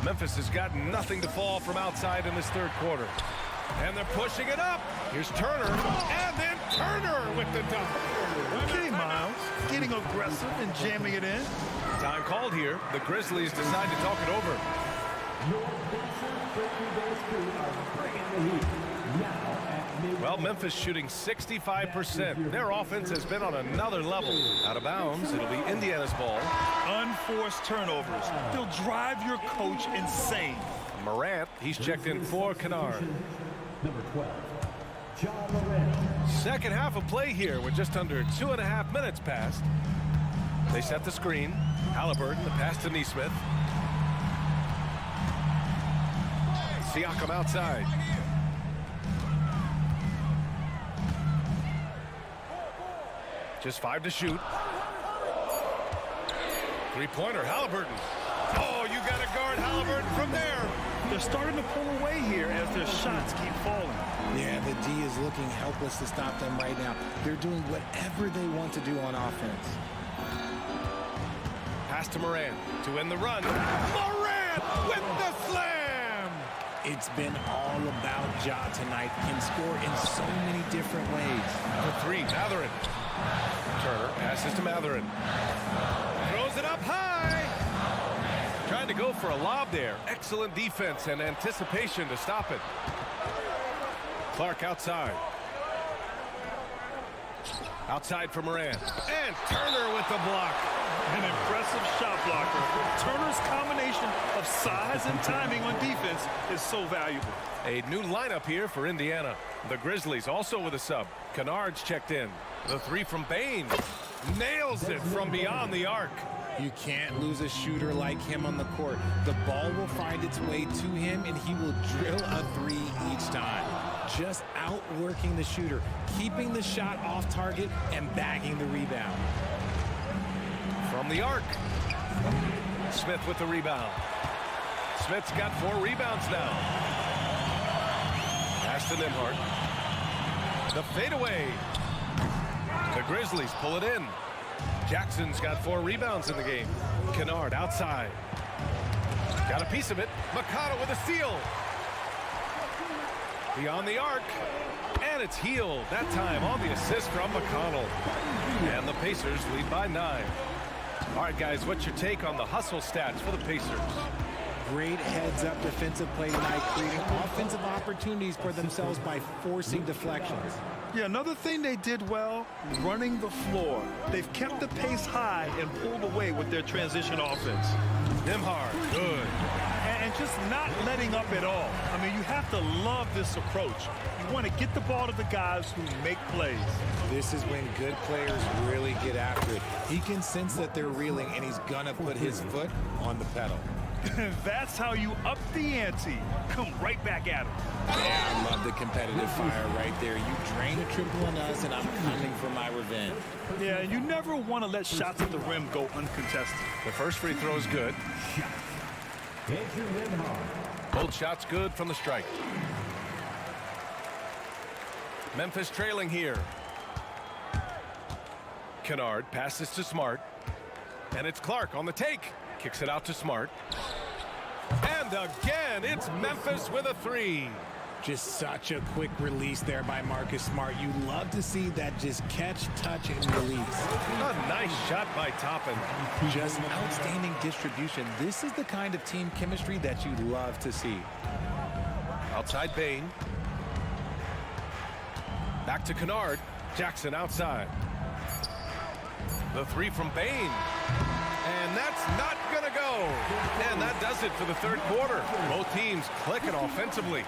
Memphis has gotten nothing to fall from outside in this third quarter. And they're pushing it up. Here's Turner. And then Turner with the dunk. Okay, Miles. Getting aggressive and jamming it in. Time called here. The Grizzlies decide to talk it over. Well, Memphis shooting 65%. Their offense has been on another level. Out of bounds, it'll be Indiana's ball. Unforced turnovers. They'll drive your coach insane. Morant, he's checked in for Kennard. Number 12, Ja Morant. Second half of play here with just under 2.5 minutes passed. They set the screen. Halliburton, the pass to Nesmith. Siakam outside. Just 5 to shoot. 3-pointer, Halliburton. Oh, you got to guard Halliburton from there. They're starting to pull away here as their shots keep falling. Yeah, the D is looking helpless to stop them right now. They're doing whatever they want to do on offense. Pass to Morant to win the run. Morant with the slam! It's been all about Ja tonight. Can score in so many different ways. For 3, Mathurin. Turner passes to Mathurin. Throws it up high. Trying to go for a lob there. Excellent defense and anticipation to stop it. Clark outside. Outside for Morant. And Turner with the block. An impressive shot blocker. Turner's combination of size and timing on defense is so valuable. A new lineup here for Indiana. The Grizzlies also with a sub. Kennard's checked in. The 3 from Payne. Nails it from beyond the arc. You can't lose a shooter like him on the court. The ball will find its way to him, and he will drill a 3 each time. Just outworking the shooter, keeping the shot off target, and bagging the rebound. From the arc. Smith with the rebound. Smith's got 4 rebounds now. Pass to Nembhard. The fadeaway. The Grizzlies pull it in. Jackson's got 4 rebounds in the game. Kennard outside. Got a piece of it. Mikata with a steal. Beyond the arc. And it's Heald. That time on the assist from McConnell. And the Pacers lead by 9. All right, guys, what's your take on the hustle stats for the Pacers? Great heads-up defensive play tonight, creating offensive opportunities for themselves by forcing deflections. Yeah, another thing they did well, running the floor. They've kept the pace high and pulled away with their transition offense. Nembhard, good. And just not letting up at all. I mean, you have to love this approach. You want to get the ball to the guys who make plays. This is when good players really get after it. He can sense that they're reeling, and he's gonna put his foot on the pedal. That's how you up the ante. Come right back at him. Yeah, I love the competitive fire right there. You drain a triple on us, and I'm coming for my revenge. Yeah, you never want to let shots at the rim go uncontested. The first free throw is good. Both shots good from the strike. Memphis trailing here. Kennard passes to Smart. And it's Clark on the take. Kicks it out to Smart. And again, it's Memphis with a three. Just such a quick release there by Marcus Smart. You love to see that just catch, touch, and release. A nice shot by Toppin. Just outstanding distribution. This is the kind of team chemistry that you love to see. Outside Bain. Back to Kennard. Jackson outside. The three from Bain. And that's not going to go. And that does it for the third quarter. Both teams clicking offensively.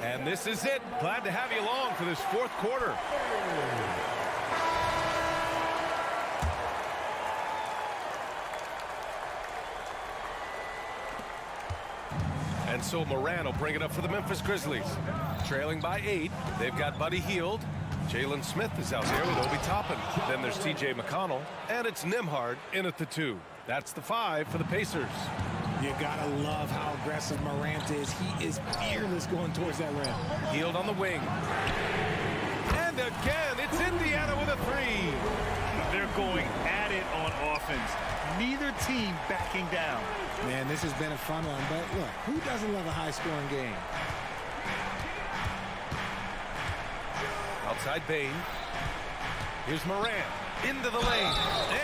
And this is it. Glad to have you along for this fourth quarter. And so Moran will bring it up for the Memphis Grizzlies. Trailing by 8. They've got Buddy Hield. Jalen Smith is out there with Obi Toppin. Then there's TJ McConnell. And it's Nembhard in at the 2. That's the 5 for the Pacers. You gotta love how aggressive Morant is. He is fearless going towards that rim. Hield on the wing. And again, it's Indiana with a 3. They're going at it on offense. Neither team backing down. Man, this has been a fun one, but look, who doesn't love a high-scoring game? Outside Bain. Here's Moran into the lane,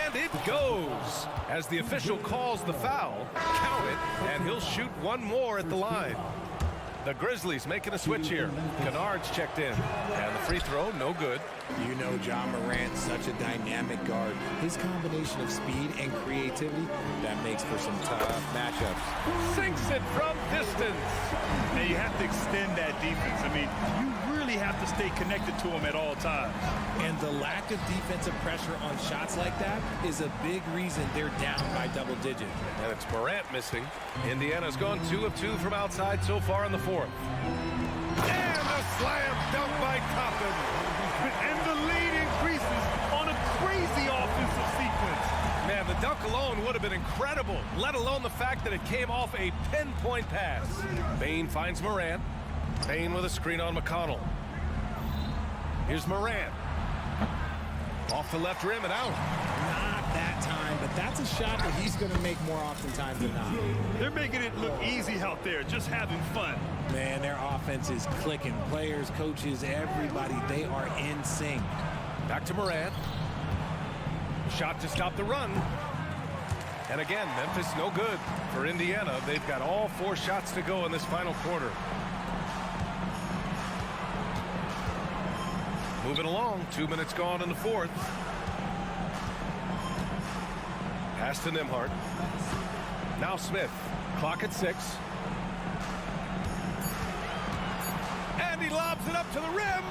and it goes. As the official calls the foul, count it, and he'll shoot one more at the line. The Grizzlies making a switch here. Kennard's checked in, and the free throw, no good. You know Ja Morant, such a dynamic guard. His combination of speed and creativity, that makes for some tough matchups. Sinks it from distance. And you have to extend that defense. I mean, you really have to stay connected to him at all times. And the lack of defensive pressure on shots like that is a big reason they're down by double digits. And it's Morant missing. Indiana's gone 2 of 2 from outside so far in the fourth. And a slam dunk by Toppin. And the lead increases on a crazy offensive sequence. Man, the dunk alone would have been incredible, let alone the fact that it came off a pinpoint pass. Bain finds Morant. Bain with a screen on McConnell. Here's Morant. Off the left rim and out. Not that time, but that's a shot that he's going to make more oftentimes than not. They're making it look easy out there, just having fun. Man, their offense is clicking. Players, coaches, everybody, they are in sync. Back to Morant. Shot to stop the run. And again, Memphis no good. For Indiana, they've got all 4 shots to go in this final quarter. Moving along, 2 minutes gone in the fourth. Pass to Nembhard. Now Smith. Clock at 6. And he lobs it up to the rim.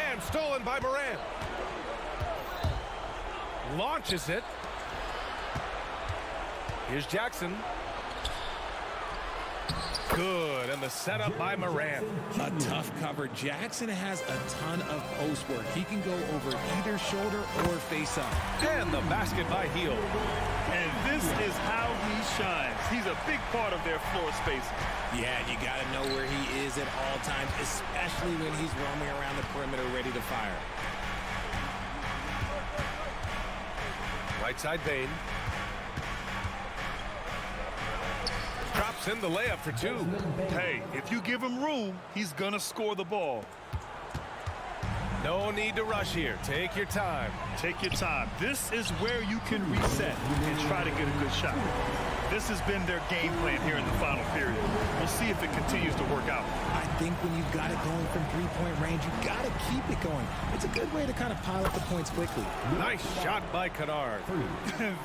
And stolen by Morant. Launches it. Here's Jackson. Good, and the setup by Morant. A tough cover. Jackson has a ton of post work. He can go over either shoulder or face up. And the basket by Hield. And this is how he shines. He's a big part of their floor space. Yeah, you got to know where he is at all times, especially when he's roaming around the perimeter ready to fire. Right side Bain. Drops in the layup for 2. Hey, if you give him room, he's going to score the ball. No need to rush here. Take your time. Take your time. This is where you can reset and try to get a good shot. This has been their game plan here in the final period. We'll see if it continues to work out. I think when you've got it going from three-point range, you got to keep it going. It's a good way to kind of pile up the points quickly. Nice shot by Kennard.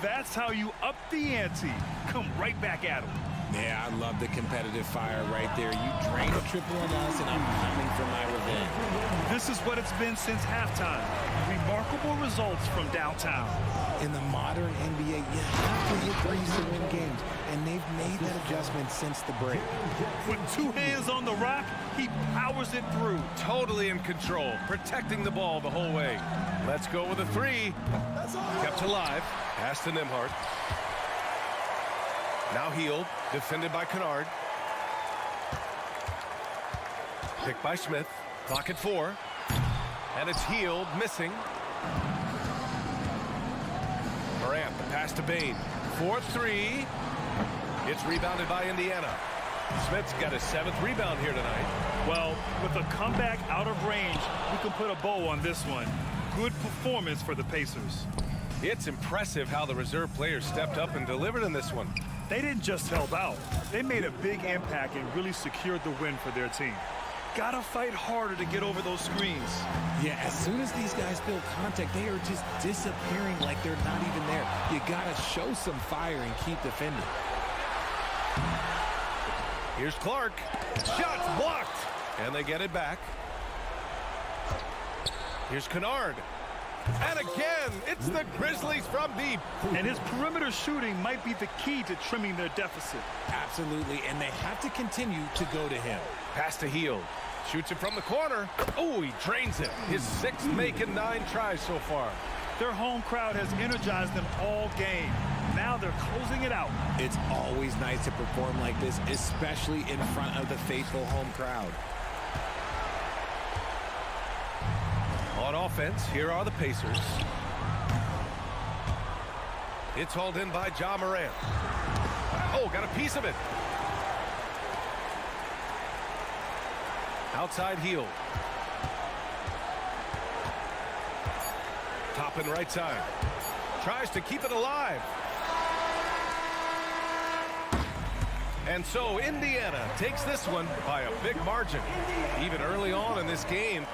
That's how you up the ante. Come right back at him. Yeah, I love the competitive fire right there. You drain a triple on us, and I'm coming for my revenge. This is what it's been since halftime. Remarkable results from downtown. In the modern NBA, you have to hit threes to win games, and they've made that adjustment since the break. With 2 hands on the rock, he powers it through. Totally in control, protecting the ball the whole way. Let's go with a 3. Kept alive. Pass to Nembhard. Now Hield, defended by Kennard. Picked by Smith. Clock at 4. And it's Healed, missing. Morant, the pass to Bain. 4-3. It's rebounded by Indiana. Smith's got his 7th rebound here tonight. Well, with a comeback out of range, we can put a bow on this one. Good performance for the Pacers. It's impressive how the reserve players stepped up and delivered in this one. They didn't just help out. They made a big impact and really secured the win for their team. Gotta fight harder to get over those screens. Yeah, as soon as these guys build contact, they are just disappearing like they're not even there. You gotta show some fire and keep defending. Here's Clark. Shots blocked. And they get it back. Here's Kennard. And again, it's the Grizzlies from deep. And his perimeter shooting might be the key to trimming their deficit. Absolutely, and they have to continue to go to him. Pass to Healed. Shoots it from the corner. Oh, he drains it. His 6th make in 9 tries so far. Their home crowd has energized them all game. Now they're closing it out. It's always nice to perform like this, especially in front of the faithful home crowd. On offense, here are the Pacers. It's hauled in by Ja Morant. Oh, got a piece of it. Outside Healed. Top and right side. Tries to keep it alive. And so Indiana takes this one by a big margin. Even early on in this game.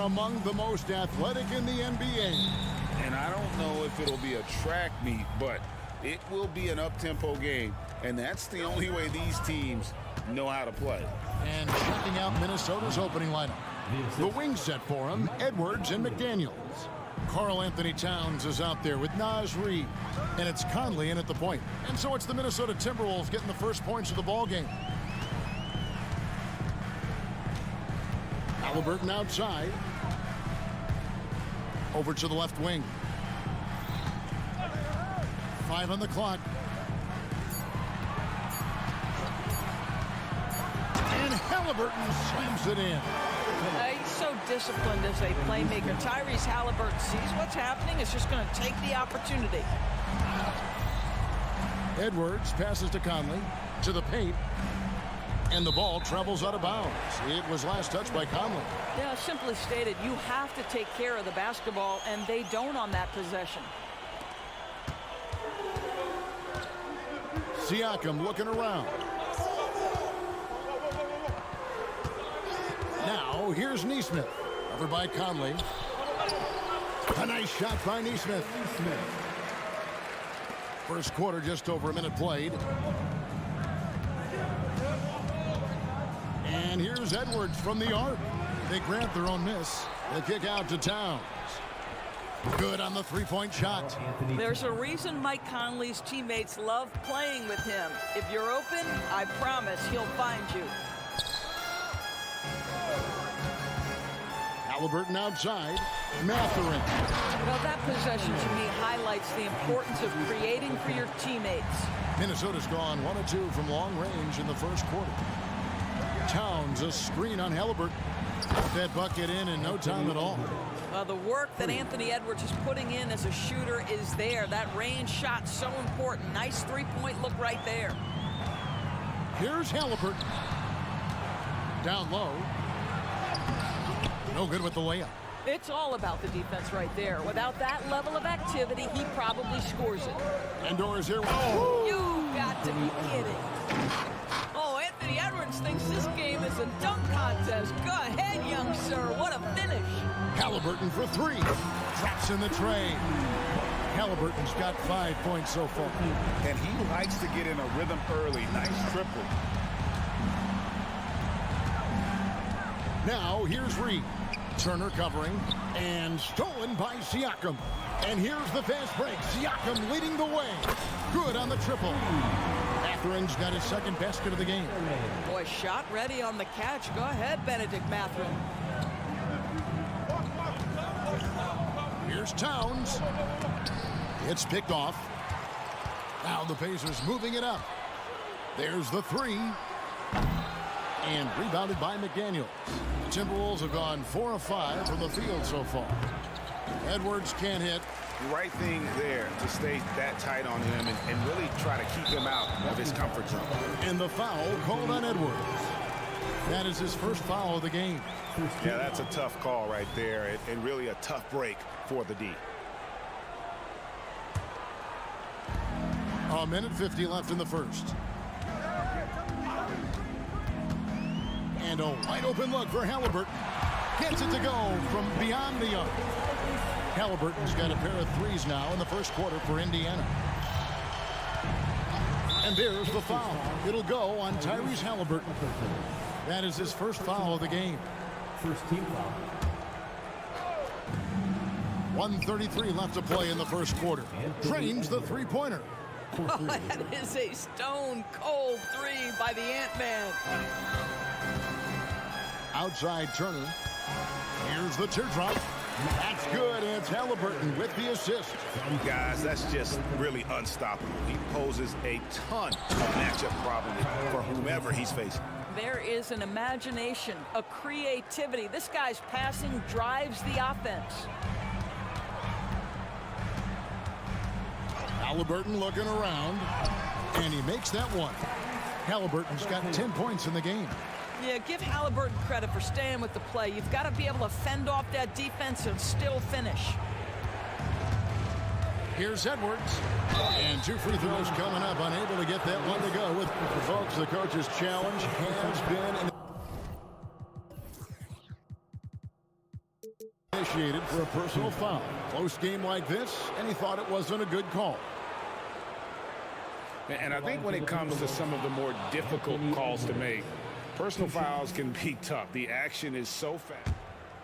among the most athletic in the NBA. And I don't know if it'll be a track meet, but it will be an up-tempo game. And that's the only way these teams know how to play. And checking out Minnesota's opening lineup. The wings set for him, Edwards and McDaniels. Karl Anthony Towns is out there with Naz Reid. And it's Conley in at the point. And so it's the Minnesota Timberwolves getting the first points of the ball game. Halliburton outside. Over to the left wing. 5 on the clock. And Halliburton slams it in. He's so disciplined as a playmaker. Tyrese Halliburton sees what's happening. Is just going to take the opportunity. Edwards passes to Conley. To the paint. And the ball travels out of bounds. It was last touched by Conley. Yeah, simply stated, you have to take care of the basketball, and they don't on that possession. Siakam looking around. Now, here's Nesmith. Covered by Conley. A nice shot by Nesmith. First quarter, just over a minute played. And here's Edwards from the arc. They grant their own miss. They kick out to Towns. Good on the three-point shot. There's a reason Mike Conley's teammates love playing with him. If you're open, I promise he'll find you. Halliburton outside. Mathurin. Well, that possession to me highlights the importance of creating for your teammates. Minnesota's gone 1 of 2 from long range in the first quarter. Towns, a screen on Halliburton. Got that bucket in no time at all. The work that Anthony Edwards is putting in as a shooter is there. That range shot so important. Nice three-point look right there. Here's Halliburton. Down low. No good with the layup. It's all about the defense right there. Without that level of activity, he probably scores it. Indoors here. Oh. You got to be kidding. Oh, Anthony Edwards thinks this game is a dunk contest. Go ahead, young sir. What a finish. Halliburton for 3. Traps in the tray. Halliburton's got 5 points so far. And he likes to get in a rhythm early. Nice triple. Now, here's Reid. Turner covering. And stolen by Siakam. And here's the fast break. Siakam leading the way. Good on the triple. Mathurin's got his second basket of the game. Boy, shot ready on the catch. Go ahead, Benedict Mathurin. Here's Towns. It's picked off. Now the Pacers moving it up. There's the 3. And rebounded by McDaniels. The Timberwolves have gone 4 of 5 from the field so far. Edwards can't hit. The right thing there to stay that tight on him and really try to keep him out of his comfort zone. And the foul called on Edwards. That is his first foul of the game. Yeah, that's a tough call right there and really a tough break for the D. A minute 50 left in the first. And a wide open look for Halliburton. Gets it to go from beyond the arc. Halliburton's got a pair of threes now in the first quarter for Indiana. And there's the foul. It'll go on Tyrese Halliburton. That is his first foul of the game. First team foul. 1:33 left to play in the first quarter. Trains the three-pointer. Oh, that is a stone-cold 3 by the Ant-Man. Outside Turner. Here's the teardrop. That's good, and it's Halliburton with the assist. Guys, that's just really unstoppable. He poses a ton of matchup problems for whomever he's facing. There is an imagination, a creativity. This guy's passing drives the offense. Halliburton looking around, and he makes that one. Halliburton's got 10 points in the game. Yeah, give Halliburton credit for staying with the play. You've got to be able to fend off that defense and still finish. Here's Edwards. And 2 free throws coming up. Unable to get that one to go. With folks, the coach's challenge has been... personal foul. Close game like this, and he thought it wasn't a good call. And I think when it comes to some of the more difficult calls to make, personal fouls can be tough. The action is so fast.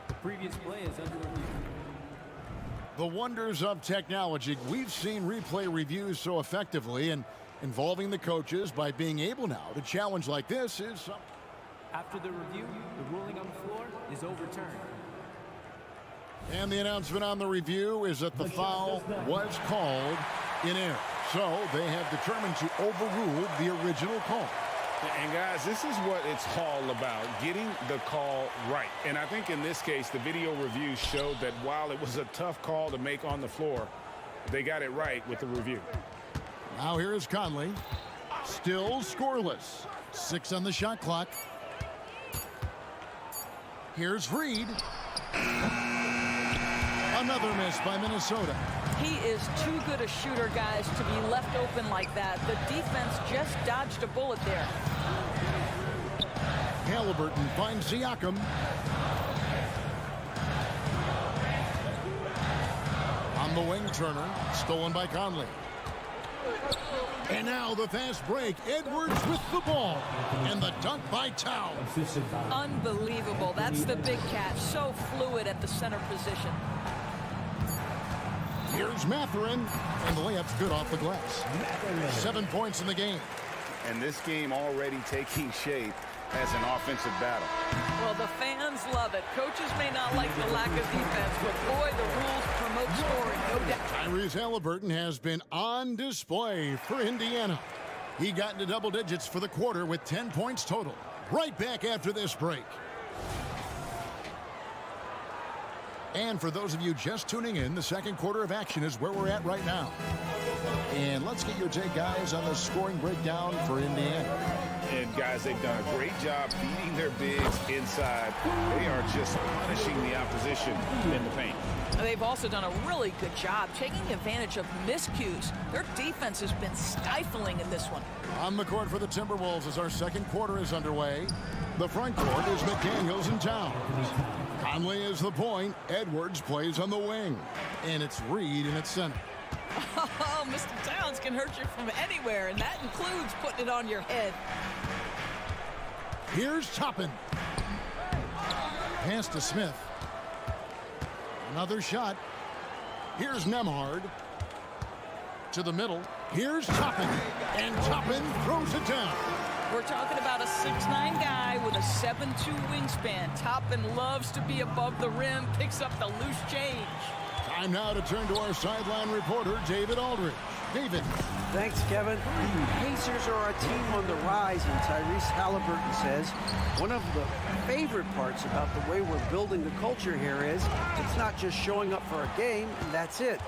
The previous play is under review. The wonders of technology. We've seen replay reviews so effectively, and involving the coaches by being able now to challenge like this is something. After the review, the ruling on the floor is overturned. And the announcement on the review is that the foul was called in error. So they have determined to overrule the original call. And guys, this is what it's all about, getting the call right. And I think in this case, the video review showed that while it was a tough call to make on the floor, they got it right with the review. Now here is Conley. Still scoreless. 6 on the shot clock. Here's Reed. Another miss by Minnesota. He is too good a shooter, guys, to be left open like that. The defense just dodged a bullet there. Halliburton finds Siakam. On the wing, Turner. Stolen by Conley. And now the fast break. Edwards with the ball. And the dunk by Towns. Unbelievable. That's the big catch. So fluid at the center position. Here's Mathurin. And the layup's good off the glass. 7 points in the game. And this game already taking shape as an offensive battle. Well, the fans love it. Coaches may not like the lack of defense, but boy, the rules promote scoring, no doubt. Tyrese Halliburton has been on display for Indiana. He got into double digits for the quarter with 10 points total. Right back after this break. And for those of you just tuning in, the second quarter of action is where we're at right now. And let's get your take, guys, on the scoring breakdown for Indiana. And guys, they've done a great job beating their bigs inside. They are just punishing the opposition in the paint. They've also done a really good job taking advantage of miscues. Their defense has been stifling in this one. On the court for the Timberwolves as our second quarter is underway. The front court is McDaniels and Towns. Conley is the point. Edwards plays on the wing. And it's Reed in its center. Oh, Mr. Towns can hurt you from anywhere, and that includes putting it on your head. Here's Toppin. Pass to Smith. Another shot. Here's Nembhard. To the middle. Here's Toppin. And Toppin throws it down. We're talking about a 6'9" guy with a 7'2" wingspan. Toppin loves to be above the rim, picks up the loose change. Time now to turn to our sideline reporter, David Aldridge. David. Thanks, Kevin. The Pacers are a team on the rise, and Tyrese Halliburton says one of the favorite parts about the way we're building the culture here is it's not just showing up for a game, and that's it.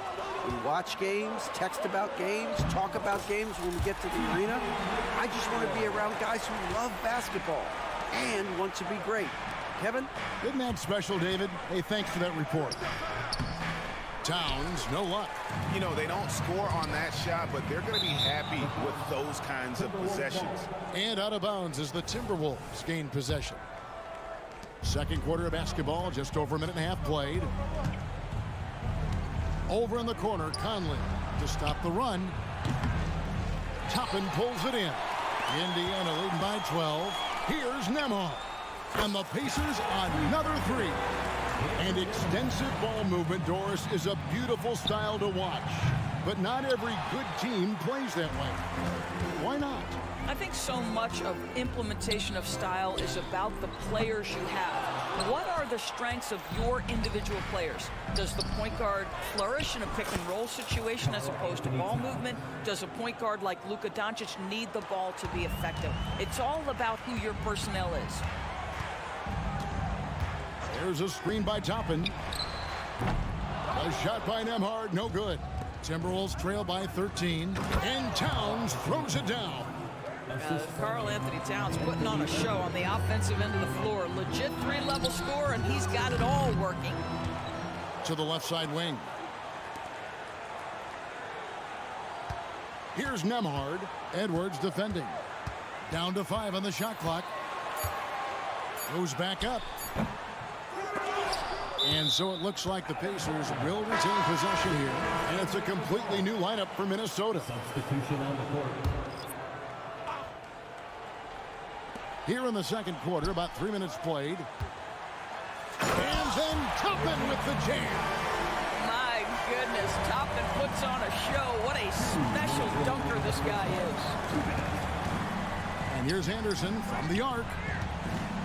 We watch games, text about games, talk about games when we get to the arena. I just want to be around guys who love basketball and want to be great. Kevin? Isn't that special, David? Hey, thanks for that report. Towns, no luck. You know, they don't score on that shot, but they're going to be happy with those kinds of possessions. And out of bounds as the Timberwolves gain possession. Second quarter of basketball, just over a minute and a half played. Over in the corner, Conley to stop the run. Toppin pulls it in. Indiana leading by 12. Here's Nembhard. And the Pacers another three. And extensive ball movement, Doris, is a beautiful style to watch. But not every good team plays that way. Why not? I think so much of implementation of style is about the players you have. What are the strengths of your individual players? Does the point guard flourish in a pick and roll situation as opposed to ball movement? Does a point guard like Luka Doncic need the ball to be effective? It's all about who your personnel is. There's a screen by Toppin. A shot by Nembhard, no good. Timberwolves trail by 13. And Towns throws it down. Karl Anthony Towns putting on a show on the offensive end of the floor. Legit three-level score, and he's got it all working. To the left side wing. Here's Nembhard. Edwards defending. Down to 5 on the shot clock. Goes back up. And so it looks like the Pacers will retain possession here. And it's a completely new lineup for Minnesota. Substitution on the court. Here in the second quarter, about 3 minutes played. And then Toppin with the jam. My goodness, Toppin puts on a show. What a special dunker this guy is. And here's Anderson from the arc.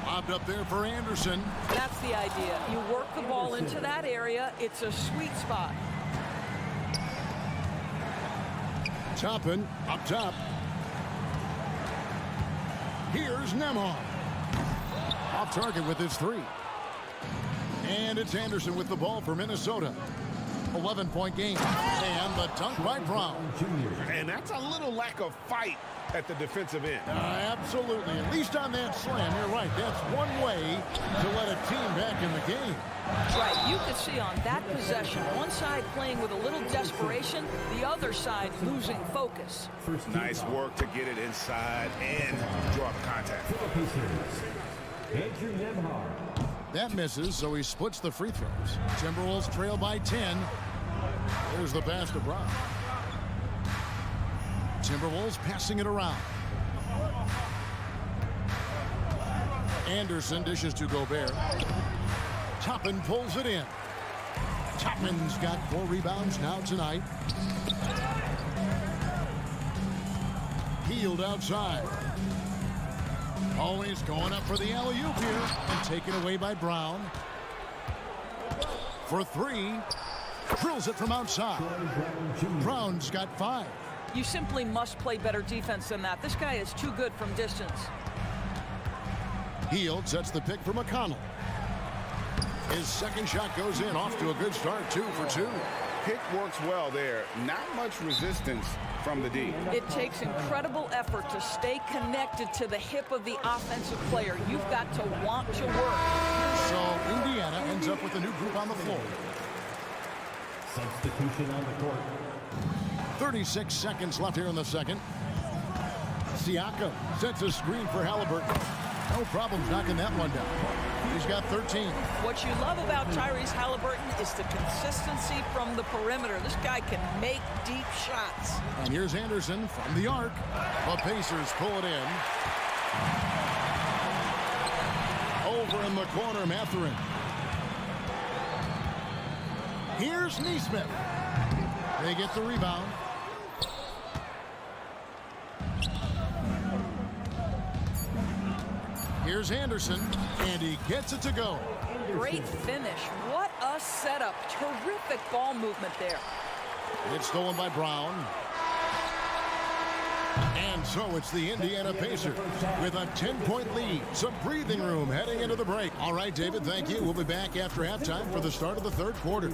Lobbed up there for Anderson. That's the idea. You work the ball into that area. It's a sweet spot. Toppin up top. Here's Nembhard. Off target with his three. And it's Anderson with the ball for Minnesota. 11-point game. And the dunk by Brown. And that's a little lack of fight at the defensive end. Absolutely. At least on that slam, you're right. That's one way to let a team back in the game. Right. You can see on that possession, one side playing with a little desperation, the other side losing focus. Nice work to get it inside and draw up contact. Andrew Nembhard. That misses, so he splits the free throws. Timberwolves trail by 10. There's the pass to Brown. Timberwolves passing it around. Anderson dishes to Gobert. Toppin pulls it in. Toppin's got 4 rebounds now tonight. Healed outside. Always going up for the alley-oop here and taken away by Brown. For 3. Drills it from outside. Brown's got 5. You simply must play better defense than that. This guy is too good from distance. Hield sets the pick for McConnell. His second shot goes in, off to a good start, 2 for 2. Pick works well there. Not much resistance from the D. It takes incredible effort to stay connected to the hip of the offensive player. You've got to want to work. So Indiana ends up with a new group on the floor. Substitution on the court. 36 seconds left here in the second. Siakam sets a screen for Halliburton. No problems knocking that one down. He's got 13. What you love about Tyrese Halliburton is the consistency from the perimeter. This guy can make deep shots. And here's Anderson from the arc. The Pacers pull it in. Over in the corner, Mathurin. Here's Nesmith. They get the rebound. Here's Anderson, and he gets it to go. Great finish. What a setup. Terrific ball movement there. It's stolen by Brown. And so it's the Indiana Pacers with a 10-point lead. Some breathing room heading into the break. All right, David, thank you. We'll be back after halftime for the start of the third quarter.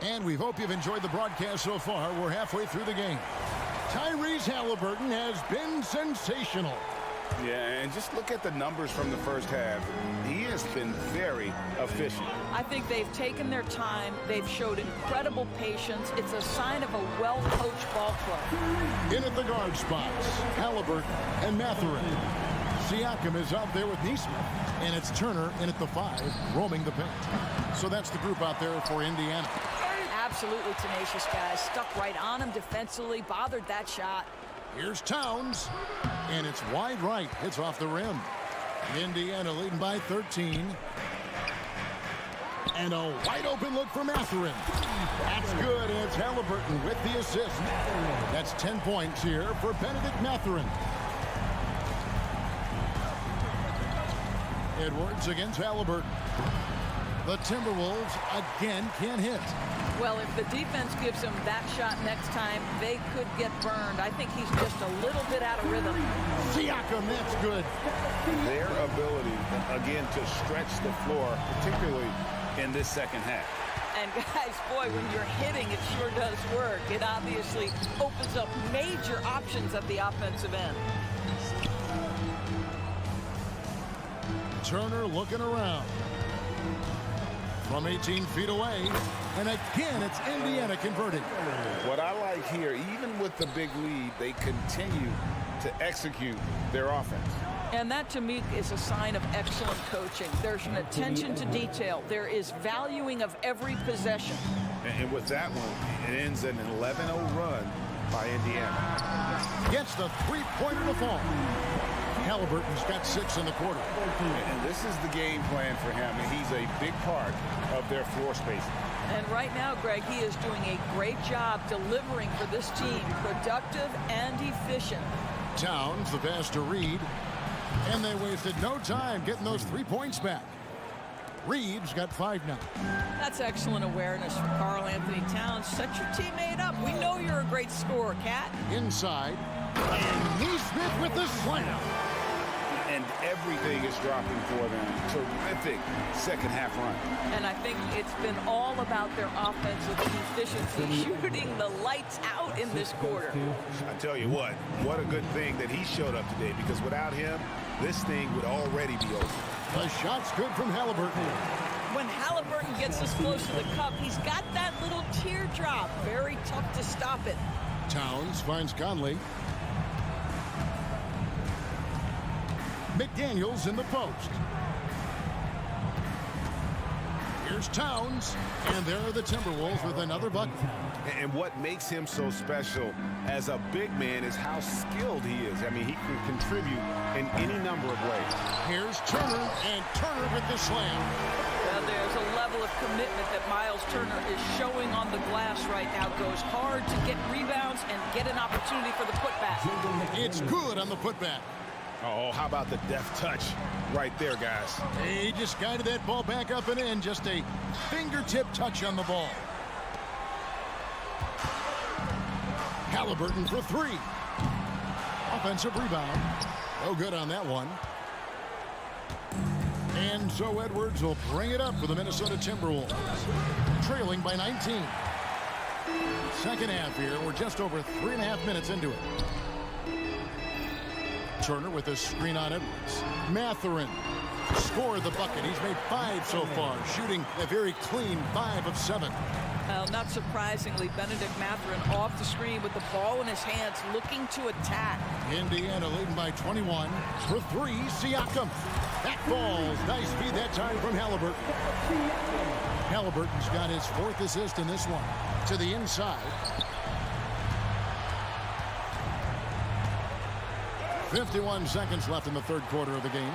And we hope you've enjoyed the broadcast so far. We're halfway through the game. Tyrese Halliburton has been sensational. Yeah, and just look at the numbers from the first half. He has been very efficient. I think they've taken their time. They've showed incredible patience. It's a sign of a well-coached ball club. In at the guard spots, Halliburton and Mathurin. Siakam is out there with Nesmith. And it's Turner in at the 5, roaming the paint. So that's the group out there for Indiana. Absolutely tenacious guys. Stuck right on him defensively, bothered that shot. Here's Towns, and it's wide right. It's off the rim. Indiana leading by 13. And a wide open look for Mathurin. That's good, and it's Halliburton with the assist. That's 10 points here for Benedict Mathurin. Edwards against Halliburton. The Timberwolves again can't hit. Well, if the defense gives him that shot next time, they could get burned. I think he's just a little bit out of rhythm. Siakam, that's good. Their ability, again, to stretch the floor, particularly in this second half. And guys, boy, when you're hitting, it sure does work. It obviously opens up major options at the offensive end. Turner looking around. From 18 feet away. And again, it's Indiana converting. What I like here, even with the big lead, they continue to execute their offense. And that, to me, is a sign of excellent coaching. There's an attention to detail. There is valuing of every possession. And with that one, it ends in an 11-0 run by Indiana. Gets the three-pointer to fall. Halliburton's got 6 in the quarter. And this is the game plan for him, and he's a big part of their floor spacing. And right now, Greg, he is doing a great job delivering for this team, productive and efficient. Towns, the pass to Reed. And they wasted no time getting those 3 points back. Reed's got 5 now. That's excellent awareness from Karl Anthony Towns. Set your teammate up. We know you're a great scorer, Cat. Inside. And Neesmith with the slam. And everything is dropping for them. Terrific second half run. And I think it's been all about their offensive efficiency, shooting the lights out in this quarter. I tell you what a good thing that he showed up today, because without him, this thing would already be over. The shot's good from Halliburton. When Halliburton gets this close to the cup, he's got that little teardrop. Very tough to stop it. Towns finds Conley. McDaniels in the post. Here's Towns, and there are the Timberwolves with another bucket. And what makes him so special as a big man is how skilled he is. I mean, he can contribute in any number of ways. Here's Turner, and Turner with the slam. Well, there's a level of commitment that Miles Turner is showing on the glass right now. Goes hard to get rebounds and get an opportunity for the putback. It's good on the putback. Oh, how about the deft touch right there, guys? He just guided that ball back up and in. Just a fingertip touch on the ball. Halliburton for 3. Offensive rebound. No good on that one. And so Edwards will bring it up for the Minnesota Timberwolves. Trailing by 19. Second half here. We're just over 3.5 minutes into it. Turner with a screen on Edwards. Mathurin scored the bucket. He's made 5 so far, shooting a very clean 5 of 7. Well, not surprisingly, Benedict Mathurin off the screen with the ball in his hands, looking to attack. Indiana leading by 21. For 3, Siakam. That falls. Nice feed that time from Halliburton. Halliburton's got his 4th assist in this one. To the inside. 51 seconds left in the third quarter of the game.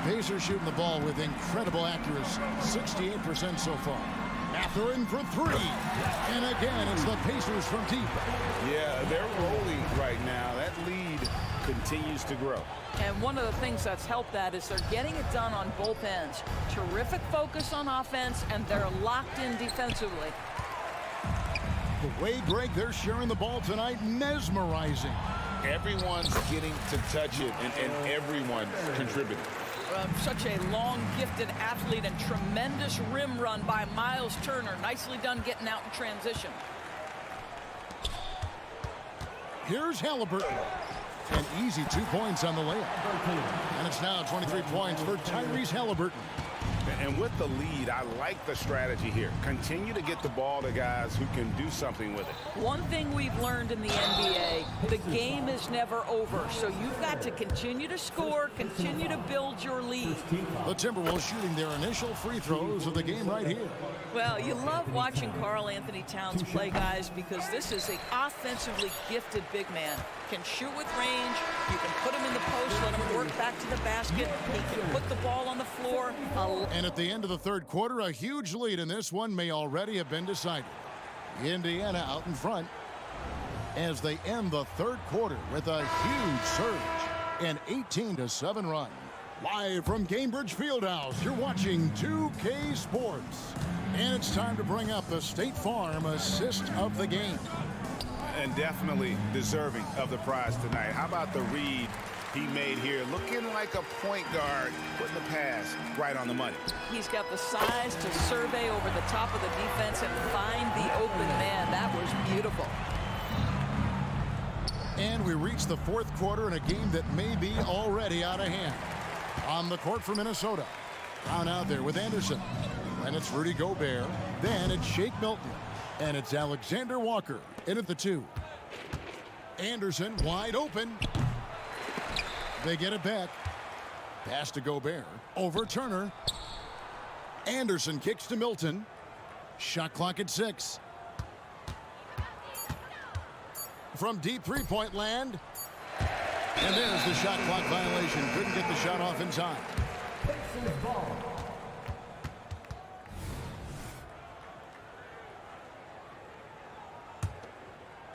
Pacers shooting the ball with incredible accuracy. 68% so far. Mathurin for 3. And again, it's the Pacers from deep. Yeah, they're rolling right now. That lead continues to grow. And one of the things that's helped that is they're getting it done on both ends. Terrific focus on offense, and they're locked in defensively. The way, Greg, they're sharing the ball tonight, mesmerizing. Everyone's getting to touch it, and everyone's contributing. Such a long, gifted athlete and tremendous rim run by Miles Turner. Nicely done getting out in transition. Here's Halliburton. An easy 2 points on the layup. And it's now 23 points for Tyrese Halliburton. And with the lead, I like the strategy here. Continue to get the ball to guys who can do something with it. One thing we've learned in the NBA, the game is never over. So you've got to continue to score, continue to build your lead. The Timberwolves shooting their initial free throws of the game right here. Well, you love watching Karl Anthony Towns play, guys, because this is an offensively gifted big man. Can shoot with range. You can put him in the post, let him work back to the basket. He can put the ball on the floor. And at the end of the third quarter, a huge lead in this one may already have been decided. Indiana out in front as they end the third quarter with a huge surge. An 18-7 run. Live from Cambridge Fieldhouse, you're watching 2K Sports. And it's time to bring up the State Farm assist of the game. And definitely deserving of the prize tonight. How about the read he made here? Looking like a point guard, putting the pass right on the money. He's got the size to survey over the top of the defense and find the open man. That was beautiful. And we reach the fourth quarter in a game that may be already out of hand. On the court for Minnesota. Brown out there with Anderson. And it's Rudy Gobert. Then it's Shake Milton. And it's Alexander Walker in at the 2. Anderson wide open. They get it back. Pass to Gobert. Over Turner. Anderson kicks to Milton. Shot clock at 6. From deep three-point land. And there's the shot clock violation. Couldn't get the shot off in time.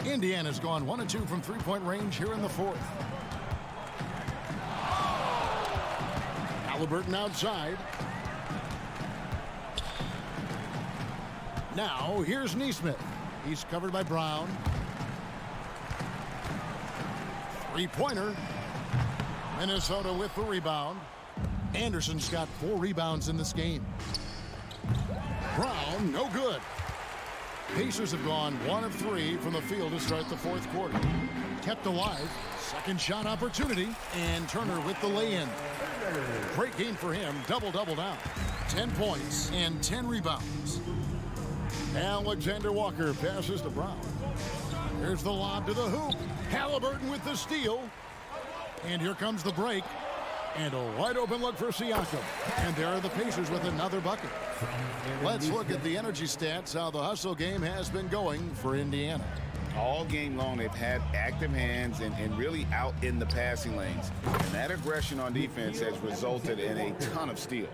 Indiana's gone 1 of 2 from three-point range here in the 4th. Halliburton outside. Now here's Nesmith. He's covered by Brown. Three-pointer. Minnesota with the rebound. Anderson's got 4 rebounds in this game. Brown, no good. Pacers have gone 1 of 3 from the field to start the 4th quarter. Kept alive. Second shot opportunity. And Turner with the lay-in. Great game for him. Double-double now. 10 points and 10 rebounds. Alexander Walker passes to Brown. Here's the lob to the hoop. Halliburton with the steal. And here comes the break. And a wide open look for Siakam. And there are the Pacers with another bucket. Let's look at the energy stats, how the hustle game has been going for Indiana. All game long, they've had active hands and really out in the passing lanes. And that aggression on defense has resulted in a ton of steals.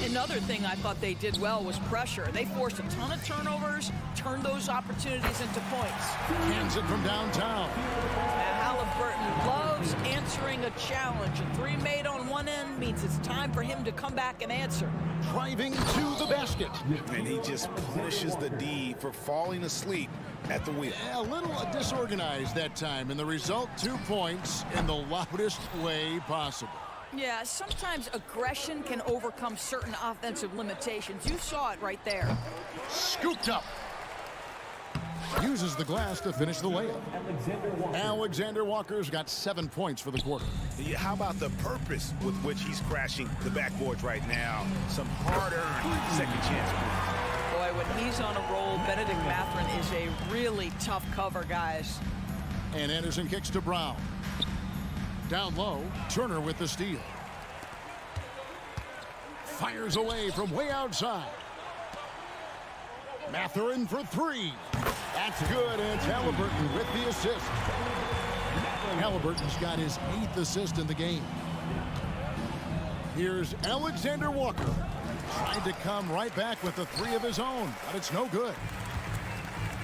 Another thing I thought they did well was pressure. They forced a ton of turnovers, turned those opportunities into points. Hands it from downtown. Now Halliburton loves answering a challenge. A 3 made on one end means it's time for him to come back and answer. Driving to the basket. And he just punishes the D for falling asleep at the wheel. A little disorganized that time, and the result 2 points in the loudest way possible. Yeah, sometimes aggression can overcome certain offensive limitations. You saw it right there. Scooped up. Uses the glass to finish the layup. Alexander Walker's got 7 points for the quarter. Yeah, how about the purpose with which he's crashing the backboards right now? Some hard-earned second chance points. Boy, when he's on a roll, Benedict Mathurin is a really tough cover, guys. And Anderson kicks to Brown. Down low, Turner with the steal. Fires away from way outside. Mathurin for 3. That's good, and it's Halliburton with the assist. Halliburton's got his 8th assist in the game. Here's Alexander Walker. Tried to come right back with the 3 of his own, but it's no good.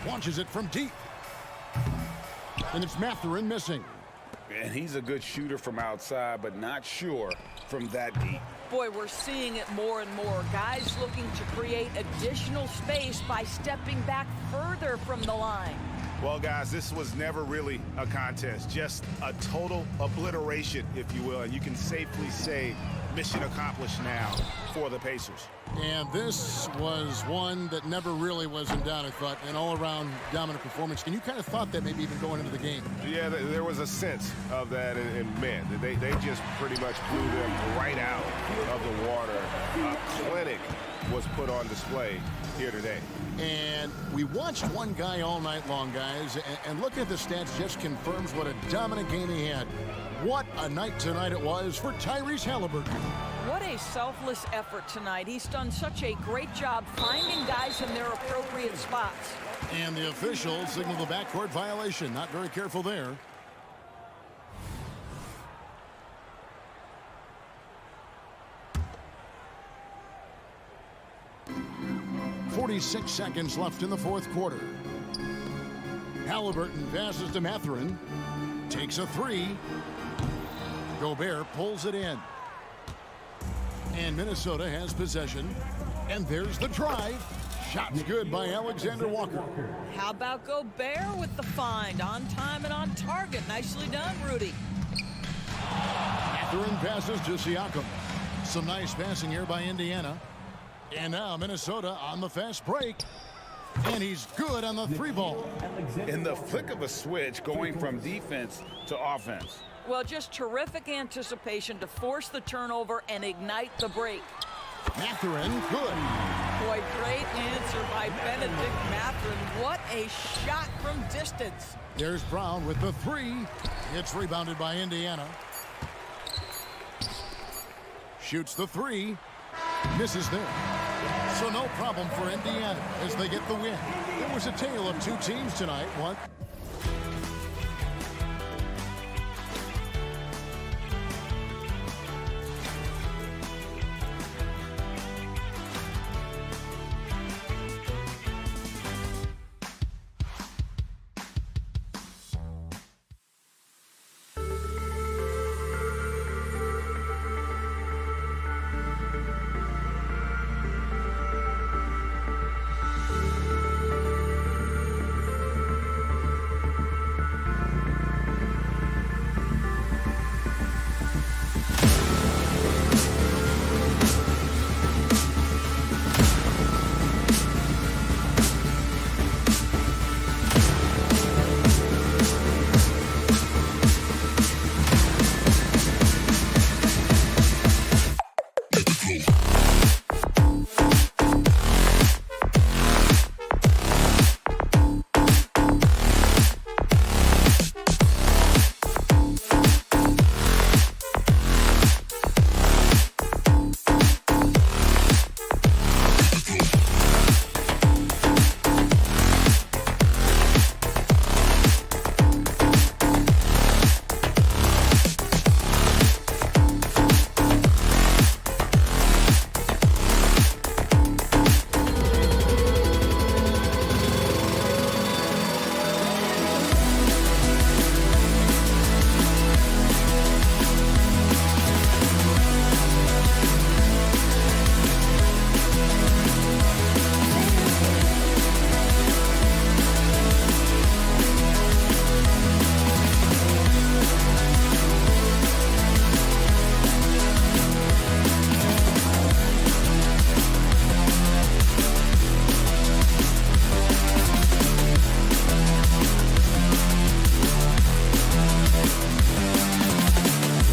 Launches it from deep. And it's Mathurin missing. And he's a good shooter from outside, but not sure from that deep. Boy, we're seeing it more and more. Guys looking to create additional space by stepping back further from the line. Well, guys, this was never really a contest, just a total obliteration, if you will. And you can safely say mission accomplished now for the Pacers. And this was one that never really was in doubt, I thought, an all-around dominant performance. And you kind of thought that maybe even going into the game. Yeah, there was a sense of that, and man, they just pretty much blew them right out of the water. A clinic was put on display here today. And we watched one guy all night long, guys, and looking at the stats just confirms what a dominant game he had. What a night tonight it was for Tyrese Halliburton. What a selfless effort tonight. He's done such a great job finding guys in their appropriate spots. And the officials signal the backcourt violation. Not very careful there. .46 seconds left in the 4th quarter. Halliburton passes to Mathurin. Takes a 3. Gobert pulls it in. And Minnesota has possession. And there's the drive. Shot's good by Alexander Walker. How about Gobert with the find? On time and on target. Nicely done, Rudy. Mathurin passes to Siakam. Some nice passing here by Indiana. And now Minnesota on the fast break. And he's good on the 3 ball. In the flick of a switch, going from defense to offense. Well, just terrific anticipation to force the turnover and ignite the break. Mathurin, good. Boy, great answer by Benedict Mathurin. What a shot from distance. There's Brown with the three. It's rebounded by Indiana. Shoots the three. Misses there. So no problem for Indiana as they get the win. There was a tale of two teams tonight. One